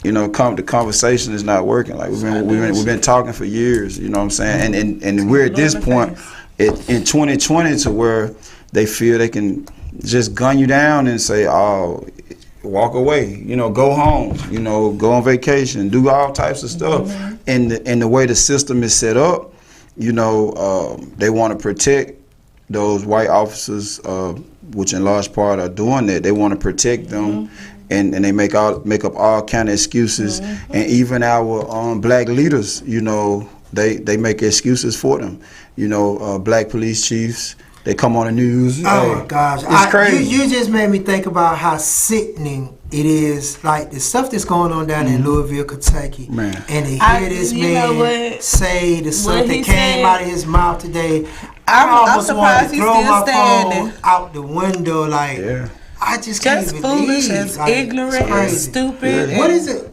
[SPEAKER 7] You know, the conversation is not working. Like we've been talking for years. You know what I'm saying? And we're at this point in 2020 to where they feel they can just gun you down and say, "Oh, walk away, you know, go home, you know, go on vacation, do all types of stuff." And the way the system is set up, you know, they want to protect those white officers, which in large part are doing that. They want to protect them, and they make up all kind of excuses. And even our black leaders, you know, they make excuses for them. You know, black police chiefs. They come on the news.
[SPEAKER 1] Oh my gosh.
[SPEAKER 7] It's crazy.
[SPEAKER 1] You just made me think about how sickening it is. Like the stuff that's going on down in Louisville, Kentucky. Man. And to hear this man say the stuff that came out of his mouth today. I almost wanted to throw my phone out the window. Like, I just can't believe.
[SPEAKER 2] Foolish, as like, ignorant, as stupid.
[SPEAKER 1] Yeah.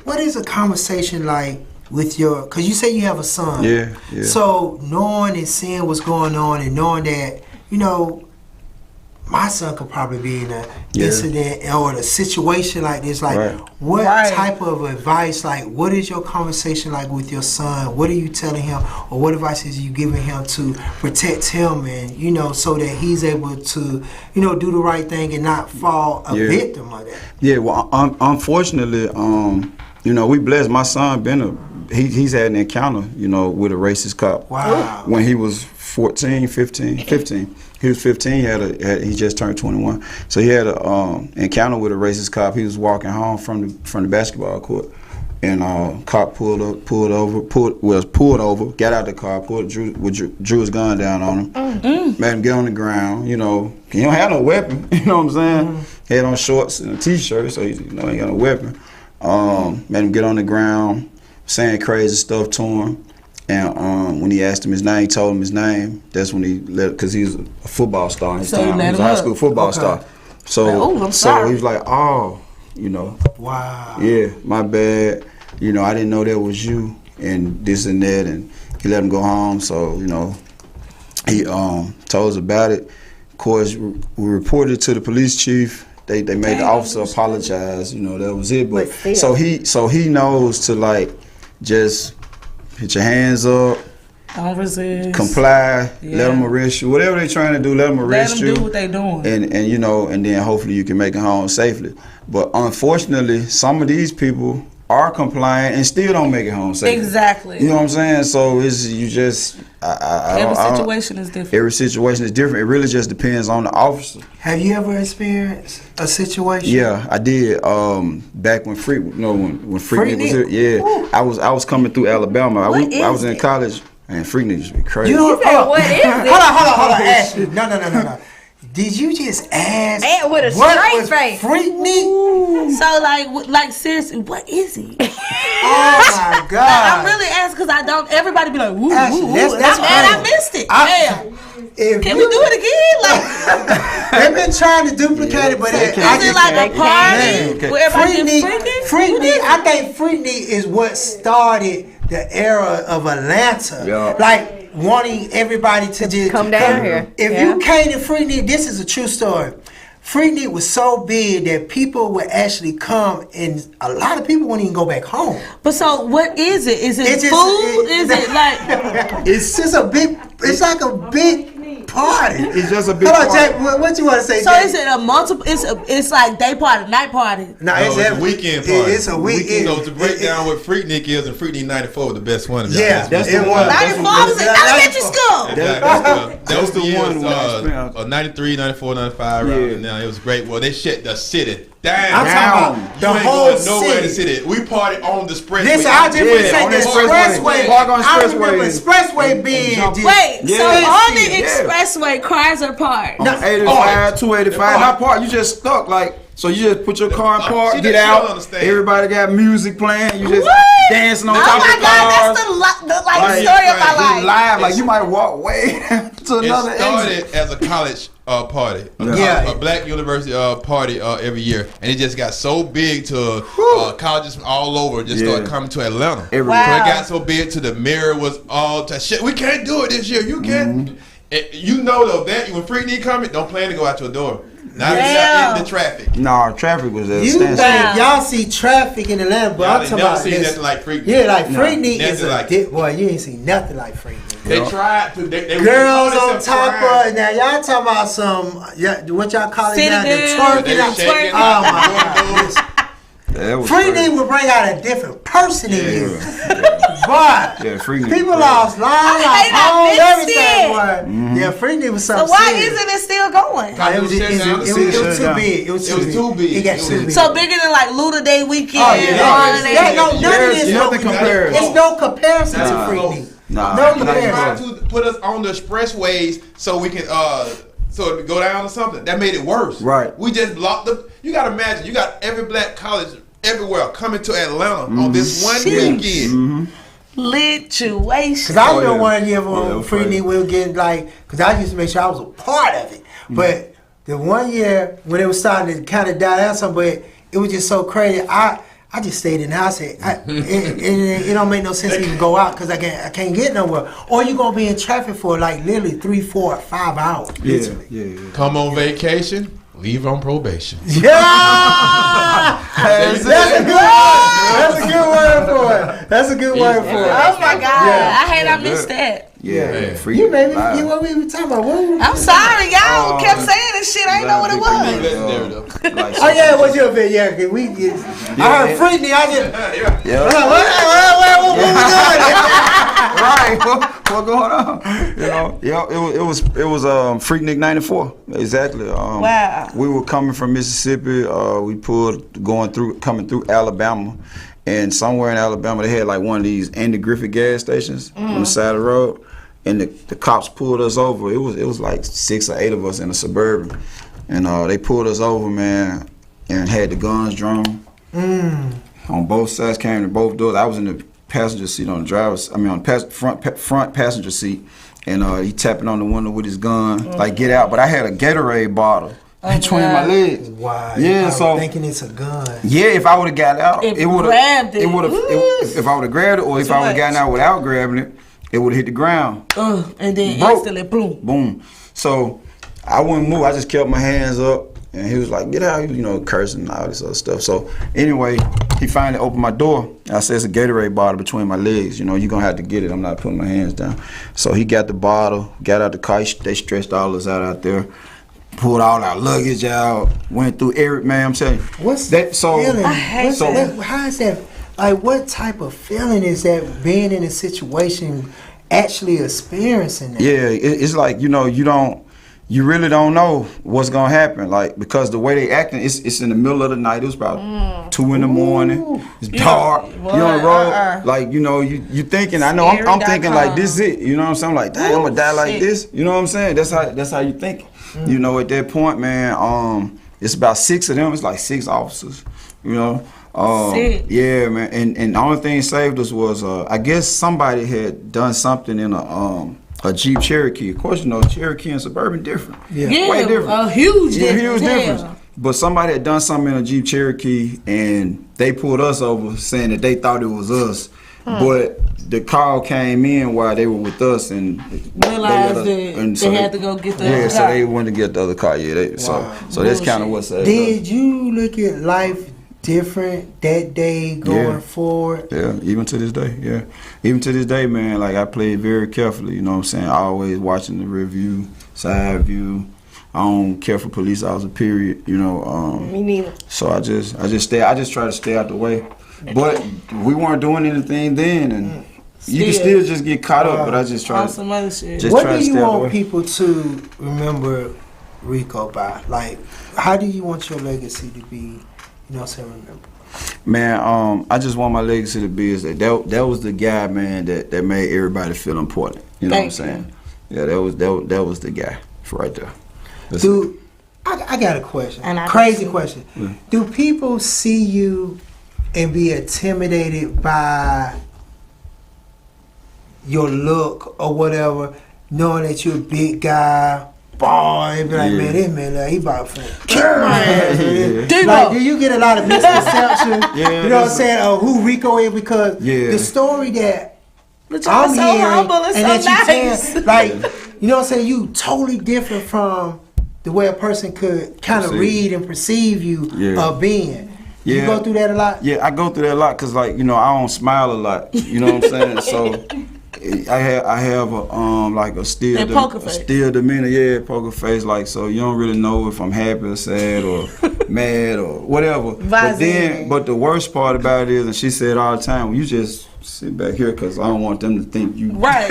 [SPEAKER 1] What is a conversation like with your, because you say you have a son.
[SPEAKER 7] Yeah.
[SPEAKER 1] So knowing and seeing what's going on and knowing that, you know, my son could probably be in an incident or a situation like this. Like, what type of advice, like, what is your conversation like with your son? What are you telling him, or what advice is you giving him to protect him and, you know, so that he's able to, you know, do the right thing and not fall a victim of that? Yeah,
[SPEAKER 7] well, unfortunately, you know, we blessed. My son, he's had an encounter, you know, with a racist cop.
[SPEAKER 1] Wow.
[SPEAKER 7] When he was 15. He was 15. He just turned 21. So he had an encounter with a racist cop. He was walking home from the basketball court, and cop pulled over, got out the car, drew his gun down on him, made him get on the ground. You know, he don't have no weapon. You know what I'm saying? He had on shorts and a t-shirt, so he ain't got no weapon. Made him get on the ground, saying crazy stuff to him. And when he asked him his name, he told him his name. That's when he because he was a football star in his time. He was a high school football star. So, so he was like, "Oh, you know,
[SPEAKER 1] wow,
[SPEAKER 7] yeah, my bad. You know, I didn't know that was you, and this and that." And he let him go home. So, you know, he told us about it. Of course, we reported to the police chief. They made the officer apologize. You know, that was it. But so he knows to like just put your hands up.
[SPEAKER 2] Don't resist.
[SPEAKER 7] Comply. Yeah. Let them arrest you. Whatever they're trying to do, let them arrest you.
[SPEAKER 2] Let them do what they're doing.
[SPEAKER 7] And you know, and then hopefully you can make it home safely. But unfortunately, some of these people are compliant and still don't make it home safe.
[SPEAKER 2] Exactly.
[SPEAKER 7] You know what I'm saying? So it's you just
[SPEAKER 2] every situation is different.
[SPEAKER 7] Every situation is different. It really just depends on the officer.
[SPEAKER 1] Have you ever experienced a situation?
[SPEAKER 7] Yeah, I did. Back when when Freaknik was here. Yeah,
[SPEAKER 1] Ooh.
[SPEAKER 7] I was coming through Alabama. I was in college, and Freaknik used to be crazy.
[SPEAKER 1] You know,
[SPEAKER 4] What is it?
[SPEAKER 1] Hold on, Ashley. No. Did you just ask?
[SPEAKER 4] And with a
[SPEAKER 1] what
[SPEAKER 4] straight
[SPEAKER 1] was
[SPEAKER 4] face.
[SPEAKER 1] Freaknik?
[SPEAKER 2] So like seriously, what is he?
[SPEAKER 1] Oh my God!
[SPEAKER 2] I'm really asking because I don't. Everybody be like, woo,
[SPEAKER 1] Ashley,
[SPEAKER 2] woo, woo.
[SPEAKER 1] that's
[SPEAKER 2] And I'm mad I
[SPEAKER 1] crazy.
[SPEAKER 2] missed it. Can we do it again? Like,
[SPEAKER 1] they've been trying to duplicate it, but
[SPEAKER 2] is it like a party where everybody get
[SPEAKER 1] Freaknik, I think Freaknik is what started the era of Atlanta.
[SPEAKER 7] Yeah.
[SPEAKER 1] Like wanting everybody to just
[SPEAKER 4] come down here.
[SPEAKER 1] If you came to Freaknik, this is a true story. Freaknik was so big that people would actually come, and a lot of people wouldn't even go back home.
[SPEAKER 2] But so, what is it? Is it
[SPEAKER 1] It's just-
[SPEAKER 2] food? Is it like?
[SPEAKER 1] It's just a big. It's like a big party.
[SPEAKER 7] It's just a big
[SPEAKER 1] Hold on,
[SPEAKER 7] party.
[SPEAKER 1] Jack. What you want to say?
[SPEAKER 2] So
[SPEAKER 1] Jack?
[SPEAKER 2] is it a multiple? It's like day party, night party.
[SPEAKER 1] No,
[SPEAKER 5] it's a weekend party.
[SPEAKER 1] It's a weekend.
[SPEAKER 5] So to break down what Freaknik is, and Freaknik 94 was the best one of y'all.
[SPEAKER 1] Yeah,
[SPEAKER 7] That's
[SPEAKER 1] it
[SPEAKER 7] the
[SPEAKER 1] was.
[SPEAKER 7] one.
[SPEAKER 2] 94 was in elementary school.
[SPEAKER 5] Exactly. That was the
[SPEAKER 7] one
[SPEAKER 5] years,
[SPEAKER 7] when
[SPEAKER 5] 93, 94, 95
[SPEAKER 7] Yeah.
[SPEAKER 5] around now. It was great. Well, they shut the city down.
[SPEAKER 1] I'm talking about the
[SPEAKER 5] You ain't
[SPEAKER 1] whole
[SPEAKER 5] going nowhere in the
[SPEAKER 1] city.
[SPEAKER 5] city. We party on the expressway.
[SPEAKER 1] Listen, I just want to say
[SPEAKER 7] on
[SPEAKER 1] the
[SPEAKER 7] the expressway.
[SPEAKER 1] expressway.
[SPEAKER 7] Park on
[SPEAKER 1] I
[SPEAKER 7] expressway.
[SPEAKER 1] remember expressway being just
[SPEAKER 2] Wait,
[SPEAKER 7] Yeah.
[SPEAKER 2] so on the
[SPEAKER 1] Yeah.
[SPEAKER 2] expressway, cars are parked.
[SPEAKER 7] On 85, 285, not park. You just stuck like. So you just put your car in park,
[SPEAKER 5] See,
[SPEAKER 7] get
[SPEAKER 5] that you
[SPEAKER 7] out.
[SPEAKER 5] don't understand.
[SPEAKER 7] Everybody got music playing. You just
[SPEAKER 2] What?
[SPEAKER 7] dancing on
[SPEAKER 2] Oh
[SPEAKER 7] top
[SPEAKER 2] my
[SPEAKER 7] of
[SPEAKER 2] God,
[SPEAKER 7] cars.
[SPEAKER 2] that's the
[SPEAKER 7] Like,
[SPEAKER 2] story of my
[SPEAKER 7] It's
[SPEAKER 2] life.
[SPEAKER 7] live, like you might walk way to
[SPEAKER 5] It
[SPEAKER 7] another
[SPEAKER 5] started
[SPEAKER 7] exit.
[SPEAKER 5] as a college party,
[SPEAKER 1] Yeah.
[SPEAKER 5] a black university party every year, and it just got so big to colleges from all over just started coming to Atlanta.
[SPEAKER 7] Everywhere.
[SPEAKER 5] So it got so big to the mirror was all shit. We can't do it this year. You can't. You know though that when Freaknik coming, don't plan to go out your door. Not if you're not in the traffic.
[SPEAKER 7] No, traffic was at a
[SPEAKER 1] You
[SPEAKER 7] standstill.
[SPEAKER 1] think y'all see traffic in Atlanta, but
[SPEAKER 5] Y'all
[SPEAKER 1] I'm
[SPEAKER 5] ain't
[SPEAKER 1] talking
[SPEAKER 5] never
[SPEAKER 1] about
[SPEAKER 5] seen
[SPEAKER 1] this.
[SPEAKER 5] nothing like Freaknik.
[SPEAKER 1] Yeah, like
[SPEAKER 7] No,
[SPEAKER 1] Freaknik is
[SPEAKER 5] nothing
[SPEAKER 1] a
[SPEAKER 5] like
[SPEAKER 1] dick. Boy, you ain't seen nothing like Freaknik.
[SPEAKER 5] They tried to. They
[SPEAKER 1] Girls
[SPEAKER 5] call
[SPEAKER 1] on
[SPEAKER 5] themselves
[SPEAKER 1] top
[SPEAKER 5] crime.
[SPEAKER 1] of now. Y'all talking about some what y'all call it
[SPEAKER 2] City
[SPEAKER 1] now? The
[SPEAKER 2] girls.
[SPEAKER 1] twerking.
[SPEAKER 5] They
[SPEAKER 1] out.
[SPEAKER 5] shaking
[SPEAKER 1] Oh
[SPEAKER 5] out
[SPEAKER 1] my
[SPEAKER 5] the windows.
[SPEAKER 1] God!
[SPEAKER 7] That was
[SPEAKER 1] Freaknik
[SPEAKER 7] crazy.
[SPEAKER 1] would bring out a different person in you. But
[SPEAKER 7] Yeah, Freaknik.
[SPEAKER 1] people lost lives,
[SPEAKER 2] I
[SPEAKER 1] homes,
[SPEAKER 2] missed
[SPEAKER 1] everything.
[SPEAKER 2] it.
[SPEAKER 1] Boy. Yeah, Freaknik was
[SPEAKER 2] So
[SPEAKER 1] something.
[SPEAKER 2] why
[SPEAKER 1] serious.
[SPEAKER 2] isn't it still going?
[SPEAKER 1] It was,
[SPEAKER 5] It was shut down. The
[SPEAKER 1] it
[SPEAKER 5] city
[SPEAKER 1] was
[SPEAKER 7] shut
[SPEAKER 1] too
[SPEAKER 7] down.
[SPEAKER 1] big. It was
[SPEAKER 5] It was too big.
[SPEAKER 1] It got
[SPEAKER 5] It
[SPEAKER 1] too
[SPEAKER 5] was-
[SPEAKER 1] big.
[SPEAKER 2] So bigger than like Luda Day weekend.
[SPEAKER 1] Oh, yeah.
[SPEAKER 2] Holiday.
[SPEAKER 1] Yeah, no, none of this.
[SPEAKER 7] There's nothing compares.
[SPEAKER 1] It's no comparison to
[SPEAKER 5] Nah.
[SPEAKER 1] Freaknik.
[SPEAKER 7] Nah,
[SPEAKER 1] No
[SPEAKER 7] not
[SPEAKER 5] They
[SPEAKER 1] comparison.
[SPEAKER 5] tried to put us on the expressways so we can so it would go down or something. That made it worse.
[SPEAKER 7] Right.
[SPEAKER 5] We just blocked the. You got to imagine. You got every black college everywhere coming to Atlanta on this one weekend.
[SPEAKER 2] Lituation.
[SPEAKER 1] Cause I remember
[SPEAKER 7] yeah.
[SPEAKER 1] one year
[SPEAKER 7] that
[SPEAKER 1] when
[SPEAKER 7] was
[SPEAKER 1] Freaknik
[SPEAKER 7] crazy.
[SPEAKER 1] we were getting like, cause I used to make sure I was a part of it. But the one year when it was starting to kind of die down some, but it was just so crazy. I just stayed in the house. It don't make no sense to even go out because I can't get nowhere. Or you gonna be in traffic for like literally 3, 4, 5 hours.
[SPEAKER 7] Yeah,
[SPEAKER 1] Literally.
[SPEAKER 7] yeah.
[SPEAKER 5] Come on vacation, leave on probation.
[SPEAKER 1] Yeah, that's a good word for it. That's a good word for it.
[SPEAKER 2] Oh my God.
[SPEAKER 1] Yeah.
[SPEAKER 2] I hate I missed that.
[SPEAKER 7] Yeah,
[SPEAKER 5] Yeah.
[SPEAKER 7] Freaknik.
[SPEAKER 1] You made me
[SPEAKER 7] Live.
[SPEAKER 1] forget what we were talking about.
[SPEAKER 2] I'm sorry, y'all kept saying this shit. I didn't know what it was.
[SPEAKER 5] Legendary though.
[SPEAKER 7] Like,
[SPEAKER 1] Oh yeah, what's your opinion? Yeah, 'cause we get. I heard Freaknik. I just.
[SPEAKER 7] yeah.
[SPEAKER 1] What we doing?
[SPEAKER 7] What going on? You know, yeah, it was Freaknik 94 exactly.
[SPEAKER 2] Wow.
[SPEAKER 7] We were coming from Mississippi. We coming through Alabama, and somewhere in Alabama they had like one of these Andy Griffith gas stations on the side of the road, and the cops pulled us over. It was like 6 or 8 of us in a Suburban, and they pulled us over, man, and had the guns drawn on both sides, came to both doors. I was in the passenger seat on the front passenger seat, and he tapping on the window with his gun, like get out. But I had a Gatorade bottle between my legs.
[SPEAKER 1] Wow.
[SPEAKER 7] Yeah, so
[SPEAKER 1] thinking it's a gun.
[SPEAKER 7] yeah, if I would have got out,
[SPEAKER 2] If
[SPEAKER 7] it would
[SPEAKER 2] grabbed it.
[SPEAKER 7] have. It would have. If I would have grabbed it, or if I would have gotten out without grabbing it, it would have hit the ground.
[SPEAKER 2] And then
[SPEAKER 7] Broke.
[SPEAKER 2] instantly, boom.
[SPEAKER 7] Boom. So I wouldn't move. I just kept my hands up. And he was like, get out, you know, cursing and all this other stuff. So anyway, he finally opened my door. I said, it's a Gatorade bottle between my legs. You know, you're going to have to get it. I'm not putting my hands down. So he got the bottle, got out the car. They stretched all us out there, pulled all our luggage out, went through every, man, I'm telling you.
[SPEAKER 1] What's
[SPEAKER 7] that? So,
[SPEAKER 1] feeling?
[SPEAKER 2] I hate
[SPEAKER 1] What's
[SPEAKER 2] that.
[SPEAKER 1] How is that? Like, what type of feeling is that being in a situation, actually experiencing that?
[SPEAKER 7] Yeah, it's like, you really don't know what's gonna happen. Like, because the way they acting, it's in the middle of the night. It was about 2 in the morning. It's dark. You on the road. Like, you thinking. I know. I'm thinking like this is it. You know what I'm saying? I'm like, damn, I'm gonna die like this. You know what I'm saying? That's how you think. At that point, man. It's about 6 of them. It's like 6 officers. Yeah, man. And the only thing saved us was I guess somebody had done something in a Jeep Cherokee. Of course, Cherokee and Suburban different. Yeah, way different.
[SPEAKER 2] A huge difference.
[SPEAKER 7] But somebody had done something in a Jeep Cherokee, and they pulled us over saying that they thought it was us. But the call came in while they were with us, and
[SPEAKER 2] realized they had to go get the other car.
[SPEAKER 7] So they wanted to get the other car. Yeah, so that's kind of what saved us.
[SPEAKER 1] Did you look at life different that day going forward?
[SPEAKER 7] Yeah, even to this day, Even to this day, man, like I played very carefully, you know what I'm saying? Always watching the rear view, side view. I don't care for police officer, period,
[SPEAKER 4] Me neither.
[SPEAKER 7] So I just try to stay out the way. But we weren't doing anything then, and you can still just get caught up, but I just try to
[SPEAKER 2] some other shit.
[SPEAKER 1] What do you want people to remember Rico by? Like, how do you want your legacy to be? Remember.
[SPEAKER 7] Man, I just want my legacy to be is that was the guy, man, that made everybody feel important. You know what I'm saying? Yeah, that was the guy right there.
[SPEAKER 1] Dude, I got a question. Crazy question. Yeah. Do people see you and be intimidated by your look or whatever, knowing that you're a big guy? Boy, be like, man, this man, he about to kick my ass. Like, do you get a lot of misconception? You know what I'm saying? Of who Rico is, because the story that I'm hearing and that you tell, like, you know what I'm saying? You totally different from the way a person could kind of read and perceive you of being. You go through that a lot? Yeah, I go through that a lot because, like, I don't smile a lot. You know what I'm saying? So I have a still demeanor, poker face, like, so you don't really know if I'm happy or sad or mad or whatever. But the worst part about it is, and she said all the time, well, you just sit back here because I don't want them to think you
[SPEAKER 2] right.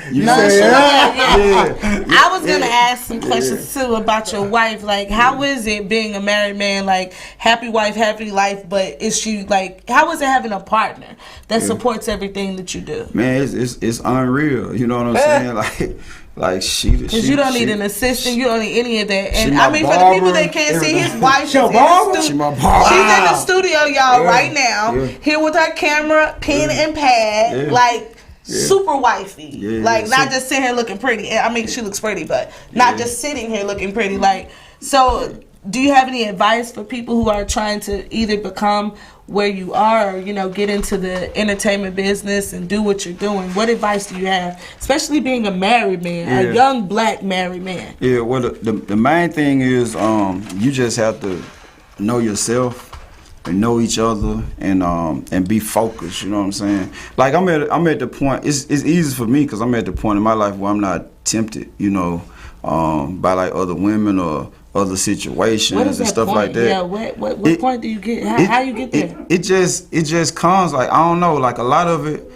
[SPEAKER 7] you say,
[SPEAKER 2] I was gonna ask some questions too about your wife. Like, how is it being a married man? Like, happy wife, happy life, but is she like? How is it having a partner that supports everything that you do?
[SPEAKER 7] Man, it's unreal. You know what I'm saying? Like she,
[SPEAKER 2] because you don't need an assistant, you don't need any of that. And I mean, for the people that can't see, his wife is in the studio. She's in the studio, y'all, right now, here with her camera, pen and pad, like super wifey, like not just sitting here looking pretty. I mean, she looks pretty, but not just sitting here looking pretty. Like, so, do you have any advice for people who are trying to either become where you are, or, get into the entertainment business and do what you're doing? What advice do you have, especially being a married man, a young black married man? Yeah, well, the main thing is you just have to know yourself and know each other and be focused. You know what I'm saying? Like, I'm at the point. It's easy for me because I'm at the point in my life where I'm not tempted, by like other women or other situations and stuff like that. Yeah, what point do you get? How you get there?
[SPEAKER 7] It just comes, like, I don't know, like a lot of it.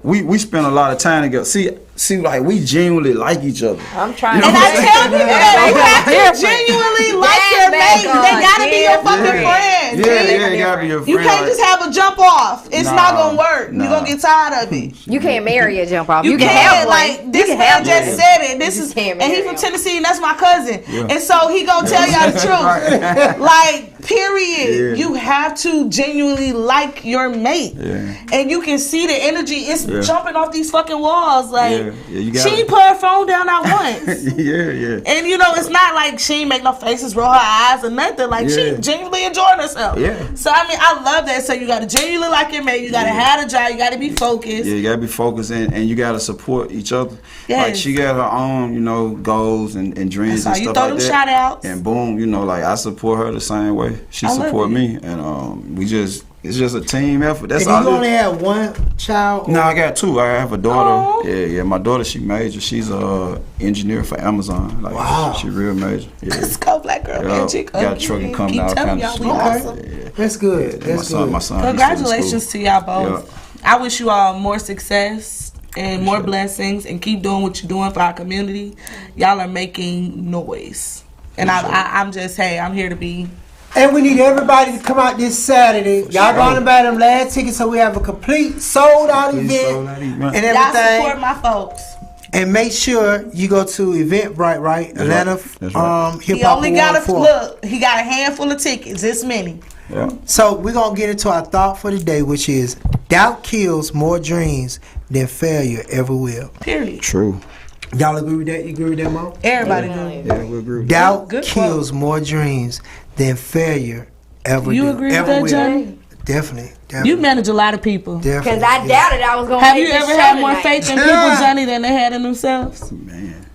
[SPEAKER 7] We spend a lot of time together. See, like, we genuinely like each other.
[SPEAKER 4] I'm trying.
[SPEAKER 2] And I tell people that you have to genuinely like your mate. They gotta be your fucking friends.
[SPEAKER 7] Yeah, they gotta be your friend.
[SPEAKER 2] You can't just have a jump off. It's not gonna work. You're gonna get tired of it.
[SPEAKER 4] You can't marry a jump off.
[SPEAKER 2] You can have one. Like, this man just said it. This is, and he from Tennessee, and that's my cousin. And so he gonna tell y'all the truth. Like, period. You have to genuinely like your mate, and you can see the energy. It's jumping off these fucking walls, like. She ain't put her phone down not once. And it's not like she ain't make no faces, roll her eyes or nothing. Like, she genuinely enjoying herself. So I mean, I love that. So you gotta genuinely like your mate. You gotta have a job. You gotta be focused.
[SPEAKER 7] Yeah, you gotta be focused, and you gotta support each other. Like, she got her own, goals and dreams and stuff like that. You throw them shout outs. And boom, like, I support her the same way she support me, and we just It's just a team effort. That's
[SPEAKER 1] And
[SPEAKER 7] all.
[SPEAKER 1] you only have one child?
[SPEAKER 7] No, I got two. I have a daughter. Yeah. My daughter, she major. She's a engineer for Amazon. Like,
[SPEAKER 1] wow.
[SPEAKER 7] She real major. Yeah.
[SPEAKER 2] Let's go, black girl magic.
[SPEAKER 7] Got a truck and come out kind of
[SPEAKER 2] we awesome.
[SPEAKER 7] Yeah.
[SPEAKER 1] That's good. That's good.
[SPEAKER 7] My son.
[SPEAKER 2] Congratulations to y'all both. I wish you all more success and more blessings, and keep doing what you're doing for our community. Y'all are making noise, and I'm just, hey, I'm here to be.
[SPEAKER 1] And we need everybody to come out this Saturday. Y'all going to buy them last tickets so we have a complete sold out event and everything.
[SPEAKER 2] Y'all support my folks.
[SPEAKER 1] And make sure you go to Eventbrite, right? Atlanta Hip Hop
[SPEAKER 2] He only got he got a handful of tickets. This many.
[SPEAKER 7] Yeah.
[SPEAKER 1] So we're going to get into our thought for the day, which is doubt kills more dreams than failure ever will.
[SPEAKER 2] Period.
[SPEAKER 7] True.
[SPEAKER 1] Y'all agree with that? You agree with that, Mo?
[SPEAKER 2] Everybody do.
[SPEAKER 7] Yeah, we agree with
[SPEAKER 1] doubt
[SPEAKER 2] Good
[SPEAKER 1] kills more dreams than failure ever
[SPEAKER 2] You
[SPEAKER 1] do.
[SPEAKER 2] agree with
[SPEAKER 1] ever
[SPEAKER 2] that,
[SPEAKER 1] will.
[SPEAKER 2] Johnny?
[SPEAKER 1] Definitely.
[SPEAKER 2] You manage a lot of people.
[SPEAKER 1] Definitely.
[SPEAKER 4] Because I doubted I was going to
[SPEAKER 2] Have
[SPEAKER 4] make
[SPEAKER 2] you
[SPEAKER 4] this
[SPEAKER 2] ever
[SPEAKER 4] show
[SPEAKER 2] had more
[SPEAKER 4] tonight.
[SPEAKER 2] faith in people, Johnny, than they had in themselves?
[SPEAKER 7] Man.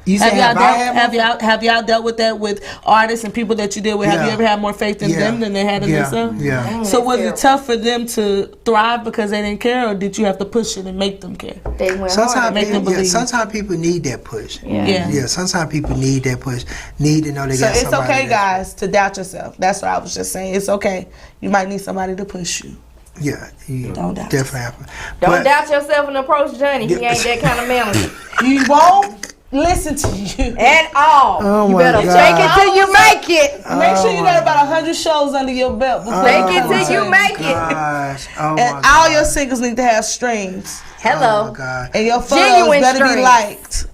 [SPEAKER 1] You said,
[SPEAKER 2] have y'all dealt with that with artists and people that you deal with? Have you ever had more faith in them than they had in themselves?
[SPEAKER 1] Yeah.
[SPEAKER 2] So was it tough for them to thrive because they didn't care, or did you have to push it and make them care?
[SPEAKER 4] They went
[SPEAKER 1] Sometimes
[SPEAKER 2] make them believe.
[SPEAKER 1] sometimes people need that push.
[SPEAKER 2] Yeah.
[SPEAKER 1] Sometimes people need that push. Need to know they got
[SPEAKER 2] So it's
[SPEAKER 1] somebody.
[SPEAKER 2] okay, guys, to doubt yourself. That's what I was just saying. It's okay. You might need somebody to push you.
[SPEAKER 1] Yeah,
[SPEAKER 2] Don't doubt
[SPEAKER 1] definitely happen.
[SPEAKER 4] Don't doubt yourself and approach Johnny. He ain't that kind of manager.
[SPEAKER 2] He won't listen to you
[SPEAKER 4] at all.
[SPEAKER 1] Oh
[SPEAKER 4] You
[SPEAKER 1] my
[SPEAKER 4] better
[SPEAKER 1] God.
[SPEAKER 4] take it till you make it.
[SPEAKER 2] Make sure you got about 100 shows under your belt before
[SPEAKER 4] Take it till you make it.
[SPEAKER 1] Gosh. Oh my
[SPEAKER 2] and
[SPEAKER 1] God.
[SPEAKER 2] all your singles need to have streams.
[SPEAKER 4] Hello.
[SPEAKER 1] Oh my God.
[SPEAKER 2] And your photos
[SPEAKER 4] Genuine
[SPEAKER 2] better be
[SPEAKER 4] streams.
[SPEAKER 2] liked.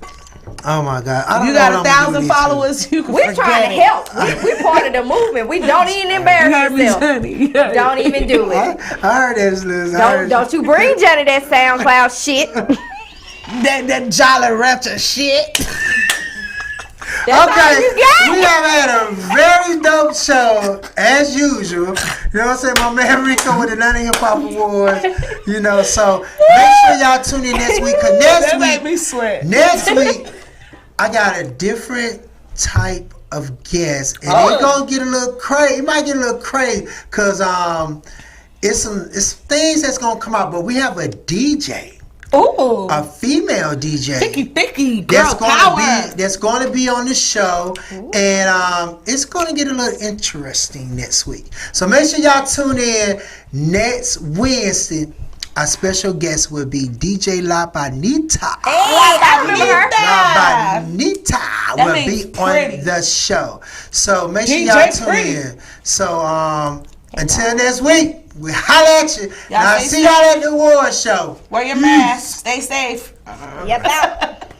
[SPEAKER 1] Oh my God. I don't
[SPEAKER 2] You
[SPEAKER 1] know
[SPEAKER 2] got
[SPEAKER 1] what I'm gonna
[SPEAKER 2] 1,000
[SPEAKER 1] do with these
[SPEAKER 2] followers. You can
[SPEAKER 4] We're trying to help. We part of the movement. We don't even embarrass yourself. Don't even do
[SPEAKER 1] two.
[SPEAKER 4] it.
[SPEAKER 1] I heard that, Liz.
[SPEAKER 4] Don't you bring Johnny that SoundCloud shit.
[SPEAKER 2] that Jolly Rancher shit.
[SPEAKER 4] That's all you got.
[SPEAKER 1] We have had a very dope show as usual. You know what I'm saying? My man Rico with the Atlanta Hip Hop Awards. You know, so make sure y'all tune in next week. Cause
[SPEAKER 2] That made me sweat.
[SPEAKER 1] next week I got a different type of guest, and it's gonna get a little crazy. It might get a little crazy because it's things that's gonna come out. But we have a DJ.
[SPEAKER 2] Ooh.
[SPEAKER 1] A female DJ
[SPEAKER 2] Thicky, girl
[SPEAKER 1] that's going to be on the show. And it's going to get a little interesting next week. So make sure y'all tune in next Wednesday. Our special guest will be DJ La Bonita.
[SPEAKER 4] Hey, I remember her.
[SPEAKER 1] La Bonita
[SPEAKER 2] That
[SPEAKER 1] will
[SPEAKER 2] means
[SPEAKER 1] be
[SPEAKER 2] pretty.
[SPEAKER 1] on the show. So make sure
[SPEAKER 2] DJ
[SPEAKER 1] y'all tune
[SPEAKER 2] pretty.
[SPEAKER 1] in. So until next week, we holla at you. Now
[SPEAKER 2] stay
[SPEAKER 1] see y'all at the award show.
[SPEAKER 2] Wear your mask. Stay safe.
[SPEAKER 4] Yep, out.